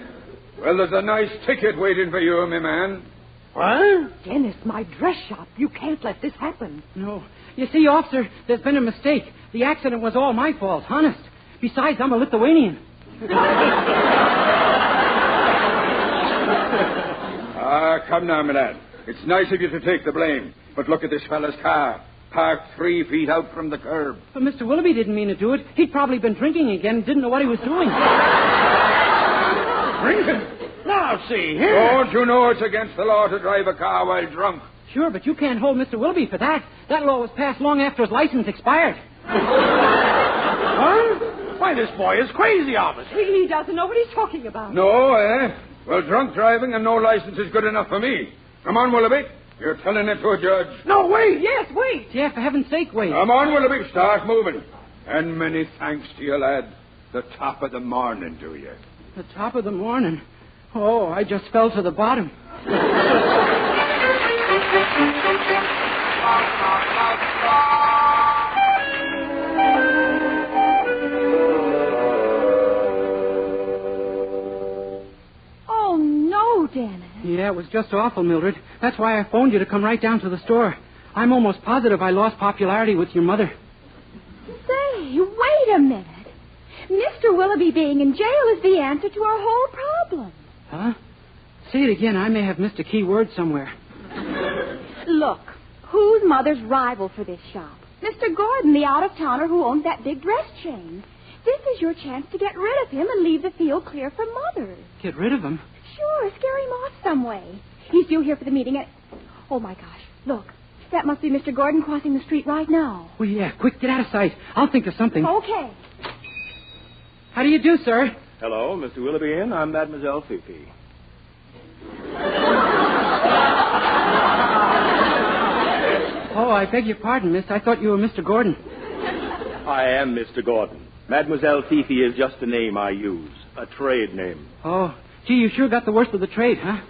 Well, there's a nice ticket waiting for you, my man. What? Dennis, my dress shop. You can't let this happen. No. You see, officer, there's been a mistake. The accident was all my fault, honest. Besides, I'm a Lithuanian. Come now, my lad. It's nice of you to take the blame. But look at this fella's car. Parked 3 feet out from the curb. But Mr. Willoughby didn't mean to do it. He'd probably been drinking again and didn't know what he was doing. Drinking? Now, see here. Don't you know it's against the law to drive a car while drunk? Sure, but you can't hold Mr. Willoughby for that. That law was passed long after his license expired. Huh? Why, this boy is crazy, officer. He doesn't know what he's talking about. No, eh? Well, drunk driving and no license is good enough for me. Come on, Willoughby. You're telling it to a judge. No, wait. Yes, wait. Yeah, for heaven's sake, wait. Come on, Willoughby. Start moving. And many thanks to you, lad. The top of the morning to you. The top of the morning? Oh, I just fell to the bottom. Oh, no, Dennis. Yeah, it was just awful, Mildred. That's why I phoned you to come right down to the store. I'm almost positive I lost popularity with your mother. Say, wait a minute. Mr. Willoughby being in jail is the answer to our whole problem. Huh? Say it again. I may have missed a key word somewhere. Look, who's Mother's rival for this shop? Mr. Gordon, the out-of-towner who owns that big dress chain. This is your chance to get rid of him and leave the field clear for Mother. Get rid of him? Sure, scare him off some way. He's due here for the meeting at... Oh, my gosh. Look, that must be Mr. Gordon crossing the street right now. Well, yeah, quick, get out of sight. I'll think of something. Okay. How do you do, sir? Hello, Mr. Willoughby in. I'm Mademoiselle Fifi. Oh, I beg your pardon, miss. I thought you were Mr. Gordon. I am Mr. Gordon. Mademoiselle Fifi is just a name I use, a trade name. Oh, gee, you sure got the worst of the trade, huh?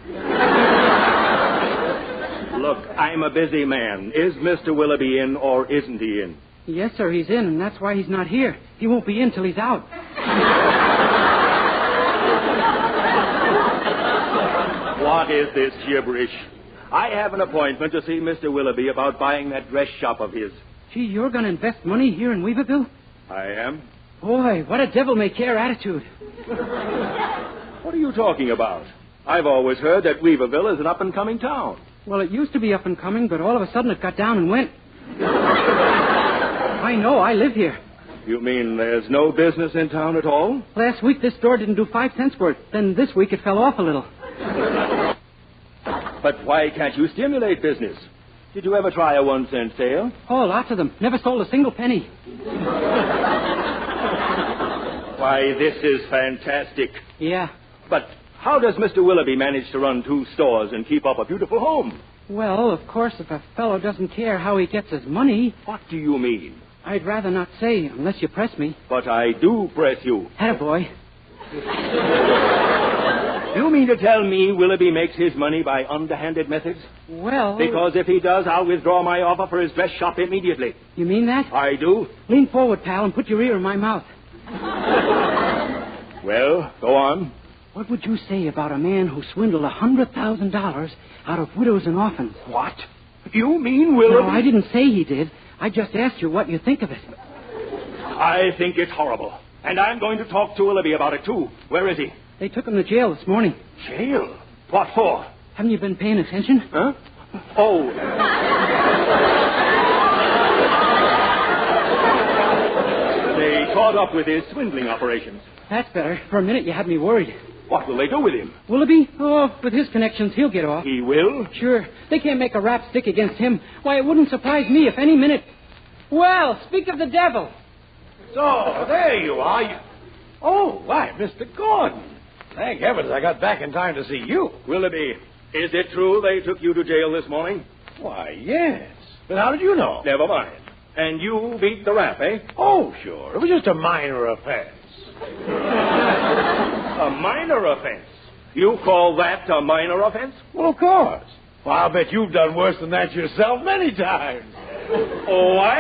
Look, I'm a busy man. Is Mr. Willoughby in or isn't he in? Yes, sir, he's in, and that's why he's not here. He won't be in till he's out. What is this gibberish? I have an appointment to see Mr. Willoughby about buying that dress shop of his. Gee, you're going to invest money here in Weaverville? I am. Boy, what a devil-may-care attitude. What are you talking about? I've always heard that Weaverville is an up-and-coming town. Well, it used to be up-and-coming, but all of a sudden it got down and went. I know, I live here. You mean there's no business in town at all? Last week this store didn't do 5 cents worth. Then this week it fell off a little. But why can't you stimulate business? Did you ever try a 1-cent sale? Oh, lots of them. Never sold a single penny. Why, this is fantastic. Yeah. But how does Mr. Willoughby manage to run 2 stores and keep up a beautiful home? Well, of course, if a fellow doesn't care how he gets his money... What do you mean? I'd rather not say, unless you press me. But I do press you. Attaboy. You mean to tell me Willoughby makes his money by underhanded methods? Well... Because if he does, I'll withdraw my offer for his dress shop immediately. You mean that? I do. Lean forward, pal, and put your ear in my mouth. Well, go on. What would you say about a man who swindled $100,000 out of widows and orphans? What? You mean Willoughby? No, I didn't say he did. I just asked you what you think of it. I think it's horrible. And I'm going to talk to Willoughby about it, too. Where is he? They took him to jail this morning. Jail? What for? Haven't you been paying attention? Huh? Oh. They caught up with his swindling operations. That's better. For a minute you had me worried. What will they do with him? Willoughby? Oh, with his connections, he'll get off. He will? Sure. They can't make a rap stick against him. Why, it wouldn't surprise me if any minute... Well, speak of the devil. So, there you are. Oh, why, Mr. Gordon. Thank heavens I got back in time to see you. Willoughby, is it true they took you to jail this morning? Why, yes. But how did you know? Never mind. And you beat the rap, eh? Oh, sure. It was just a minor offense. A minor offense? You call that a minor offense? Well, of course. Well, I'll bet you've done worse than that yourself many times. Oh, I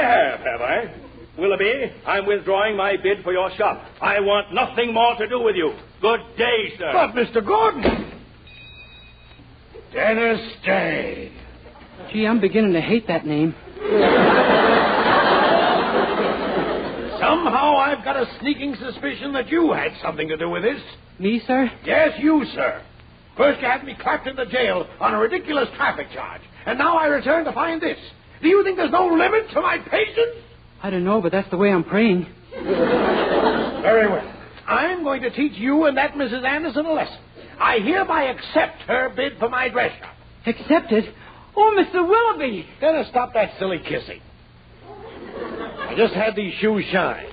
have I? Willoughby, I'm withdrawing my bid for your shop. I want nothing more to do with you. Good day, sir. But, Mr. Gordon. Dennis Day. Gee, I'm beginning to hate that name. Somehow I've got a sneaking suspicion that you had something to do with this. Me, sir? Yes, you, sir. First you had me clapped into jail on a ridiculous traffic charge, and now I return to find this. Do you think there's no limit to my patience? I don't know, but that's the way I'm praying. Very well. I'm going to teach you and that Mrs. Anderson a lesson. I hereby accept her bid for my dress shop. Accepted? Oh, Mr. Willoughby! Dennis, stop that silly kissing. I just had these shoes shine.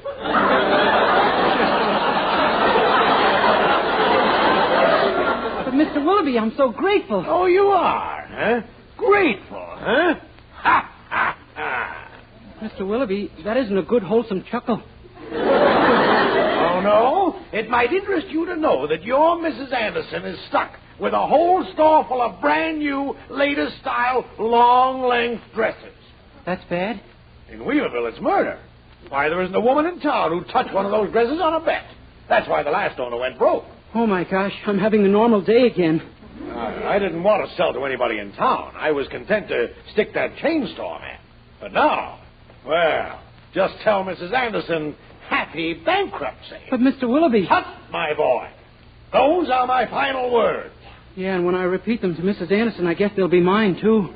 But, Mr. Willoughby, I'm so grateful. Oh, you are, huh? Grateful, huh? Ha, ha, ha. Mr. Willoughby, that isn't a good, wholesome chuckle. Oh, no? It might interest you to know that your Mrs. Anderson is stuck with a whole store full of brand new, latest style, long-length dresses. That's bad? In Wheelerville, it's murder. Why, there isn't a woman in town who touched one of those dresses on a bet. That's why the last owner went broke. Oh, my gosh, I'm having a normal day again. I didn't want to sell to anybody in town. I was content to stick that chain store man. But now, well, just tell Mrs. Anderson, happy bankruptcy. But, Mr. Willoughby... Tut, my boy. Those are my final words. Yeah, and when I repeat them to Mrs. Anderson, I guess they'll be mine, too.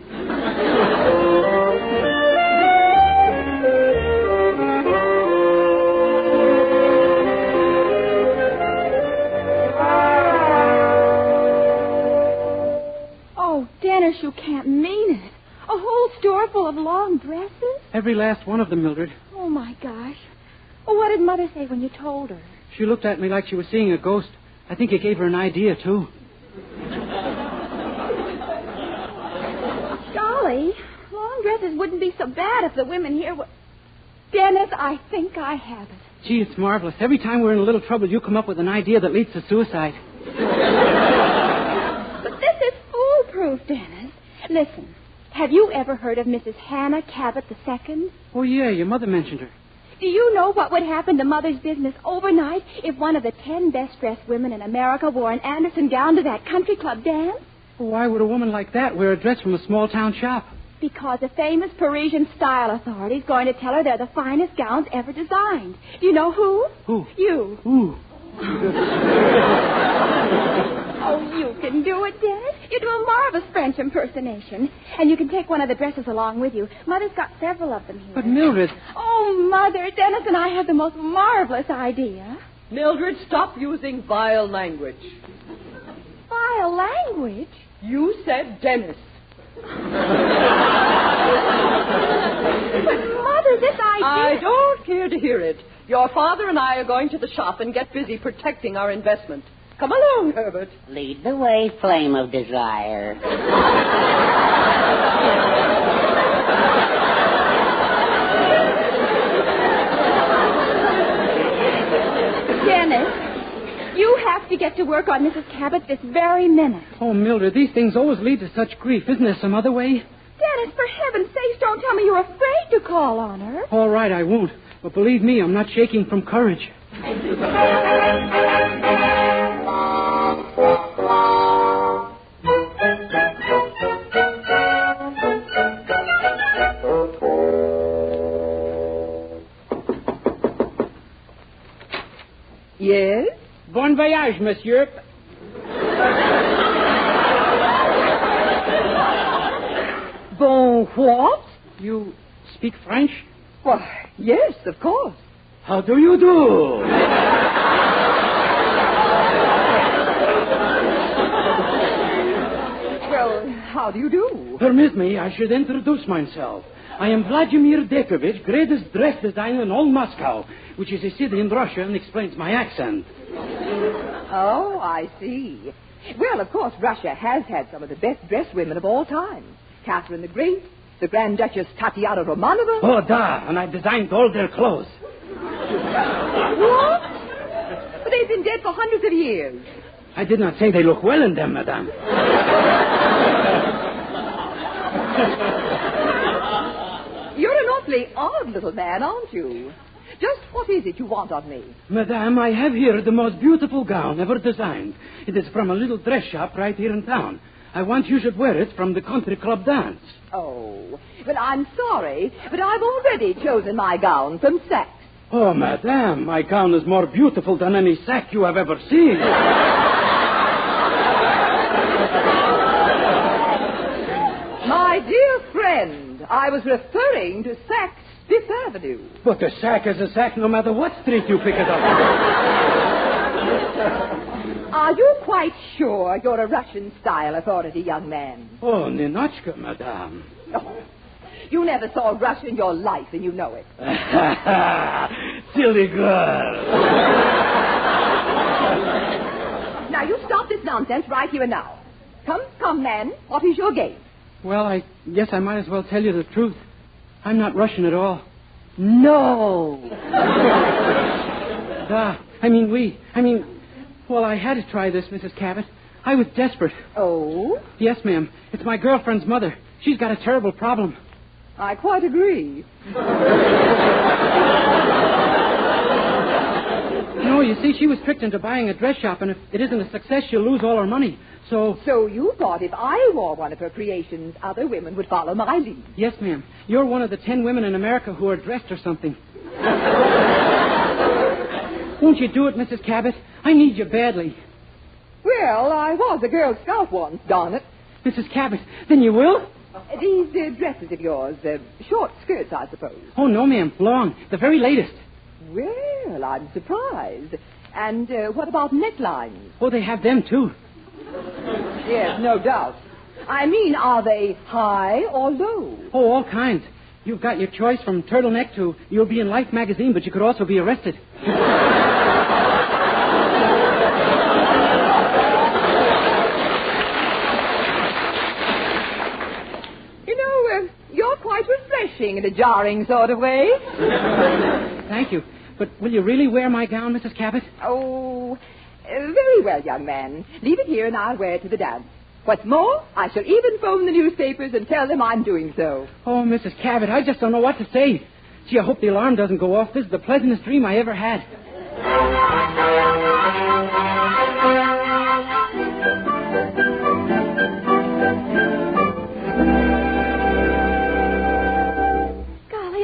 Oh, Dennis, you can't mean it. A whole store full of long dresses? Every last one of them, Mildred. Oh, my gosh. Well, what did Mother say when you told her? She looked at me like she was seeing a ghost. I think it gave her an idea, too. Golly, long dresses wouldn't be so bad if the women here were... Dennis, I think I have it. Gee, it's marvelous. Every time we're in a little trouble, you come up with an idea that leads to suicide. But this is foolproof, Dennis. Listen, have you ever heard of Mrs. Hannah Cabot II? Oh, yeah, your mother mentioned her. Do you know what would happen to Mother's business overnight if one of the 10 best-dressed women in America wore an Anderson gown to that country club dance? Well, why would a woman like that wear a dress from a small-town shop? Because a famous Parisian style authority is going to tell her they're the finest gowns ever designed. Do you know who? Who? You. Who? Oh, you can do it, Dennis. You do a marvelous French impersonation. And you can take one of the dresses along with you. Mother's got several of them here. But, Mildred... Oh, Mother, Dennis and I have the most marvelous idea. Mildred, stop using vile language. Vile language? You said Dennis. But, Mother, this idea... I don't care to hear it. Your father and I are going to the shop and get busy protecting our investment. Come along, Herbert. Lead the way, flame of desire. Dennis, you have to get to work on Mrs. Cabot this very minute. Oh, Mildred, these things always lead to such grief. Isn't there some other way? Dennis, for heaven's sakes, don't tell me you're afraid to call on her. All right, I won't. But believe me, I'm not shaking from courage. Yes? Bon voyage, monsieur. Bon what? You speak French? Why, yes, of course. How do you do? Well, how do you do? Permit me, I should introduce myself. I am Vladimir Dekovich, greatest dress designer in all Moscow, which is a city in Russia and explains my accent. Oh, I see. Well, of course, Russia has had some of the best dressed women of all time. Catherine the Great, the Grand Duchess Tatiana Romanova. Oh, da, and I designed all their clothes. What? But they've been dead for hundreds of years. I did not say they look well in them, madame. You're an awfully odd little man, aren't you? Just what is it you want of me? Madame, I have here the most beautiful gown ever designed. It is from a little dress shop right here in town. I want you should wear it from the country club dance. Oh, well, I'm sorry, but I've already chosen my gown from Saks. Oh, madame, my gown is more beautiful than any sack you have ever seen. My dear friend, I was referring to Saks Fifth Avenue. But a sack is a sack no matter what street you pick it up. Are you quite sure you're a Russian-style authority, young man? Oh, Ninotchka, madame. Oh, you never saw a Rush in your life, and you know it. Silly girl. Now, you stop this nonsense right here and now. Come, man. What is your game? Well, I guess I might as well tell you the truth. I'm not Russian at all. No. Well, I had to try this, Mrs. Cabot. I was desperate. Oh? Yes, ma'am. It's my girlfriend's mother. She's got a terrible problem. I quite agree. No, you see, she was tricked into buying a dress shop, and if it isn't a success, she'll lose all her money. So you thought if I wore one of her creations, other women would follow my lead? Yes, ma'am. You're one of the 10 women in America who are dressed or something. Won't you do it, Mrs. Cabot? I need you badly. Well, I was a Girl Scout once, darn it. Mrs. Cabot, then you will? These dresses of yours, short skirts, I suppose. Oh, no, ma'am. Long. The very latest. Well, I'm surprised. And what about necklines? Oh, they have them, too. Yes, no doubt. I mean, are they high or low? Oh, all kinds. You've got your choice from turtleneck to you'll be in Life magazine, but you could also be arrested. You're quite refreshing in a jarring sort of way. Thank you. But will you really wear my gown, Mrs. Cabot? Oh, very well, young man. Leave it here and I'll wear it to the dance. What's more, I shall even phone the newspapers and tell them I'm doing so. Oh, Mrs. Cabot, I just don't know what to say. Gee, I hope the alarm doesn't go off. This is the pleasantest dream I ever had.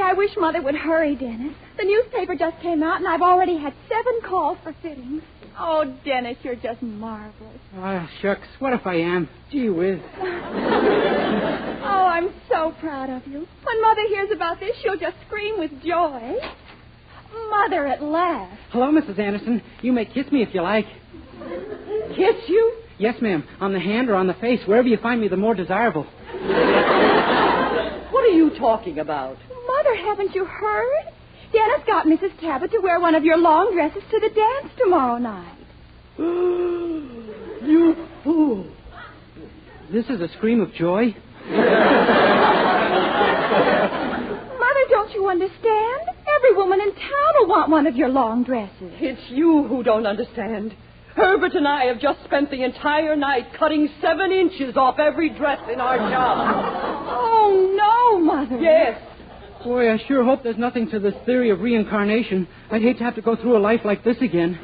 I wish Mother would hurry, Dennis. The newspaper just came out, and I've already had 7 calls for fittings. Oh, Dennis, you're just marvelous. Oh, shucks. What if I am? Gee whiz. Oh, I'm so proud of you. When Mother hears about this, she'll just scream with joy. Mother, at last. Hello, Mrs. Anderson. You may kiss me if you like. Kiss you? Yes, ma'am. On the hand or on the face, wherever you find me the more desirable. What are you talking about? Mother, haven't you heard? Dennis got Mrs. Cabot to wear one of your long dresses to the dance tomorrow night. You fool. This is a scream of joy? Mother, don't you understand? Every woman in town will want one of your long dresses. It's you who don't understand. Herbert and I have just spent the entire night cutting 7 inches off every dress in our shop. Oh, no, Mother. Yes. Boy, I sure hope there's nothing to this theory of reincarnation. I'd hate to have to go through a life like this again.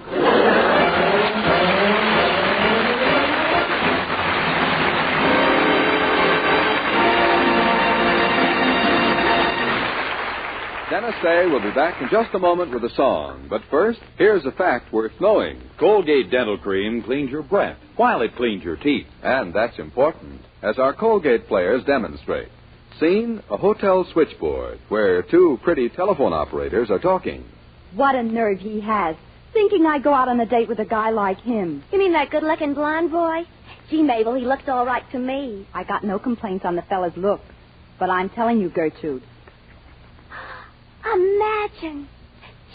Dennis Day will be back in just a moment with a song. But first, here's a fact worth knowing. Colgate Dental Cream cleans your breath while it cleans your teeth. And that's important, as our Colgate players demonstrate. Seen a hotel switchboard where 2 pretty telephone operators are talking. What a nerve he has, thinking I'd go out on a date with a guy like him. You mean that good-looking blonde boy? Gee, Mabel, he looked all right to me. I got no complaints on the fella's look. But I'm telling you, Gertrude. Imagine.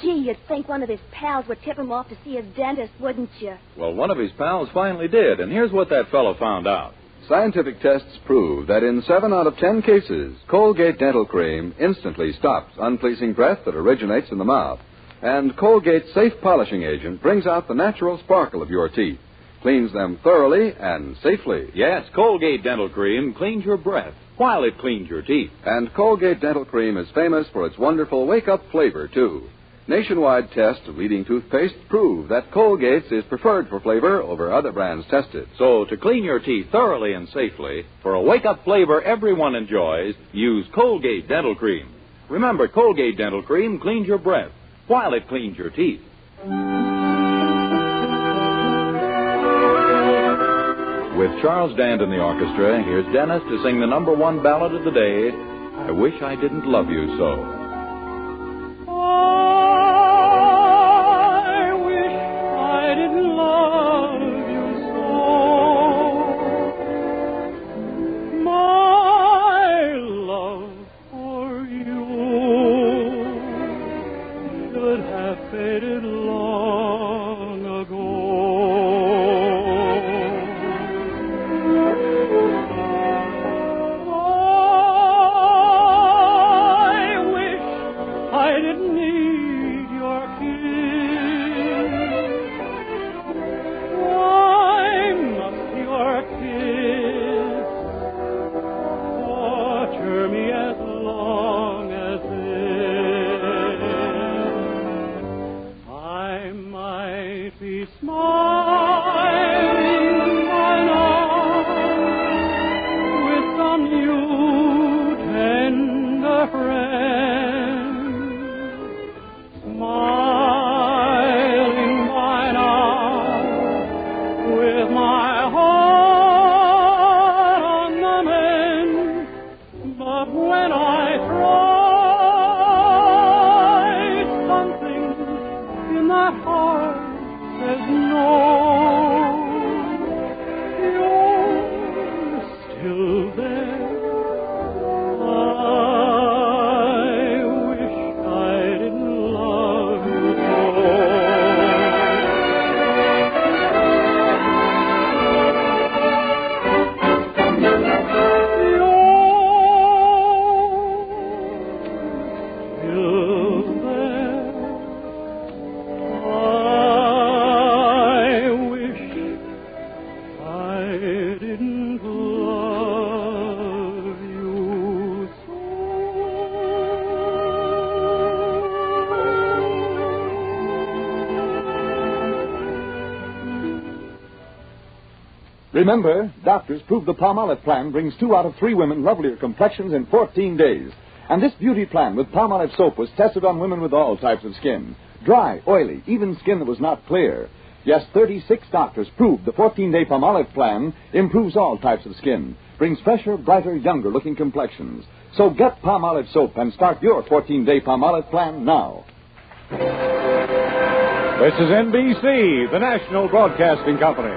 Gee, you'd think one of his pals would tip him off to see his dentist, wouldn't you? Well, one of his pals finally did, and here's what that fellow found out. Scientific tests prove that in 7 out of 10 cases, Colgate Dental Cream instantly stops unpleasing breath that originates in the mouth. And Colgate's safe polishing agent brings out the natural sparkle of your teeth, cleans them thoroughly and safely. Yes, Colgate Dental Cream cleans your breath while it cleans your teeth. And Colgate Dental Cream is famous for its wonderful wake-up flavor, too. Nationwide tests of leading toothpaste prove that Colgate's is preferred for flavor over other brands tested. So, to clean your teeth thoroughly and safely, for a wake-up flavor everyone enjoys, use Colgate Dental Cream. Remember, Colgate Dental Cream cleans your breath while it cleans your teeth. With Charles Dant in the orchestra, here's Dennis to sing the number one ballad of the day, I Wish I Didn't Love You So. Remember, doctors prove the Palmolive plan brings 2 out of 3 women lovelier complexions in 14 days. And this beauty plan with Palmolive soap was tested on women with all types of skin. Dry, oily, even skin that was not clear. Yes, 36 doctors proved the 14-day Palmolive plan improves all types of skin, brings fresher, brighter, younger-looking complexions. So get Palmolive soap and start your 14-day Palmolive plan now. This is NBC, the National Broadcasting Company.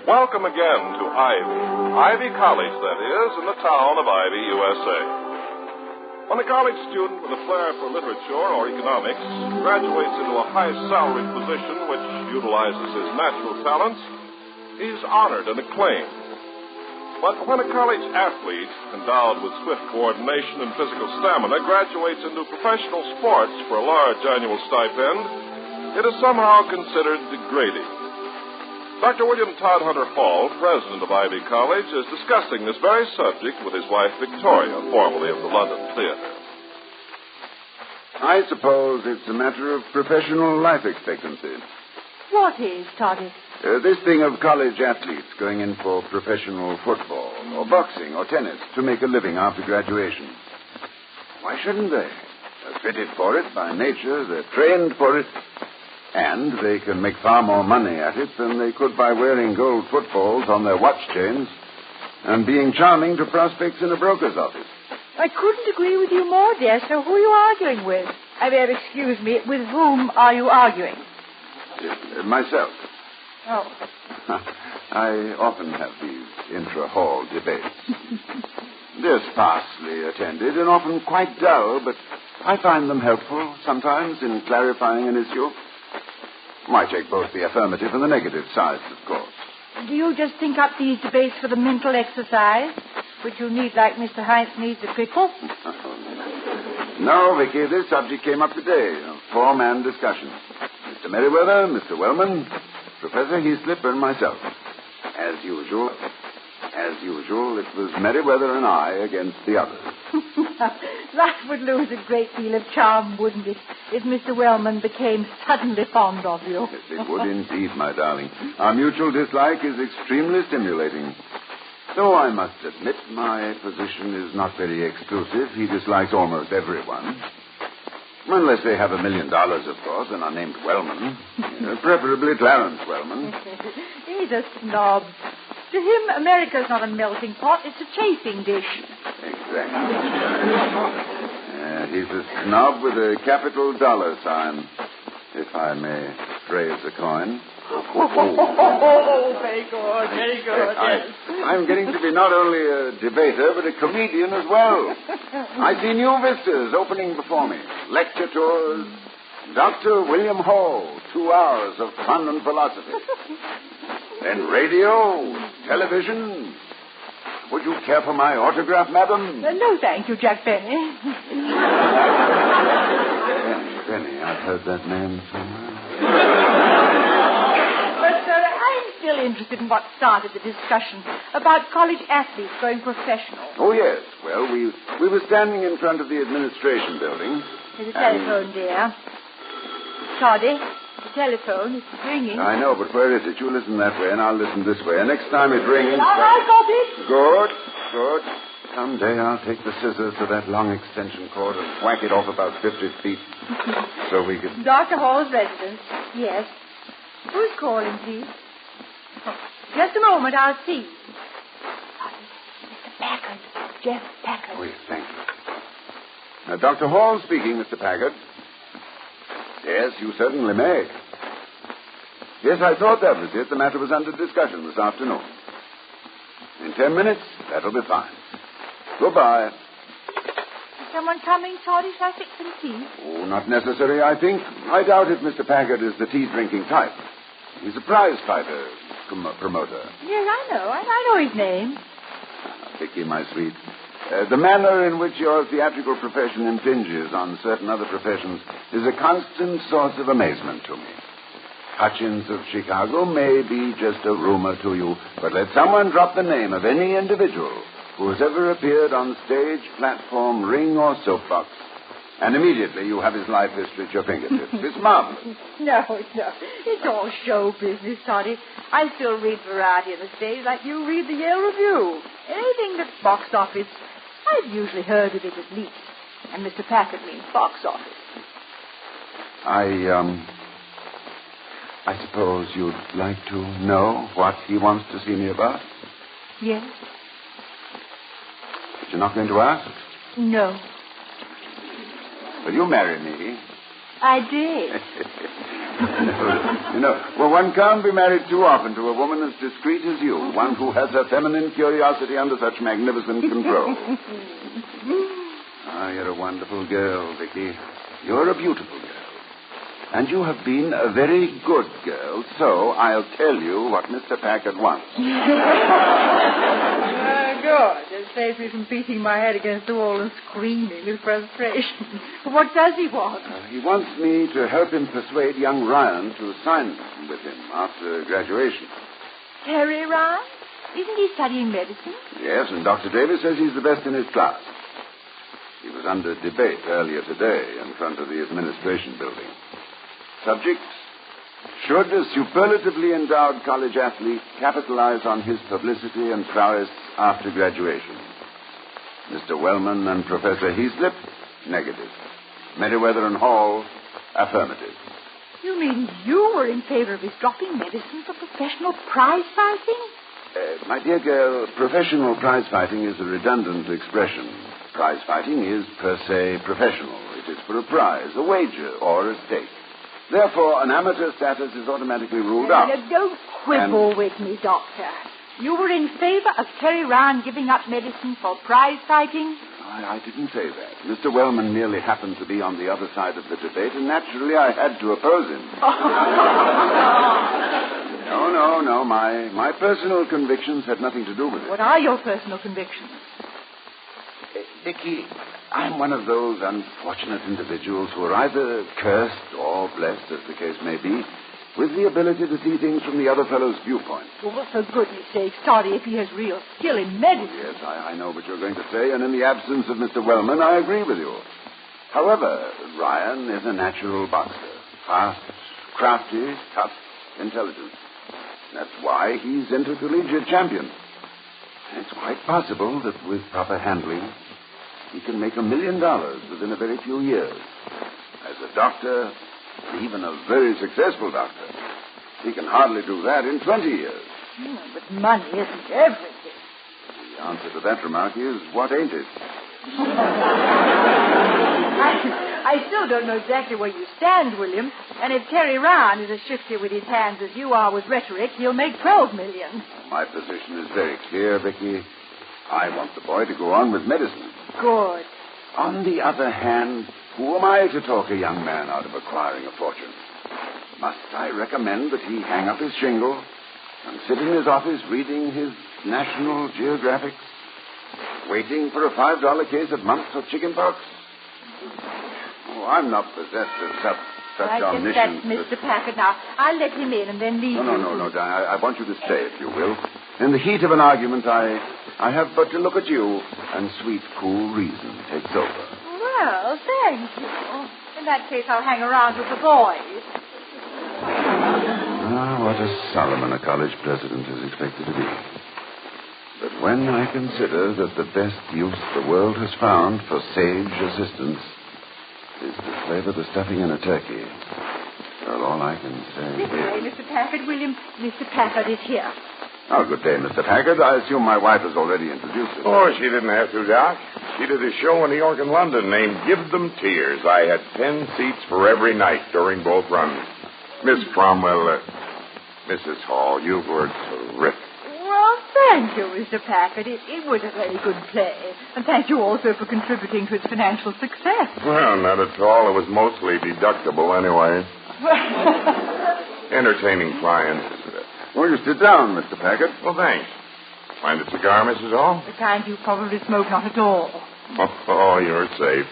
Welcome again to Ivy College, that is, in the town of Ivy, USA. When a college student with a flair for literature or economics graduates into a high-salaried position which utilizes his natural talents, he's honored and acclaimed. But when a college athlete, endowed with swift coordination and physical stamina, graduates into professional sports for a large annual stipend, it is somehow considered degrading. Dr. William Todd Hunter Hall, president of Ivy College, is discussing this very subject with his wife Victoria, formerly of the London Theater. I suppose it's a matter of professional life expectancy. What is, Toddy? This thing of college athletes going in for professional football or boxing or tennis to make a living after graduation. Why shouldn't they? They're fitted for it by nature. They're trained for it. And they can make far more money at it than they could by wearing gold footballs on their watch chains and being charming to prospects in a broker's office. I couldn't agree with you more, dear. So who are you arguing with? Excuse me, with whom are you arguing? Myself. Oh. I often have these intra-hall debates. They're sparsely attended and often quite dull, but I find them helpful sometimes in clarifying an issue. I take both the affirmative and the negative sides, of course. Do you just think up these debates for the mental exercise, which you need like Mr. Heinz needs a pickle? No, Vicky, this subject came up today, a four-man discussion. Mr. Merriweather, Mr. Wellman, Professor Heaslip, and myself. As usual, it was Merriweather and I against the others. That would lose a great deal of charm, wouldn't it, if Mr. Wellman became suddenly fond of you? Yes, it would indeed, my darling. Our mutual dislike is extremely stimulating. Though I must admit my position is not very exclusive. He dislikes almost everyone. Unless they have $1 million, of course, and are named Wellman. Preferably Clarence Wellman. He's a snob. To him, America's not a melting pot. It's a chafing dish. Exactly. He's a snob with a capital dollar sign, if I may phrase the coin. Oh, very good, very good. I'm getting to be not only a debater, but a comedian as well. I see new vistas opening before me. Lecture tours, Dr. William Hall, 2 hours of fun and philosophy. Then radio, television. Would you care for my autograph, madam? No, thank you, Jack Benny. Benny, I've heard that name somewhere. I'm still interested in what started the discussion about college athletes going professional. Oh, yes. Well, we were standing in front of the administration building. There's a telephone, dear. Toddy, the telephone is ringing. I know, but where is it? You listen that way, and I'll listen this way. And next time it rings... I got it. Good. Someday I'll take the scissors to that long extension cord and whack it off about 50 feet so we can... Dr. Hall's residence. Yes. Who's calling, please? Oh, just a moment, I'll see. Mr. Packard. Jeff Packard. Oh, yes, thank you. Now, Dr. Hall speaking, Mr. Packard. Yes, you certainly may. Yes, I thought that was it. The matter was under discussion this afternoon. In 10 minutes, that'll be fine. Goodbye. Is someone coming, Toddy? Shall I fix some tea? Oh, not necessary, I think. I doubt if Mr. Packard is the tea-drinking type. He's a prize-fighter promoter. Yes, I know his name. Vicky, my sweet. The manner in which your theatrical profession impinges on certain other professions is a constant source of amazement to me. Hutchins of Chicago may be just a rumor to you, but let someone drop the name of any individual who has ever appeared on stage, platform, ring, or soapbox, and immediately you have his life history at your fingertips. It's marvelous. No. It's all show business, Toddy. I still read Variety on the stage like you read the Yale Review. Anything that's box office, I've usually heard of it at least. And Mr. Packard means box office. I suppose you'd like to know what he wants to see me about? Yes. But you're not going to ask? No. Will you marry me? I did. Well, one can't be married too often to a woman as discreet as you, one who has her feminine curiosity under such magnificent control. You're a wonderful girl, Vicky. You're a beautiful girl. And you have been a very good girl, so I'll tell you what Mr. Packard wants. Good. It saves me from beating my head against the wall and screaming with frustration. What does he want? He wants me to help him persuade young Ryan to sign with him after graduation. Terry Ryan? Isn't he studying medicine? Yes, and Dr. Davis says he's the best in his class. He was under debate earlier today in front of the administration building. Subject: should a superlatively endowed college athlete capitalize on his publicity and prowess after graduation? Mr. Wellman and Professor Heaslip, negative. Merriweather and Hall, affirmative. You mean you were in favor of his dropping medicine for professional prize fighting? My dear girl, professional prize fighting is a redundant expression. Prize fighting is per se professional. It is for a prize, a wager, or a stake. Therefore, an amateur status is automatically ruled out. Don't quibble with me, Doctor. You were in favor of Terry Ryan giving up medicine for prize fighting? I didn't say that. Mr. Wellman merely happened to be on the other side of the debate, and naturally I had to oppose him. No. My personal convictions had nothing to do with it. What are your personal convictions? Vicky, I'm one of those unfortunate individuals who are either cursed or blessed, as the case may be, with the ability to see things from the other fellow's viewpoint. Well, for goodness sake, Toddy, if he has real skill in medicine. Yes, I know what you're going to say, and in the absence of Mr. Wellman, I agree with you. However, Ryan is a natural boxer. Fast, crafty, tough, intelligent. That's why he's intercollegiate champion. And it's quite possible that with proper handling, he can make $1 million within a very few years. As a doctor, even a very successful doctor, he can hardly do that in 20 years. But money isn't everything. The answer to that remark is, what ain't it? I still don't know exactly where you stand, William. And if Terry Ryan is as shifty with his hands as you are with rhetoric, he'll make $12 million. My position is very clear, Vicky. I want the boy to go on with medicine. Good. On the other hand, who am I to talk a young man out of acquiring a fortune? Must I recommend that he hang up his shingle and sit in his office reading his National Geographic, waiting for a $5 case of mumps or chicken pox? Oh, I'm not possessed of such omniscience. That's Mr. Packard now. I'll let him in and then leave you. No, Diane. I want you to stay, if you will. In the heat of an argument, I have but to look at you, and sweet, cool reason takes over. Well, thank you. In that case, I'll hang around with the boys. What a Solomon a college president is expected to be. But when I consider that the best use the world has found for sage assistance is to flavor the stuffing in a turkey, well, all I can say Good day, Mr. Packard. William, Mr. Packard is here. Oh, good day, Mr. Packard. I assume my wife has already introduced herself. Oh, she didn't have to, Doc. She did a show in New York and London named Give Them Tears. I had 10 seats for every night during both runs. Miss Cromwell, Mrs. Hall, you were terrific. Well, thank you, Mr. Packard. It was a very good play. And thank you also for contributing to its financial success. Well, not at all. It was mostly deductible anyway. Entertaining clients. Will you sit down, Mr. Packard? Well, thanks. Mind a cigar, Mrs. Hall? The kind you probably smoke not at all. Oh, you're safe.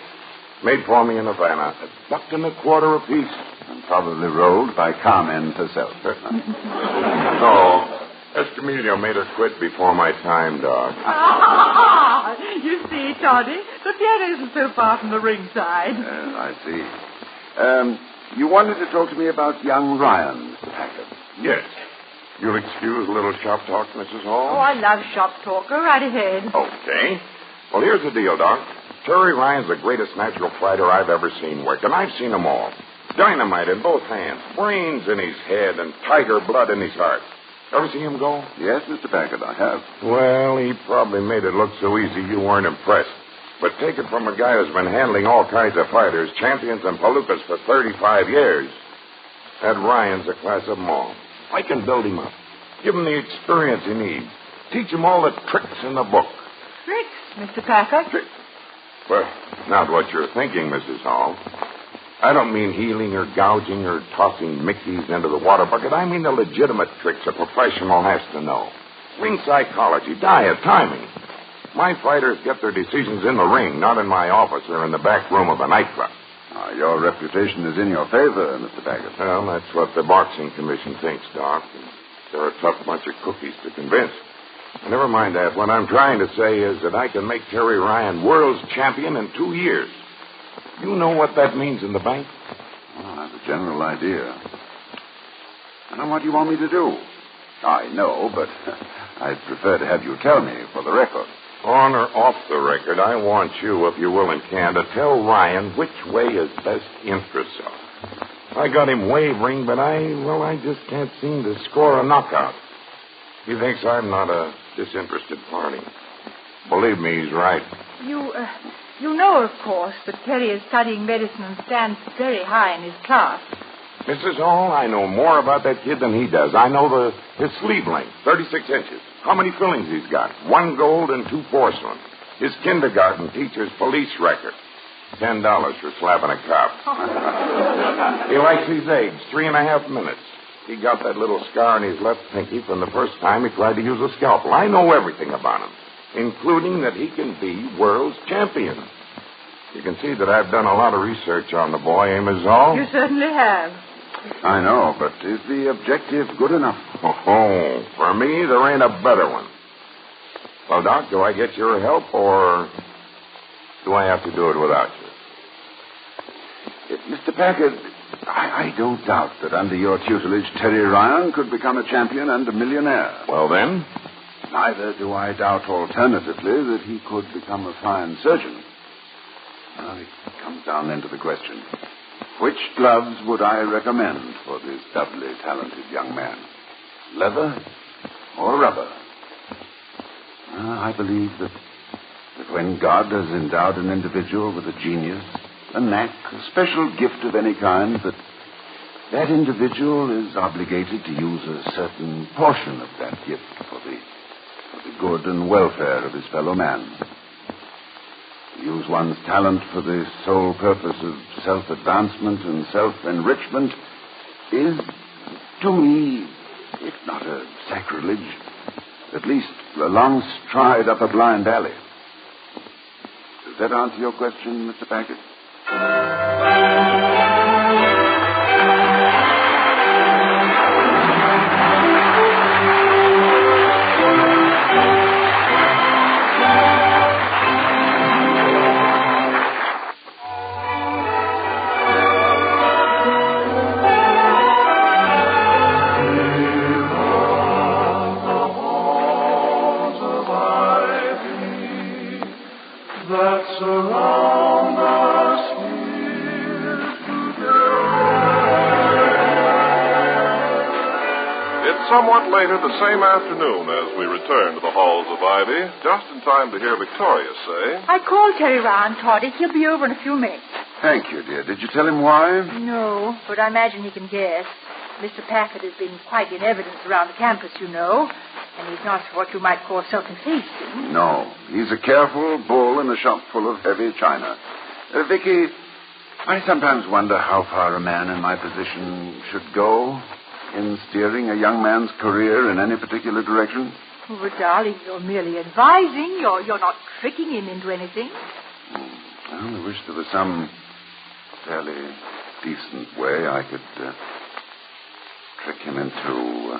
Made for me in Havana. $1.25 apiece. And probably rolled by Carmen herself. Oh, Escamillo made her quit before my time, Doc. You see, Toddy, the theater isn't so far from the ringside. I see. You wanted to talk to me about young Ryan, Mr. Packard. Yes. You'll excuse a little shop talk, Mrs. Hall? Oh, I love shop talk. Go right ahead. Okay. Well, here's the deal, Doc. Terry Ryan's the greatest natural fighter I've ever seen work, and I've seen them all. Dynamite in both hands, brains in his head, and tiger blood in his heart. Ever see him go? Yes, Mr. Packard, I have. Well, he probably made it look so easy you weren't impressed. But take it from a guy who's been handling all kinds of fighters, champions and palookas for 35 years. That Ryan's a class of them all. I can build him up, give him the experience he needs, teach him all the tricks in the book. Tricks, Mr. Packard? Tricks? Well, not what you're thinking, Mrs. Hall. I don't mean healing or gouging or tossing Mickeys into the water bucket. I mean the legitimate tricks a professional has to know. Ring psychology, diet, timing. My fighters get their decisions in the ring, not in my office or in the back room of a nightclub. Your reputation is in your favor, Mr. Packard. Well, that's what the boxing commission thinks, Doc. They're a tough bunch of cookies to convince. Never mind that. What I'm trying to say is that I can make Terry Ryan world's champion in 2 years. You know what that means in the bank? Well, I have a general idea. And what do you want me to do? I know, but I'd prefer to have you tell me for the record. On or off the record, I want you, if you will and can, to tell Ryan which way his best interests are. I got him wavering, but I just can't seem to score a knockout. He thinks I'm not a disinterested party. Believe me, he's right. You know, of course, that Terry is studying medicine and stands very high in his class. Mrs. Hall, I know more about that kid than he does. I know his sleeve length, 36 inches. How many fillings he's got? 1 gold and 2 porcelain. His kindergarten teacher's police record. $10 for slapping a cop. He likes his eggs, 3.5 minutes. He got that little scar on his left pinky from the first time he tried to use a scalpel. I know everything about him, including that he can be world's champion. You can see that I've done a lot of research on the boy, eh, Ms. Hall? You certainly have. I know, but is the objective good enough? Oh, for me, there ain't a better one. Well, Doc, do I get your help, or do I have to do it without you? Mr. Packard, I don't doubt that under your tutelage, Terry Ryan could become a champion and a millionaire. Well, then? Neither do I doubt alternatively that he could become a fine surgeon. Well, it comes down then to the question. Which gloves would I recommend for this doubly talented young man? Leather or rubber? I believe that when God has endowed an individual with a genius, a knack, a special gift of any kind, that individual is obligated to use a certain portion of that gift for the good and welfare of his fellow man. To use one's talent for the sole purpose of self-advancement and self-enrichment is, to me, if not a sacrilege, at least a long stride up a blind alley. Does that answer your question, Mr. Packard? Somewhat later the same afternoon as we return to the halls of Ivy, just in time to hear Victoria say... I called Terry Ryan, Toddy. He'll be over in a few minutes. Thank you, dear. Did you tell him why? No, but I imagine he can guess. Mr. Packard has been quite in evidence around the campus, you know, and he's not what you might call self-effacing. No, he's a careful bull in a shop full of heavy china. Vicky, I sometimes wonder how far a man in my position should go in steering a young man's career in any particular direction. Oh, but darling, you're merely advising. You're not tricking him into anything. Well, I wish there was some fairly decent way I could trick him into...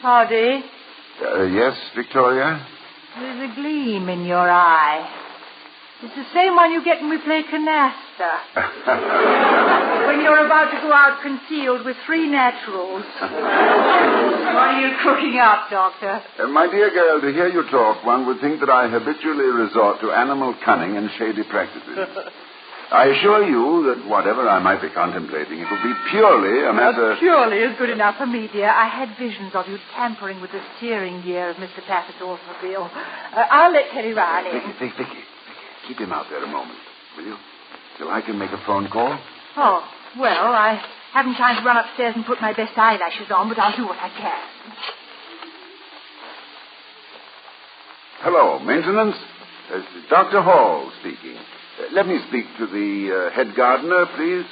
Toddy? Yes, Victoria? There's a gleam in your eye. It's the same one you get when we play canasta. When you're about to go out concealed with 3 naturals. What are you cooking up, Doctor? My dear girl, to hear you talk, one would think that I habitually resort to animal cunning and shady practices. I assure you that whatever I might be contemplating, it would be purely a matter... Purely is good enough for me, dear. I had visions of you tampering with the steering gear of Mr. Packard's automobile. I'll let Terry Ryan in. Vicky. Keep him out there a moment, will you? Till I can make a phone call. Oh, well, I haven't time to run upstairs and put my best eyelashes on, but I'll do what I can. Hello, maintenance. Dr. Hall speaking. Let me speak to the head gardener, please.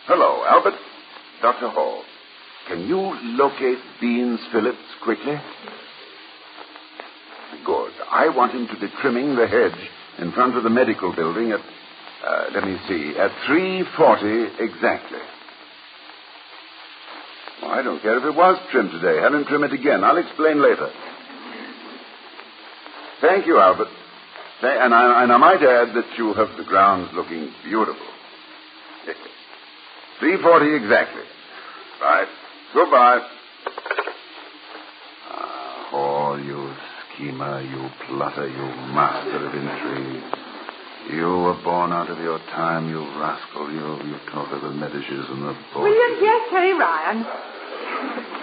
Hello, Albert. Dr. Hall. Can you locate Bean's Phillips quickly? Good. I want him to be trimming the hedge in front of the medical building at, at 3:40 exactly. Well, I don't care if it was trimmed today. Have him trim it again. I'll explain later. Thank you, Albert. And I might add that you have the grounds looking beautiful. 3:40 exactly. Right. Goodbye. Oh, you schemer, you plotter, you master of intrigue. You were born out of your time, you rascal. You talk of the Medishes and the boys. William, yes, Terry Ryan.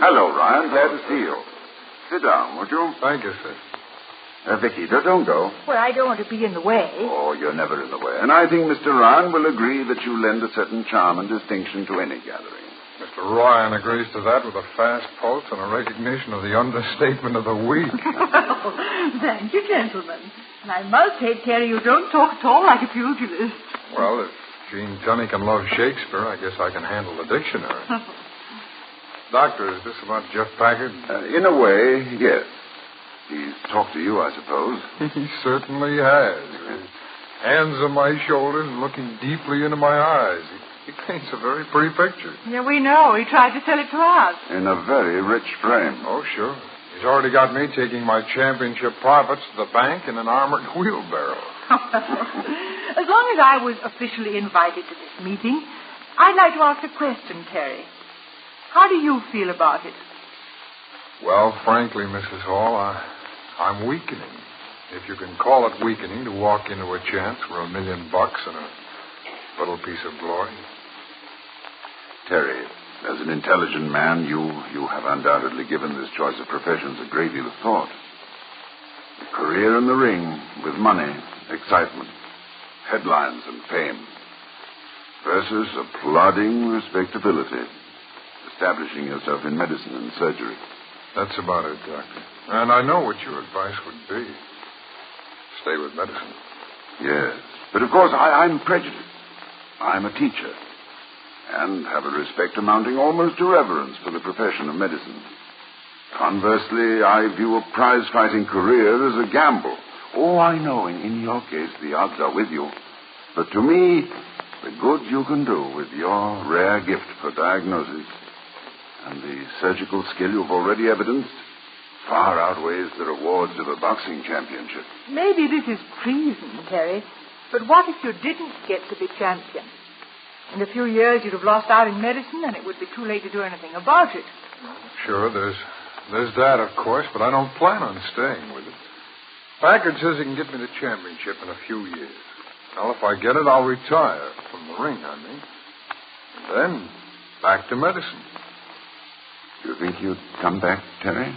Hello, Ryan. Glad to see you. Sit down, won't you? Thank you, sir. Vicky, don't go. Well, I don't want to be in the way. Oh, you're never in the way. And I think Mr. Ryan will agree that you lend a certain charm and distinction to any gathering. Mr. Ryan agrees to that with a fast pulse and a recognition of the understatement of the week. Thank you, gentlemen. And I must say, Terry, you don't talk at all like a pugilist. Well, if Gene Tunney can love Shakespeare, I guess I can handle the dictionary. Doctor, is this about Jeff Packard? In a way, yes. He's talked to you, I suppose. He certainly has. His hands on my shoulders and looking deeply into my eyes. He paints a very pretty picture. Yeah, we know. He tried to sell it to us. In a very rich frame. Oh, sure. He's already got me taking my championship profits to the bank in an armored wheelbarrow. As long as I was officially invited to this meeting, I'd like to ask a question, Terry. How do you feel about it? Well, frankly, Mrs. Hall, I'm weakening. If you can call it weakening to walk into a chance for $1 million and a little piece of glory. Terry, as an intelligent man, you have undoubtedly given this choice of professions a great deal of thought. A career in the ring with money, excitement, headlines, and fame, versus a plodding respectability, establishing yourself in medicine and surgery. That's about it, Doctor. And I know what your advice would be. Stay with medicine. Yes. But, of course, I'm prejudiced. I'm a teacher. And have a respect amounting almost to reverence for the profession of medicine. Conversely, I view a prize-fighting career as a gamble. Oh, I know, in your case, the odds are with you. But to me, the good you can do with your rare gift for diagnosis and the surgical skill you've already evidenced far outweighs the rewards of a boxing championship. Maybe this is treason, Terry. But what if you didn't get to be champion? In a few years, you'd have lost out in medicine, and it would be too late to do anything about it. Sure, there's that, of course, but I don't plan on staying with it. Packard says he can get me the championship in a few years. Well, if I get it, I'll retire from the ring, I mean. And then back to medicine. You think you'd come back, Terry?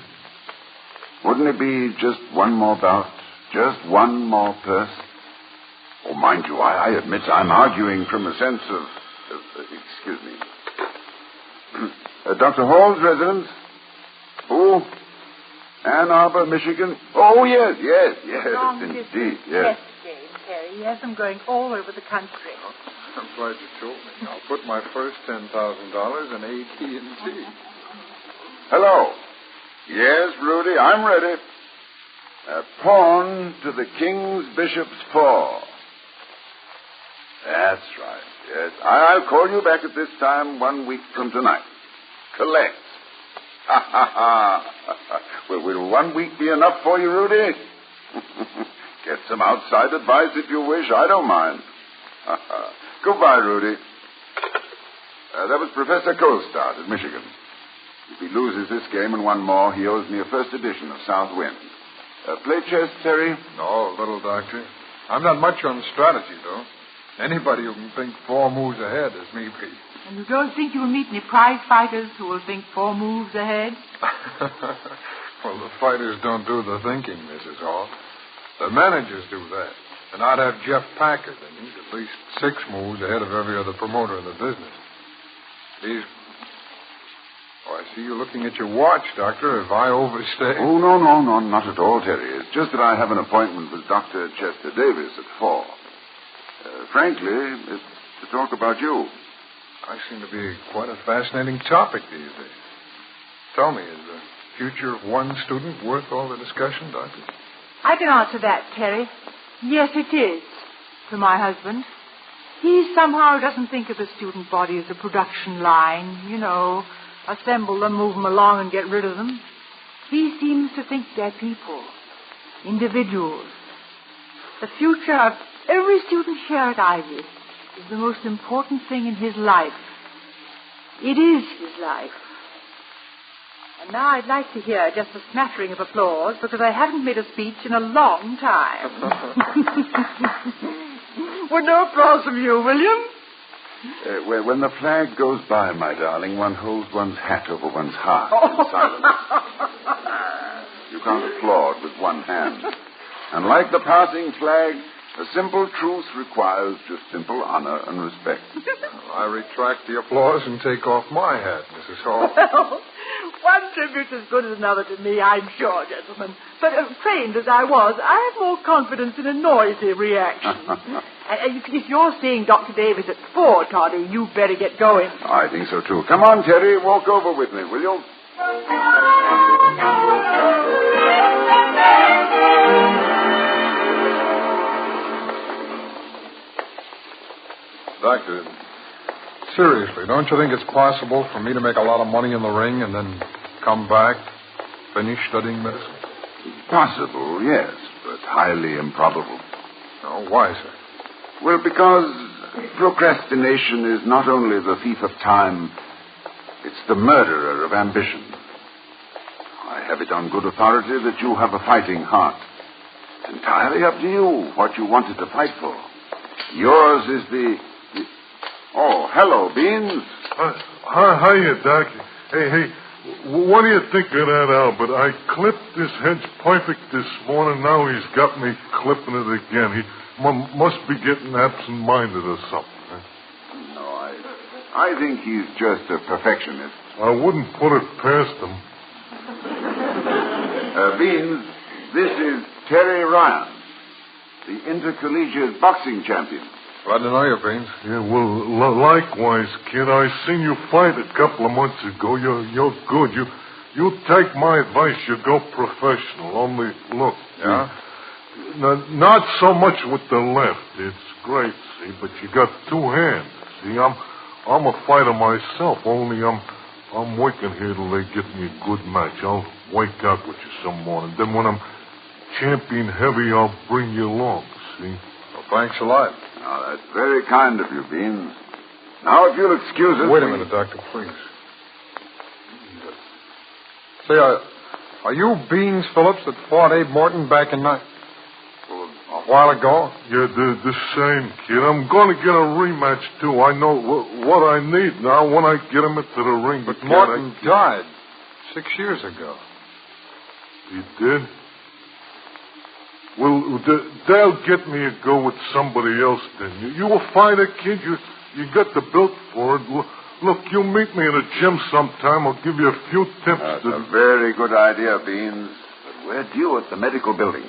Wouldn't it be just one more bout? Just one more purse? Oh, mind you, I admit I'm arguing from a sense of excuse me. Dr. Hall's residence? Who? Ann Arbor, Michigan? Oh, yes, indeed, yes. Yes, James, Terry. Yes, I'm going all over the country. I'm glad you told me. I'll put my first $10,000 in AT&T. Hello. Yes, Rudy, I'm ready. A pawn to the King's Bishop's paw. That's right, yes. I'll call you back at this time 1 week from tonight. Collect. Ha, ha, ha. Will 1 week be enough for you, Rudy? Get some outside advice if you wish. I don't mind. Goodbye, Rudy. That was Professor Colstart at Michigan. If he loses this game and one more, he owes me a first edition of South Wind. Play chess, Terry? No, little doctor. I'm not much on strategy, though. Anybody who can think 4 moves ahead is me, Pete. And you don't think you'll meet any prize fighters who will think 4 moves ahead? Well, the fighters don't do the thinking, Mrs. Hall. The managers do that. And I'd have Jeff Packard, and he's at least 6 moves ahead of every other promoter in the business. Oh, I see you looking at your watch, Doctor. Have I overstayed? Oh, no, not at all, Terry. It's just that I have an appointment with Dr. Chester Davis at 4. Frankly, it's to talk about you. I seem to be quite a fascinating topic these days. Tell me, is the future of one student worth all the discussion, Doctor? I can answer that, Terry. Yes, it is, to my husband. He somehow doesn't think of the student body as a production line, assemble them, move them along, and get rid of them. He seems to think they're people, individuals. The future of every student here at Ivy is the most important thing in his life. It is his life. And now I'd like to hear just a smattering of applause because I haven't made a speech in a long time. Well, no applause from you, William? When the flag goes by, my darling, one holds one's hat over one's heart in silence. you can't applaud with one hand. And like the passing flag, a simple truce requires just simple honor and respect. I retract the applause and take off my hat, Mrs. Hall. Well, one tribute's as good as another to me, I'm sure, gentlemen. But trained as I was, I have more confidence in a noisy reaction. If you're seeing Dr. Davis at 4, Toddy, you better get going. I think so, too. Come on, Terry, walk over with me, will you? Doctor, seriously, don't you think it's possible for me to make a lot of money in the ring and then come back, finish studying medicine? Possible, yes, but highly improbable. Oh, why, sir? Well, because procrastination is not only the thief of time, it's the murderer of ambition. I have it on good authority that you have a fighting heart. It's entirely up to you what you wanted to fight for. Yours is the... Oh, hello, Beans. Hiya, Doc. Hey, what do you think of that, Albert? I clipped this hedge perfect this morning. Now he's got me clipping it again. He must be getting absent-minded or something. No, I think he's just a perfectionist. I wouldn't put it past him. Beans, this is Terry Ryan, the intercollegiate boxing champion. Glad to know you, Beans. Yeah, well, likewise, kid. I seen you fight a couple of months ago. You're good. You take my advice. You go professional. Only, look. Yeah? Not so much with the left. It's great, see, but you got two hands. See, I'm a fighter myself. Only I'm working here till they get me a good match. I'll wake up with you some morning. Then when I'm champion heavy, I'll bring you along, see? Well, thanks a lot. Oh, that's very kind of you, Beans. Now, if you'll excuse us... Wait a minute, Doctor, please. Say, are you Beans Phillips that fought Abe Morton back in a while ago? Yeah, the same, kid. I'm going to get a rematch, too. I know what I need now when I get him into the ring. But Morton died 6 years ago. He did? Well, they'll get me a go with somebody else then. You a fighter, kid. You got the build for it. Look, you meet me in a gym sometime. I'll give you a few tips. That's a very good idea, Beans. But we're due at the medical building.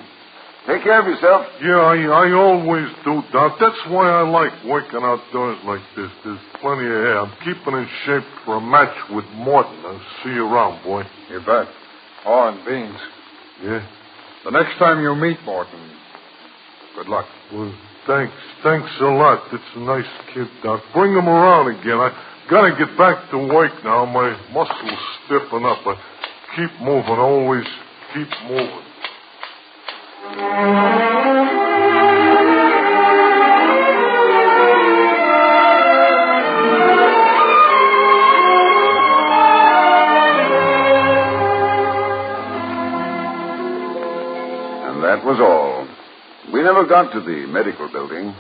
Take care of yourself. Yeah, I always do, Doc. That's why I like working outdoors like this. There's plenty of air. I'm keeping in shape for a match with Morton. I'll see you around, boy. You bet. Oh, and Beans. Yeah? The next time you meet Morton, good luck. Well, thanks a lot. It's a nice kid, Doc. Bring him around again. I gotta get back to work now. My muscles stiffen up. I keep moving, always keep moving. That was all. We never got to the medical building.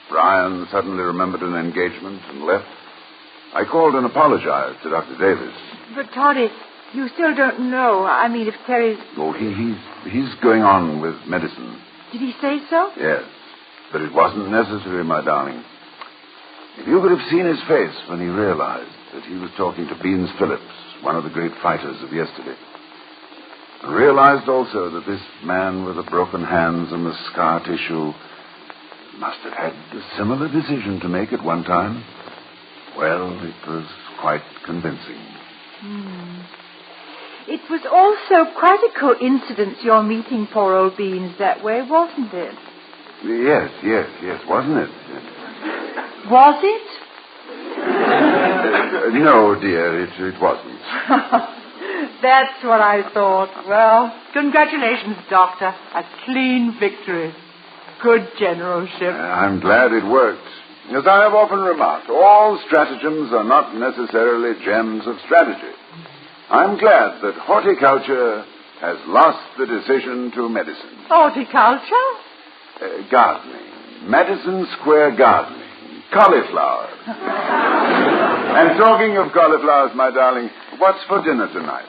Brian suddenly remembered an engagement and left. I called and apologized to Dr. Davis. But, Toddy, you still don't know. I mean, if Terry's... Oh, he's going on with medicine. Did he say so? Yes, but it wasn't necessary, my darling. If you could have seen his face when he realized that he was talking to Beans Phillips, one of the great fighters of yesterday. And realized also that this man with the broken hands and the scar tissue must have had a similar decision to make at one time. Well, it was quite convincing. It was also quite a coincidence your meeting poor old Beans that way, wasn't it? Yes, wasn't it? Was it? No, dear, it wasn't. That's what I thought. Well, congratulations, Doctor. A clean victory. Good generalship. I'm glad it worked. As I have often remarked, all stratagems are not necessarily gems of strategy. I'm glad that horticulture has lost the decision to medicine. Horticulture? Gardening. Madison Square gardening. Cauliflower. And talking of cauliflowers, my darling, what's for dinner tonight?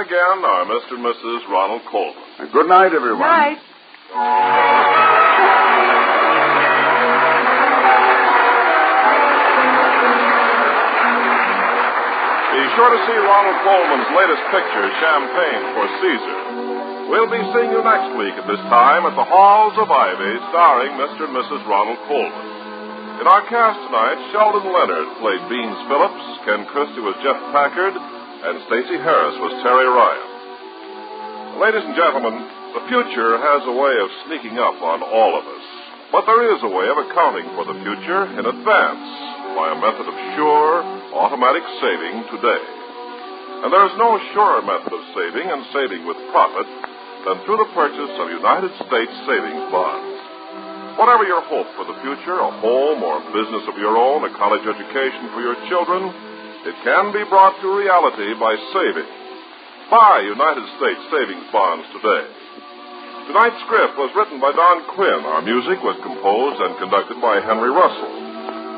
again are Mr. and Mrs. Ronald Coleman. Good night, everyone. Night. Be sure to see Ronald Coleman's latest picture, Champagne for Caesar. We'll be seeing you next week at this time at the Halls of Ivy, starring Mr. and Mrs. Ronald Coleman. In our cast tonight, Sheldon Leonard played Beans Phillips, Ken Christie was Jeff Packard, and Stacey Harris was Terry Ryan. Ladies and gentlemen, the future has a way of sneaking up on all of us. But there is a way of accounting for the future in advance by a method of sure, automatic saving today. And there is no surer method of saving and saving with profit than through the purchase of United States savings bonds. Whatever your hope for the future, a home or a business of your own, a college education for your children, it can be brought to reality by saving. Buy United States savings bonds today. Tonight's script was written by Don Quinn. Our music was composed and conducted by Henry Russell.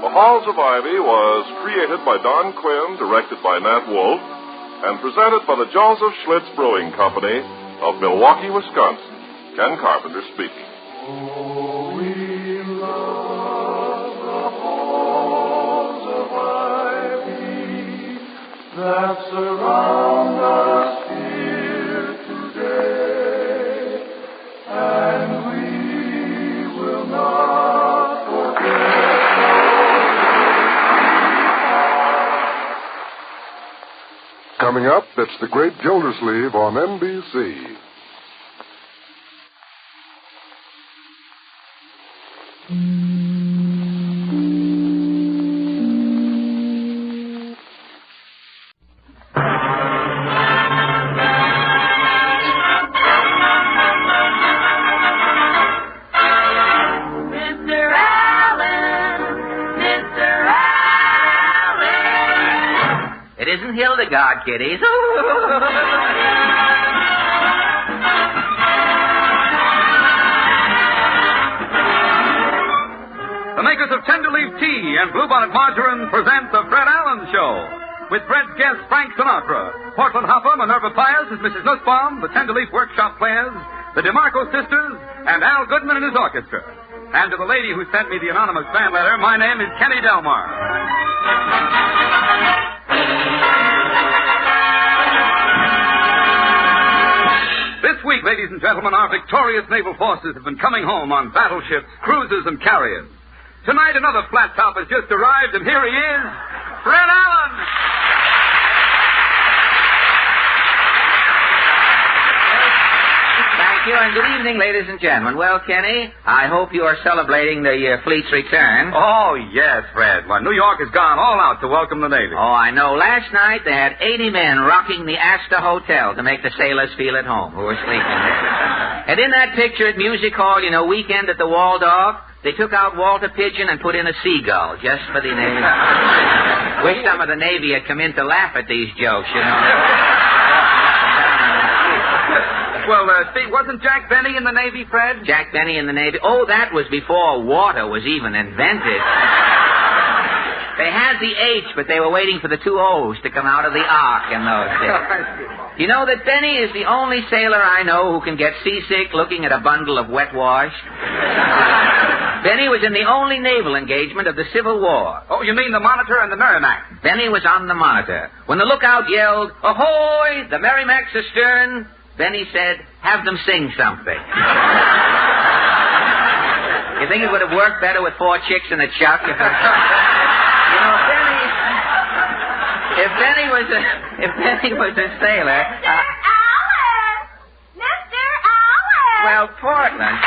The Halls of Ivy was created by Don Quinn, directed by Nat Wolf, and presented by the Joseph Schlitz Brewing Company of Milwaukee, Wisconsin. Ken Carpenter speaking. Oh, we love the halls of ivy that surround us here today, and we will not forget. Coming up, it's The Great Gildersleeve on NBC. Hildegard, kiddies. The makers of Tenderleaf Tea and Bluebonnet Margarine present The Fred Allen Show. With Fred's guest, Frank Sinatra. Portland Hopper, Minerva Pius as Mrs. Nussbaum, the Tenderleaf Workshop Players, the DeMarco Sisters, and Al Goodman and his orchestra. And to the lady who sent me the anonymous fan letter, my name is Kenny Delmar. This week, ladies and gentlemen, our victorious naval forces have been coming home on battleships, cruisers, and carriers. Tonight, another flat top has just arrived, and here he is, Fred Allen! Thank you, and good evening, ladies and gentlemen. Well, Kenny, I hope you are celebrating the fleet's return. Oh, yes, Fred. Well, New York has gone all out to welcome the Navy. Oh, I know. Last night, they had 80 men rocking the Astor Hotel to make the sailors feel at home who were sleeping there. And in that picture at Music Hall, Weekend at the Waldorf, they took out Walter Pigeon and put in a seagull just for the Navy. Wish some of the Navy had come in to laugh at these jokes, Well, Steve, wasn't Jack Benny in the Navy, Fred? Jack Benny in the Navy? Oh, that was before water was even invented. They had the H, but they were waiting for the two O's to come out of the ark in those days. You know that Benny is the only sailor I know who can get seasick looking at a bundle of wet wash? Benny was in the only naval engagement of the Civil War. Oh, you mean the Monitor and the Merrimack? Benny was on the Monitor. When the lookout yelled, "Ahoy! The Merrimack's astern," Benny said, "Have them sing something." You think it would have worked better with 4 chicks and a chuck? If Benny was a sailor... Mr. Allen! Well, Portland,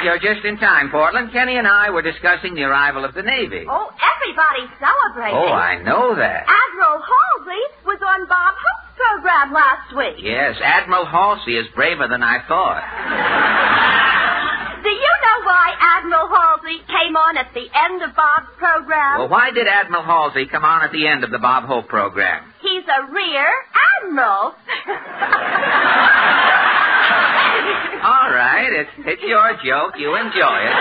You're just in time, Portland. Kenny and I were discussing the arrival of the Navy. Oh, everybody's celebrating. Oh, I know that. Admiral Halsey was on Bob Hope's program last week. Yes, Admiral Halsey is braver than I thought. Do you know why Admiral Halsey came on at the end of Bob's program? Well, why did Admiral Halsey come on at the end of the Bob Hope program? He's a rear admiral. All right, it's your joke. You enjoy it.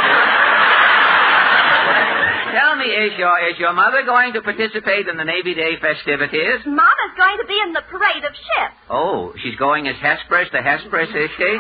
Tell me, is your mother going to participate in the Navy Day festivities? Mama's going to be in the parade of ships. Oh, she's going as Hesperus the Hesperus, is she?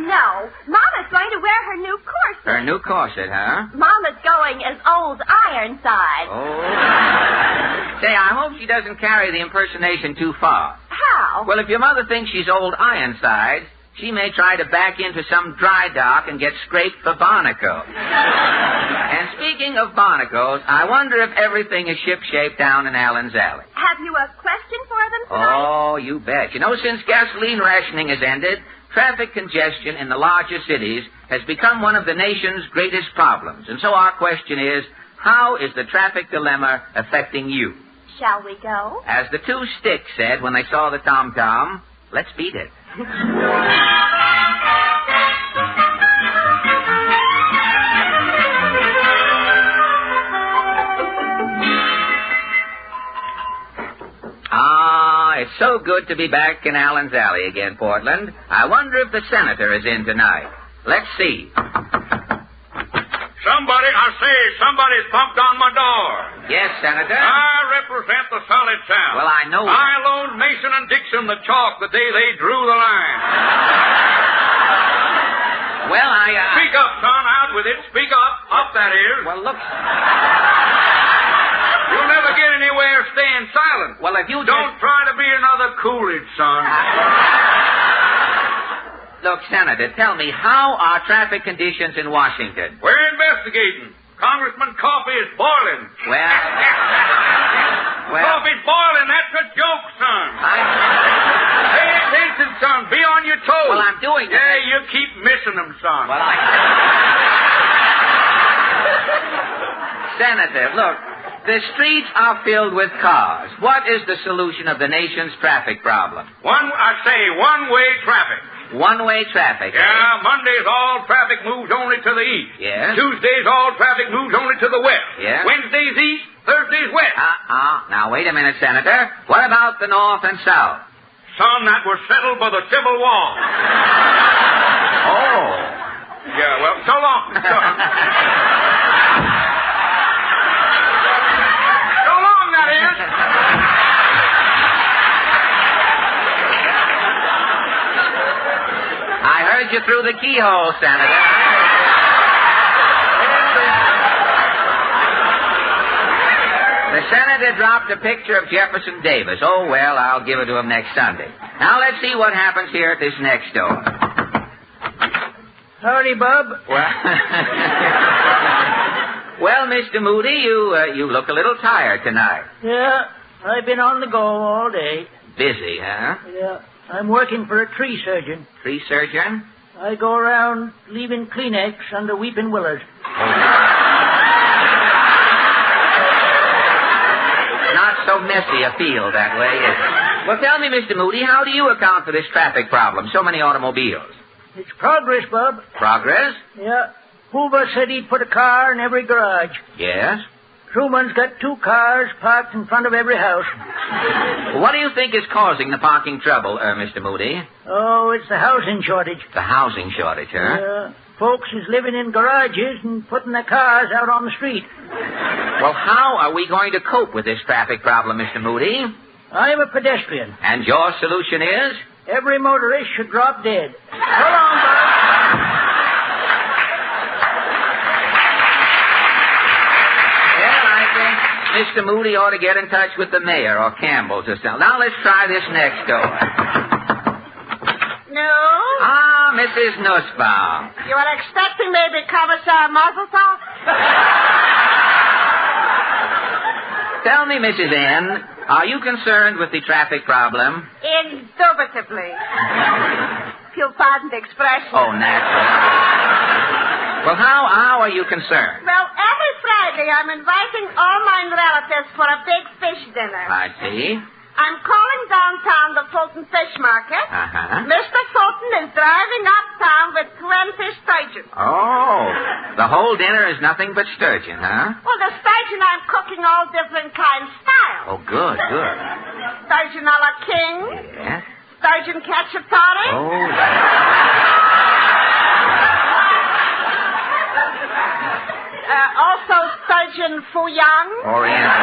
No. Mama's going to wear her new corset. Her new corset, huh? Mama's going as Old Ironside. Oh. Say, I hope she doesn't carry the impersonation too far. How? Well, if your mother thinks she's Old Ironside, she may try to back into some dry dock and get scraped for barnacles. And speaking of barnacles, I wonder if everything is shipshape down in Allen's Alley. Have you a question for them tonight? Oh, you bet. You know, since gasoline rationing has ended, traffic congestion in the larger cities has become one of the nation's greatest problems. And so our question is, how is the traffic dilemma affecting you? Shall we go? As the two sticks said when they saw the tom-tom, let's beat it. It's so good to be back in Allen's Alley again, Portland. I wonder if the senator is in tonight. Let's see. Somebody's bumped on my door. Yes, Senator? I represent the solid South. Well, I know I loaned Mason and Dixon the chalk the day they drew the line. Well, Speak up, son. Out with it. Speak up. Up, that is. Well, look. You'll never get anywhere staying silent. Well, if you Don't try to be another Coolidge, son. Look, Senator, tell me, how are traffic conditions in Washington? We're investigating. Congressman Coffee is boiling. Well... Coffee's boiling. That's a joke, son. Pay attention, son. Be on your toes. Well, I'm doing it. Yeah, you keep missing them, son. Well, Senator, look, the streets are filled with cars. What is the solution of the nation's traffic problem? One-way traffic. One-way traffic. Yeah, Mondays all traffic moves only to the east. Yes. Tuesdays all traffic moves only to the west. Yes. Wednesdays east, Thursdays west. Now, wait a minute, Senator. What about the north and south? Son, that was settled by the Civil War. Oh. Yeah, well, so long. So long, that is. I heard you through the keyhole, Senator. The senator dropped a picture of Jefferson Davis. Oh, well, I'll give it to him next Sunday. Now, let's see what happens here at this next door. Howdy, Bub. Well, Mr. Moody, you look a little tired tonight. Yeah, I've been on the go all day. Busy, huh? Yeah, I'm working for a tree surgeon. Tree surgeon? I go around leaving Kleenex under weeping willows. Not so messy a field that way, is it? Well, tell me, Mr. Moody, how do you account for this traffic problem? So many automobiles. It's progress, Bub. Progress? Yeah. Hoover said he'd put a car in every garage. Yes? Truman's got 2 cars parked in front of every house. Well, what do you think is causing the parking trouble, Mr. Moody? Oh, it's the housing shortage. The housing shortage, huh? Yeah. Folks is living in garages and putting their cars out on the street. Well, how are we going to cope with this traffic problem, Mr. Moody? I'm a pedestrian. And your solution is? Every motorist should drop dead. So long, Bob. Mr. Moody ought to get in touch with the mayor or Campbell's or something. Now, let's try this next door. No? Mrs. Nussbaum. You are expecting maybe Commissar Muzzlesoft? Tell me, Mrs. N., are you concerned with the traffic problem? Indubitably. If you'll pardon the expression. Oh, naturally. Well, how are you concerned? Well, every Friday I'm inviting all my relatives for a big fish dinner. I see. I'm calling downtown the Fulton Fish Market. Uh-huh. Mr. Fulton is driving uptown with 20 sturgeon. Oh, the whole dinner is nothing but sturgeon, huh? Well, the sturgeon I'm cooking all different kinds of styles. Oh, good. Sturgeon a la king. Yes. Sturgeon cacciatore. Oh, also Sturgeon Fuyang. Oriental.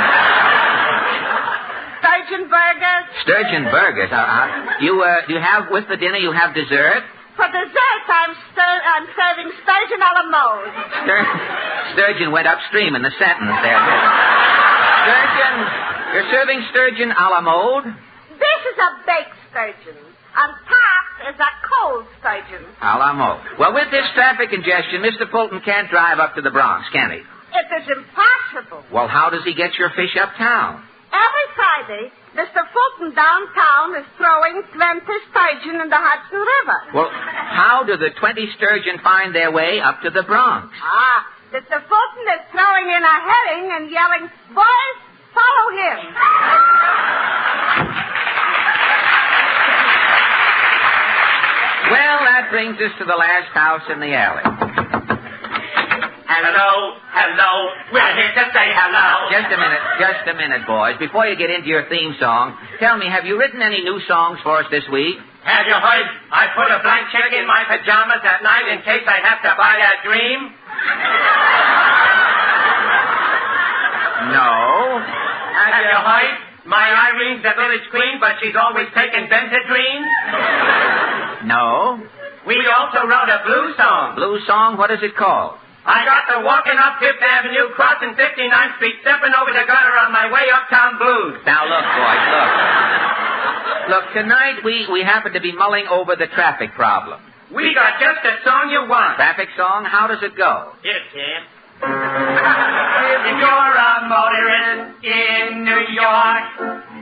Sturgeon burgers. Sturgeon burgers. Do you have, with the dinner, you have dessert? For dessert, I'm serving sturgeon a la mode. Sturgeon went upstream in the sentence there. Sturgeon, you're serving sturgeon a la mode? This is a baked sturgeon. And top is a cold sturgeon. A la mode. Well, with this traffic congestion, Mr. Fulton can't drive up to the Bronx, can he? It is impossible. Well, how does he get your fish uptown? Every Friday, Mr. Fulton downtown is throwing 20 sturgeon in the Hudson River. Well, how do the 20 sturgeon find their way up to the Bronx? Mr. Fulton is throwing in a herring and yelling, "Boys, follow him." Well, that brings us to the last house in the alley. Hello. We're here to say hello. Just a minute, boys. Before you get into your theme song, tell me, have you written any new songs for us this week? Have you heard? I put a blank check in my pajamas at night in case I have to buy that dream. No. Have you heard? My Irene's the village queen, but she's always taking Benzedrine. No. We also wrote a blues song. Blues song? What is it called? I got to walking up Fifth Avenue, crossing 59th Street, stepping over the gutter on my way uptown blues. Now, look, boys, look. Look, tonight we happen to be mulling over the traffic problem. We got just the song you want. Traffic song? How does it go? Here, Tim. If you're a motorist in New York,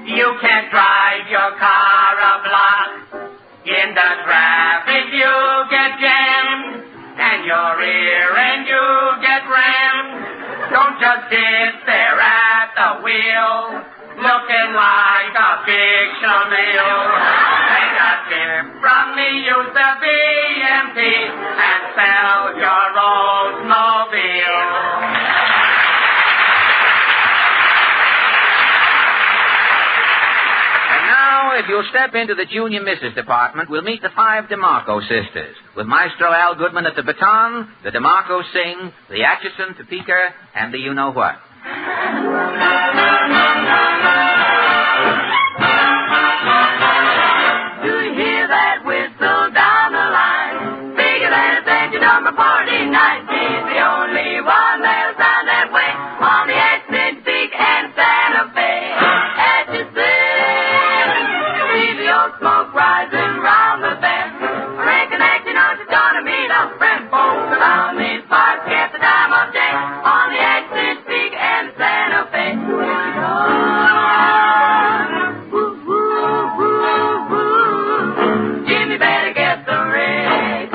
you can't drive your car a block. In the traffic you get jammed, and your rear end you get rammed. Don't just sit there at the wheel, looking like a big schlemiel. Take a tip from me, use the BMT, and sell your Oldsmobile. If you'll step into the junior missus department, we'll meet the 5 DeMarco sisters. With Maestro Al Goodman at the baton, the DeMarcos sing the Atchison, Topeka, and the you-know-what. Do you hear that whistle down the line? Bigger than a engine number 49. He's the only one that'll sound that way on the exit, big and Santa Fe. Smoke rising round the bend. I reckon that you know she's gonna meet a friend. Folks around these parts get the time of day on the exit, big and Santa Fe. Jimmy better get the rig.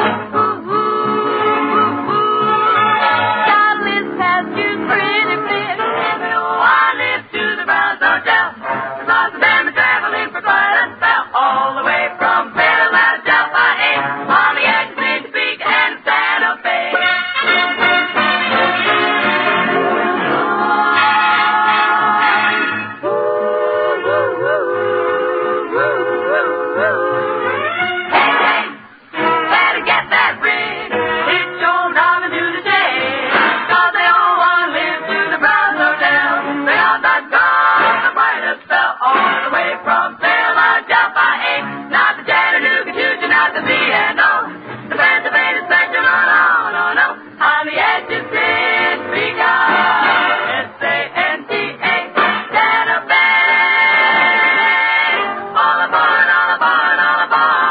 Doubtless has you pretty big. I live to the Browns Hotel. There's lots of them traveling for quite a spell. All the way from Philadelphia, on the exit, big and Santa Fe. Hey, better get that rig. It's your darling to the day. 'Cause they all want to live to the Browns Hotel. They all got gone the brightest spell all the way from Philadelphia. Not the Chattanooga, Houston, not the B&O. The Pennsylvania section, no. On the edge of Sid, because S-A-N-T-A, Santa Fe. All aboard, all aboard, all aboard.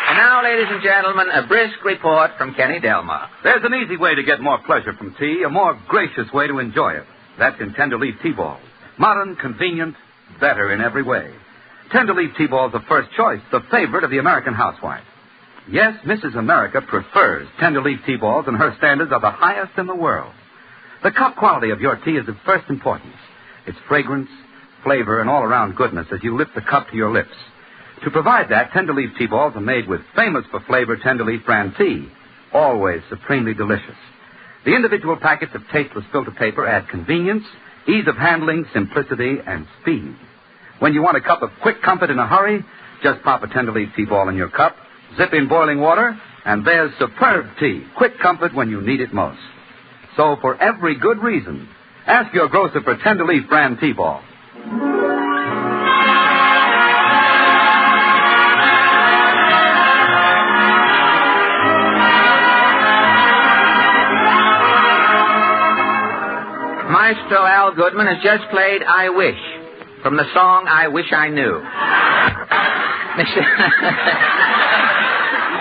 And now, ladies and gentlemen, a brisk report from Kenny Delmar. There's an easy way to get more pleasure from tea, a more gracious way to enjoy it. That's in Tenderleaf tea balls. Modern, convenient, better in every way. Tenderleaf tea balls are first choice, the favorite of the American housewife. Yes, Mrs. America prefers Tenderleaf tea balls, and her standards are the highest in the world. The cup quality of your tea is of first importance. Its fragrance, flavor, and all-around goodness as you lift the cup to your lips. To provide that, Tenderleaf tea balls are made with famous-for-flavor Tenderleaf brand tea, always supremely delicious. The individual packets of tasteless filter paper add convenience, ease of handling, simplicity, and speed. When you want a cup of quick comfort in a hurry, just pop a Tenderleaf tea ball in your cup, zip in boiling water, and there's superb tea. Quick comfort when you need it most. So for every good reason, ask your grocer for Tenderleaf brand tea ball. Maestro Al Goodman has just played I Wish from the song I Wish I Knew.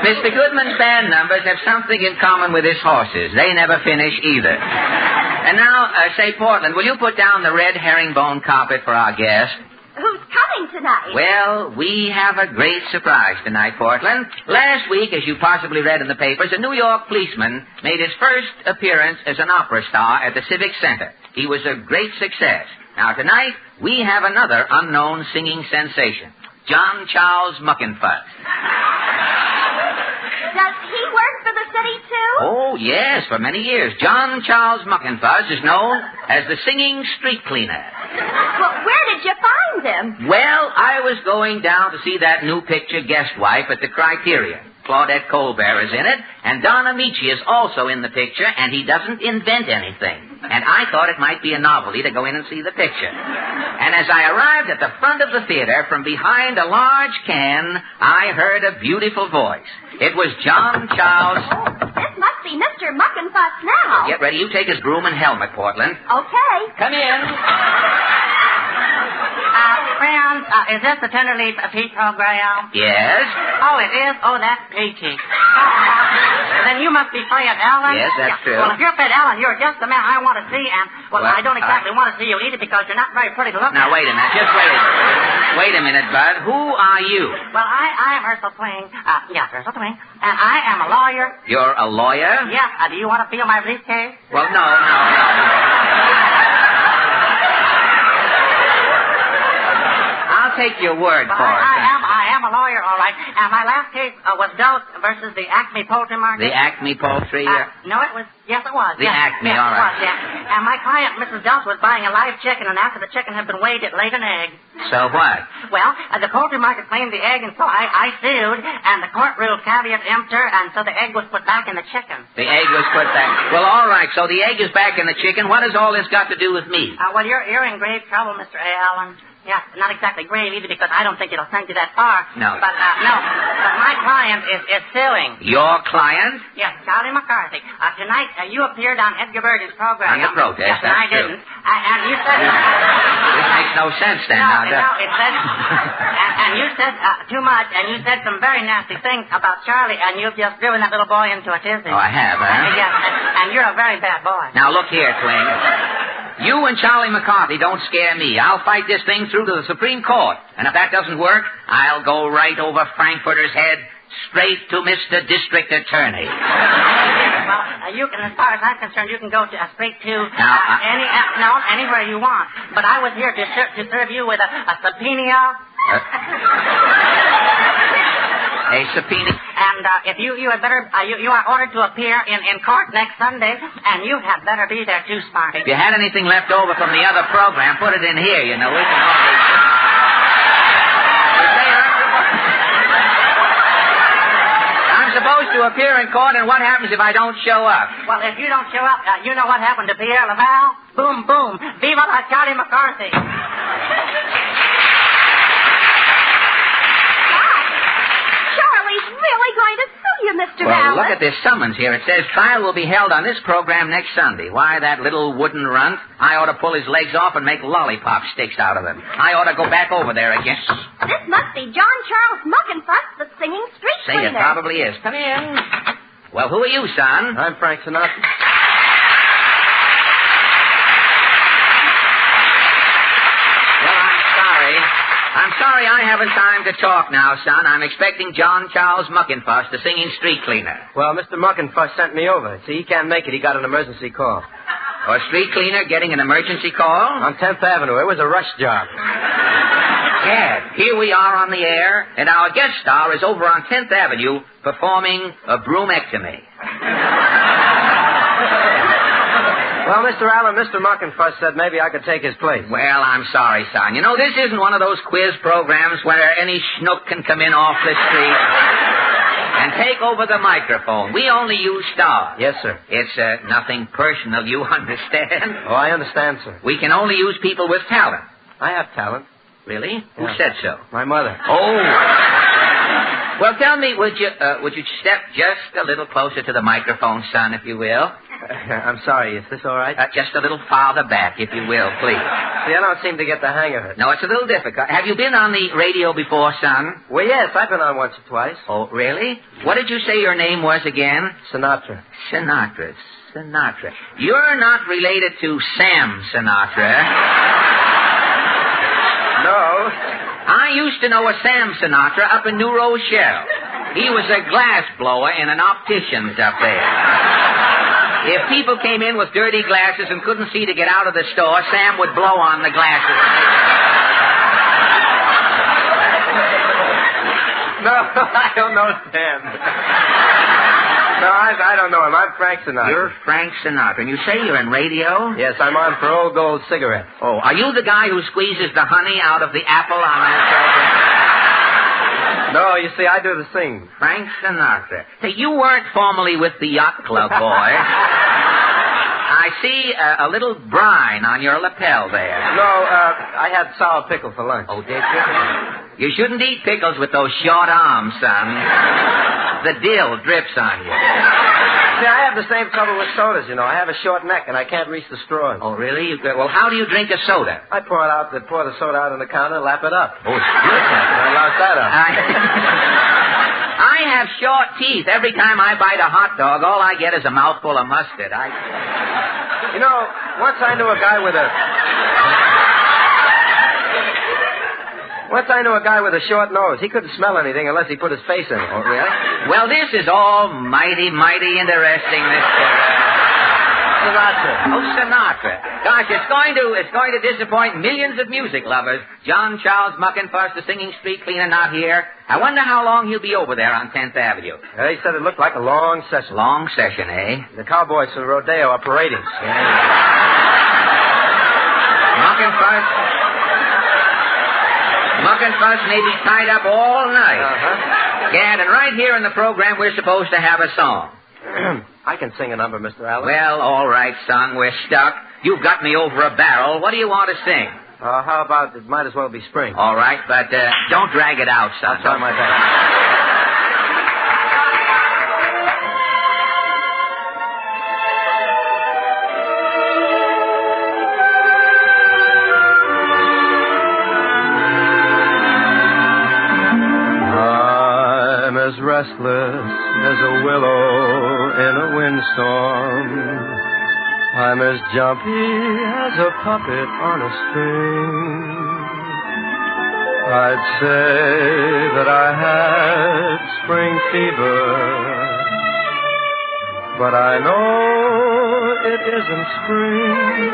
Mr. Goodman's band numbers have something in common with his horses. They never finish either. And now, say, Portland, will you put down the red herringbone carpet for our guest? Who's coming tonight? Well, we have a great surprise tonight, Portland. Last week, as you possibly read in the papers, a New York policeman made his first appearance as an opera star at the Civic Center. He was a great success. Now, tonight, we have another unknown singing sensation, John Charles Muckenfuss. Does he work for the city, too? Oh, yes, for many years. John Charles Muckenfuss is known as the singing street cleaner. Well, where did you find him? Well, I was going down to see that new picture, Guest Wife, at the Criterion. Claudette Colbert is in it, and Don Amici is also in the picture, and he doesn't invent anything. And I thought it might be a novelty to go in and see the picture. And as I arrived at the front of the theater, from behind a large can, I heard a beautiful voice. It was John Charles. Oh, this must be Mr. Muckenfuss now. Get ready. You take his broom and helmet, Portland. Okay. Come in. Friends, is this the Tenderleaf Tea program? Yes. Oh, it is? Oh, that's peachy. Then you must be Faye Ellen? Yes, that's true. Well, if you're Faye Ellen, you're just the man I want to see, and, well, I don't exactly want to see you either because you're not very pretty to look at. Now, wait a minute. Just wait a minute. Wait a minute, Bud. Who are you? Well, I am Ursula Twing. Yes, Ursula Twing. And I am a lawyer. You're a lawyer? Yes. Do you want to feel my briefcase? Well, no. I'll take your word for it. I am a lawyer, all right. And my last case was Dose versus the Acme Poultry Market. The Acme Poultry? No, it was. Yes, it was. The Acme, all right. It was, yeah. And my client, Mrs. Dose, was buying a live chicken, and after the chicken had been weighed, it laid an egg. So what? Well, the poultry market claimed the egg, and so I sued, and the court ruled caveat emptor, and so the egg was put back in the chicken. The egg was put back. Well, all right, so the egg is back in the chicken. What has all this got to do with me? Well, you're in grave trouble, Mr. A. Allen. Yeah, not exactly grave either because I don't think it'll send you that far. No. But my client is suing. Your client? Yes, Charlie McCarthy. Tonight, you appeared on Edgar Bergen's program. On the protest, yes, that's I true. didn't. And you said... This makes no sense then. No, it said... and you said too much, and you said some very nasty things about Charlie, and you've just driven that little boy into a tizzy. Oh, I have, huh? Yes, and you're a very bad boy. Now, look here, Twing. You and Charlie McCarthy don't scare me. I'll fight this thing through to the Supreme Court. And if that doesn't work, I'll go right over Frankfurter's head straight to Mr. District Attorney. Well, you can, as far as I'm concerned, you can go straight to anywhere you want. But I was here to serve you with a subpoena. A subpoena. And if you had better, you are ordered to appear in court next Sunday, and you had better be there too, Smarty. If you had anything left over from the other program, put it in here, you know. We can I'm supposed to appear in court, and what happens if I don't show up? Well, if you don't show up, you know what happened to Pierre Laval? Boom, boom. Viva la Charlie McCarthy. Really going to sue you, Mr. Well, Allen? look at this summons here. It says trial will be held on this program next Sunday. Why, that little wooden runt? I ought to pull his legs off and make lollipop sticks out of them. I ought to go back over there again. This must be John Charles Muckenfuss, the singing street cleaner. Say, it probably is. Come in. Well, who are you, son? I'm Frank Sinatra. I'm sorry I haven't time to talk now, son. I'm expecting John Charles Muckenfuss, the singing street cleaner. Well, Mr. Muckenfuss sent me over. See, he can't make it. He got an emergency call. A street cleaner getting an emergency call? On 10th Avenue. It was a rush job. Dad, here we are on the air, and our guest star is over on 10th Avenue performing a broomectomy. Well, Mr. Allen, Mr. Muckenfuss said maybe I could take his place. Well, I'm sorry, son. You know, this isn't one of those quiz programs where any schnook can come in off the street and take over the microphone. We only use stars. Yes, sir. It's nothing personal, you understand? Oh, I understand, sir. We can only use people with talent. I have talent. Really? Yeah. Who said so? My mother. Oh. Well, tell me, would you step just a little closer to the microphone, son, if you will? I'm sorry, is this all right? Just a little farther back, if you will, please. See, I don't seem to get the hang of it. No, it's a little difficult. Have you been on the radio before, son? Well, yes, I've been on once or twice. Oh, really? What did you say your name was again? Sinatra. Sinatra. You're not related to Sam Sinatra. No. I used to know a Sam Sinatra up in New Rochelle. He was a glass blower in an optician's up there. If people came in with dirty glasses and couldn't see to get out of the store, Sam would blow on the glasses. No, I don't know Sam. No, I don't know him. I'm Frank Sinatra. You're Frank Sinatra. And you say you're in radio? Yes, I'm on for Old Gold Cigarettes. Oh, are you the guy who squeezes the honey out of the apple on that program? No, you see, I do the singing. Frank Sinatra. Hey, you weren't formerly with the Yacht Club, boy. I see a little brine on your lapel there. No, I had sour pickle for lunch. Oh, did you? You shouldn't eat pickles with those short arms, son. The dill drips on you. See, I have the same trouble with sodas, you know. I have a short neck, and I can't reach the straws. Oh, really? Well, how do you drink a soda? I pour the soda out on the counter and lap it up. Oh, it's good. I lost that up. I have short teeth. Every time I bite a hot dog, all I get is a mouthful of mustard. You know, once I knew a guy with a short nose. He couldn't smell anything unless he put his face in it. Oh, really? Well, this is all mighty, mighty interesting, Mr. Sinatra. Oh, Sinatra. Gosh, it's going to disappoint millions of music lovers. John Charles Muckenfuss, the singing street cleaner, not here. I wonder how long he'll be over there on 10th Avenue. He said it looked like a long session. Long session, eh? The cowboys from the rodeo are parading. Muckenfuss may be tied up all night. Uh-huh. Gad, and right here in the program, we're supposed to have a song. I can sing a number, Mr. Allen. Well, all right, son, we're stuck. You've got me over a barrel. What do you want to sing? How about it might as well be spring? All right, but don't drag it out, son. I'll try my best. As restless as a willow in a windstorm. I'm as jumpy as a puppet on a string. I'd say that I had spring fever, but I know it isn't spring.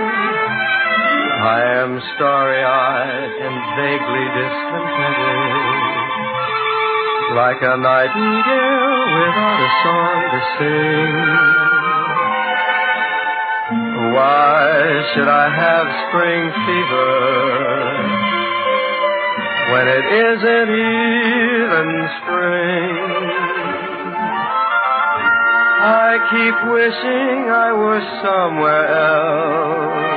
I am starry-eyed and vaguely discontented, like a nightingale without a song to sing. Why should I have spring fever when it isn't even spring? I keep wishing I were somewhere else,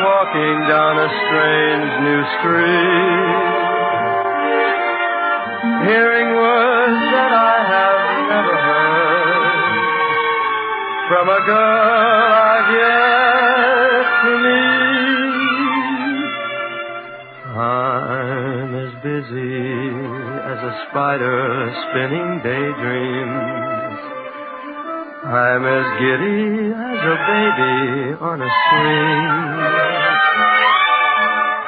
walking down a strange new street, hearing words that I have never heard from a girl I've yet to meet. I'm as busy as a spider spinning daydreams. I'm as giddy as a baby on a swing.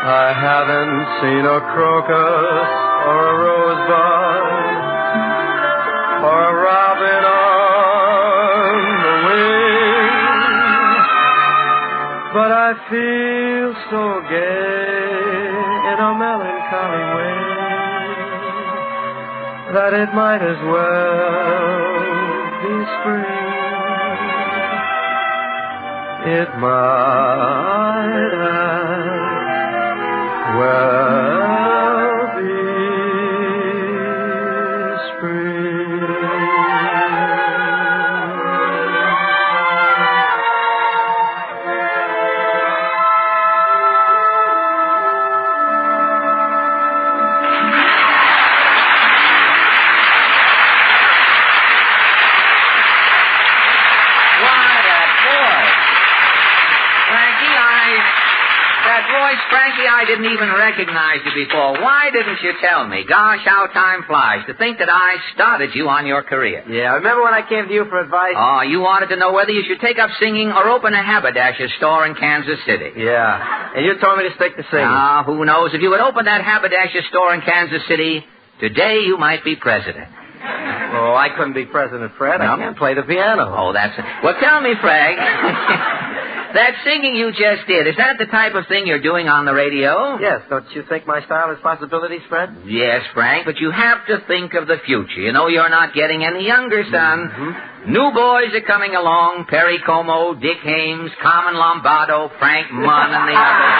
I haven't seen a crocus or a rosebud or a robin on the wing, but I feel so gay in a melancholy way that it might as well be spring. it might as well be spring. Frankie, I didn't even recognize you before. Why didn't you tell me? Gosh, how time flies. To think that I started you on your career. Yeah, remember when I came to you for advice? Oh, you wanted to know whether you should take up singing or open a haberdasher store in Kansas City. Yeah, and you told me to stick to singing. Ah, who knows? If you had opened that haberdasher store in Kansas City, today you might be president. Oh, I couldn't be president, Fred. No? I can't play the piano. Oh, that's it. Well, tell me, Frank, that singing you just did, is that the type of thing you're doing on the radio? Yes, don't you think my style has possibilities, Fred? Yes, Frank, but you have to think of the future. You know you're not getting any younger, son. Mm-hmm. New boys are coming along, Perry Como, Dick Hames, Carmen Lombardo, Frank Munn, and the others.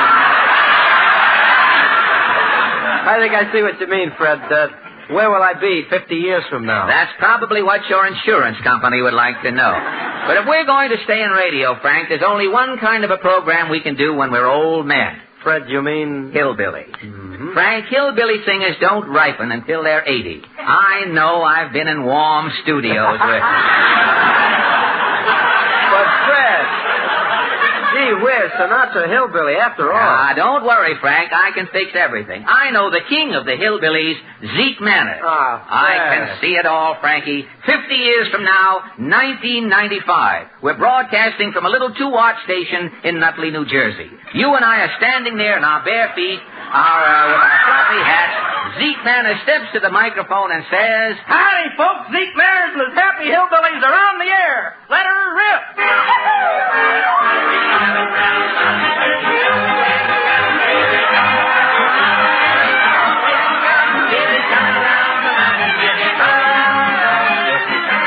I think I see what you mean, Fred. Where will I be 50 years from now? That's probably what your insurance company would like to know. But if we're going to stay in radio, Frank, there's only one kind of a program we can do when we're old men. Fred, you mean? Hillbilly. Mm-hmm. Frank, hillbilly singers don't ripen until they're 80. I know, I've been in warm studios with them. But, Fred, gee whiz, Sinatra hillbilly after all. Ah, don't worry, Frank. I can fix everything. I know the king of the hillbillies, Zeke Manners. I can see it all, Frankie. 50 years from now, 1995. We're broadcasting from a little 2-watt station in Nutley, New Jersey. You and I are standing there in our bare feet, with our floppy hats. Zeke Manners steps to the microphone and says, "Howdy, folks. Zeke Manners and his happy hillbillies are on the air. Let her rip."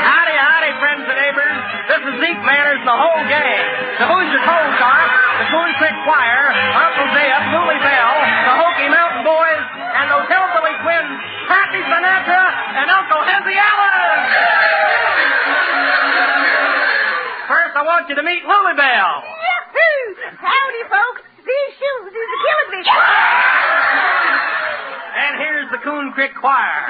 Howdy, friends and neighbors. This is Zeke Manners and the whole gang. The Hoosier Coal Cart, the Coon Creek Choir, Uncle Zeb, Dooley Bell, the Hokie Mountain Boys, and those hillbilly twins, Happy Sinatra and Uncle Hezzy Allen. First, I want you to meet Lily Bell. Yahoo! Howdy, folks. These shoes is a killing me. And here's the Coon Creek Choir.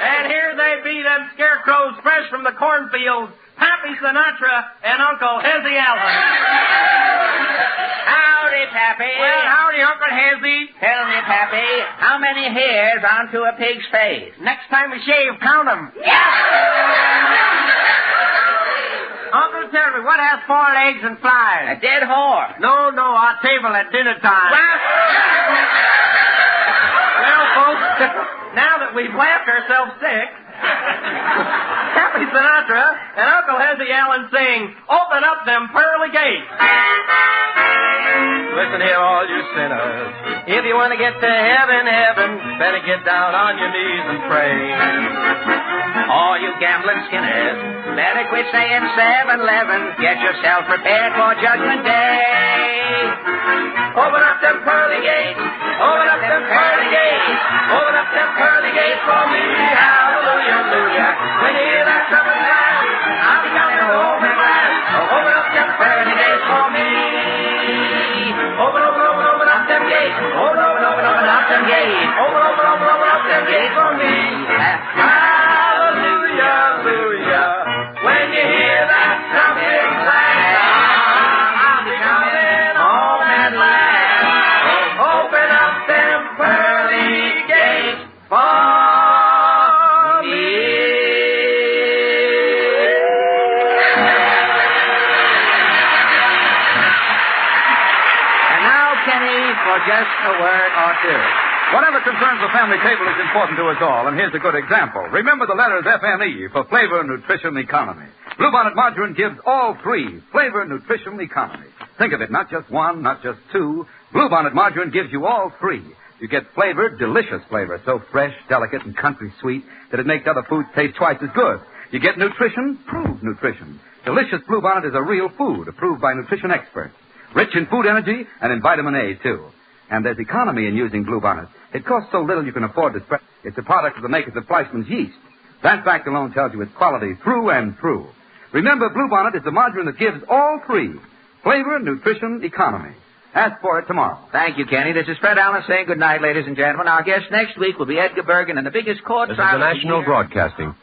And here they be, them scarecrows fresh from the cornfields, Pappy Sinatra and Uncle Hezzy Allen. Howdy, Pappy. Well, howdy, Uncle Hezzy. Tell me, Pappy, how many hairs onto a pig's face? Next time we shave, count them. Uncle, tell me, what has 4 legs and flies? A dead horse. No, our table at dinner time. Well, folks, now that we've laughed ourselves sick, Happy Sinatra and Uncle Hezzy Allen sing, "Open Up Them Pearly Gates." Listen here, all you sinners. If you want to get to heaven, better get down on your knees and pray. All you gambling sinners, better quit saying 7-Eleven. Get yourself prepared for Judgment Day. Open up them pearly gates. Open up them pearly gates. Open up them pearly gates for me. Hallelujah, hallelujah. When you hear that trumpet blast, I'll be coming home at last. Open up them pearly gates for me. Open up them gates. Open up them gates. Open up them gates for me. Hallelujah, hallelujah. When you hear that trumpet blast, I'll be coming home at last. Open up them pearly gates for me. And now, Kenny, for just a word or two. Whatever concerns the family table is important to us all, and here's a good example. Remember the letters FNE for flavor, nutrition, economy. Bluebonnet Margarine gives all 3, flavor, nutrition, economy. Think of it, not just 1, not just 2. Bluebonnet Margarine gives you all 3. You get flavor, delicious flavor, so fresh, delicate, and country sweet that it makes other foods taste twice as good. You get nutrition, proved nutrition. Delicious Bluebonnet is a real food approved by nutrition experts. Rich in food energy and in vitamin A, too. And there's economy in using Bluebonnet. It costs so little you can afford to spread. It's a product of the makers of Fleischmann's yeast. That fact alone tells you its quality through and through. Remember, Bluebonnet is the margarine that gives all three: flavor, nutrition, economy. Ask for it tomorrow. Thank you, Kenny. This is Fred Allen saying good night, ladies and gentlemen. Our guest next week will be Edgar Bergen in the biggest court This is the National Broadcasting.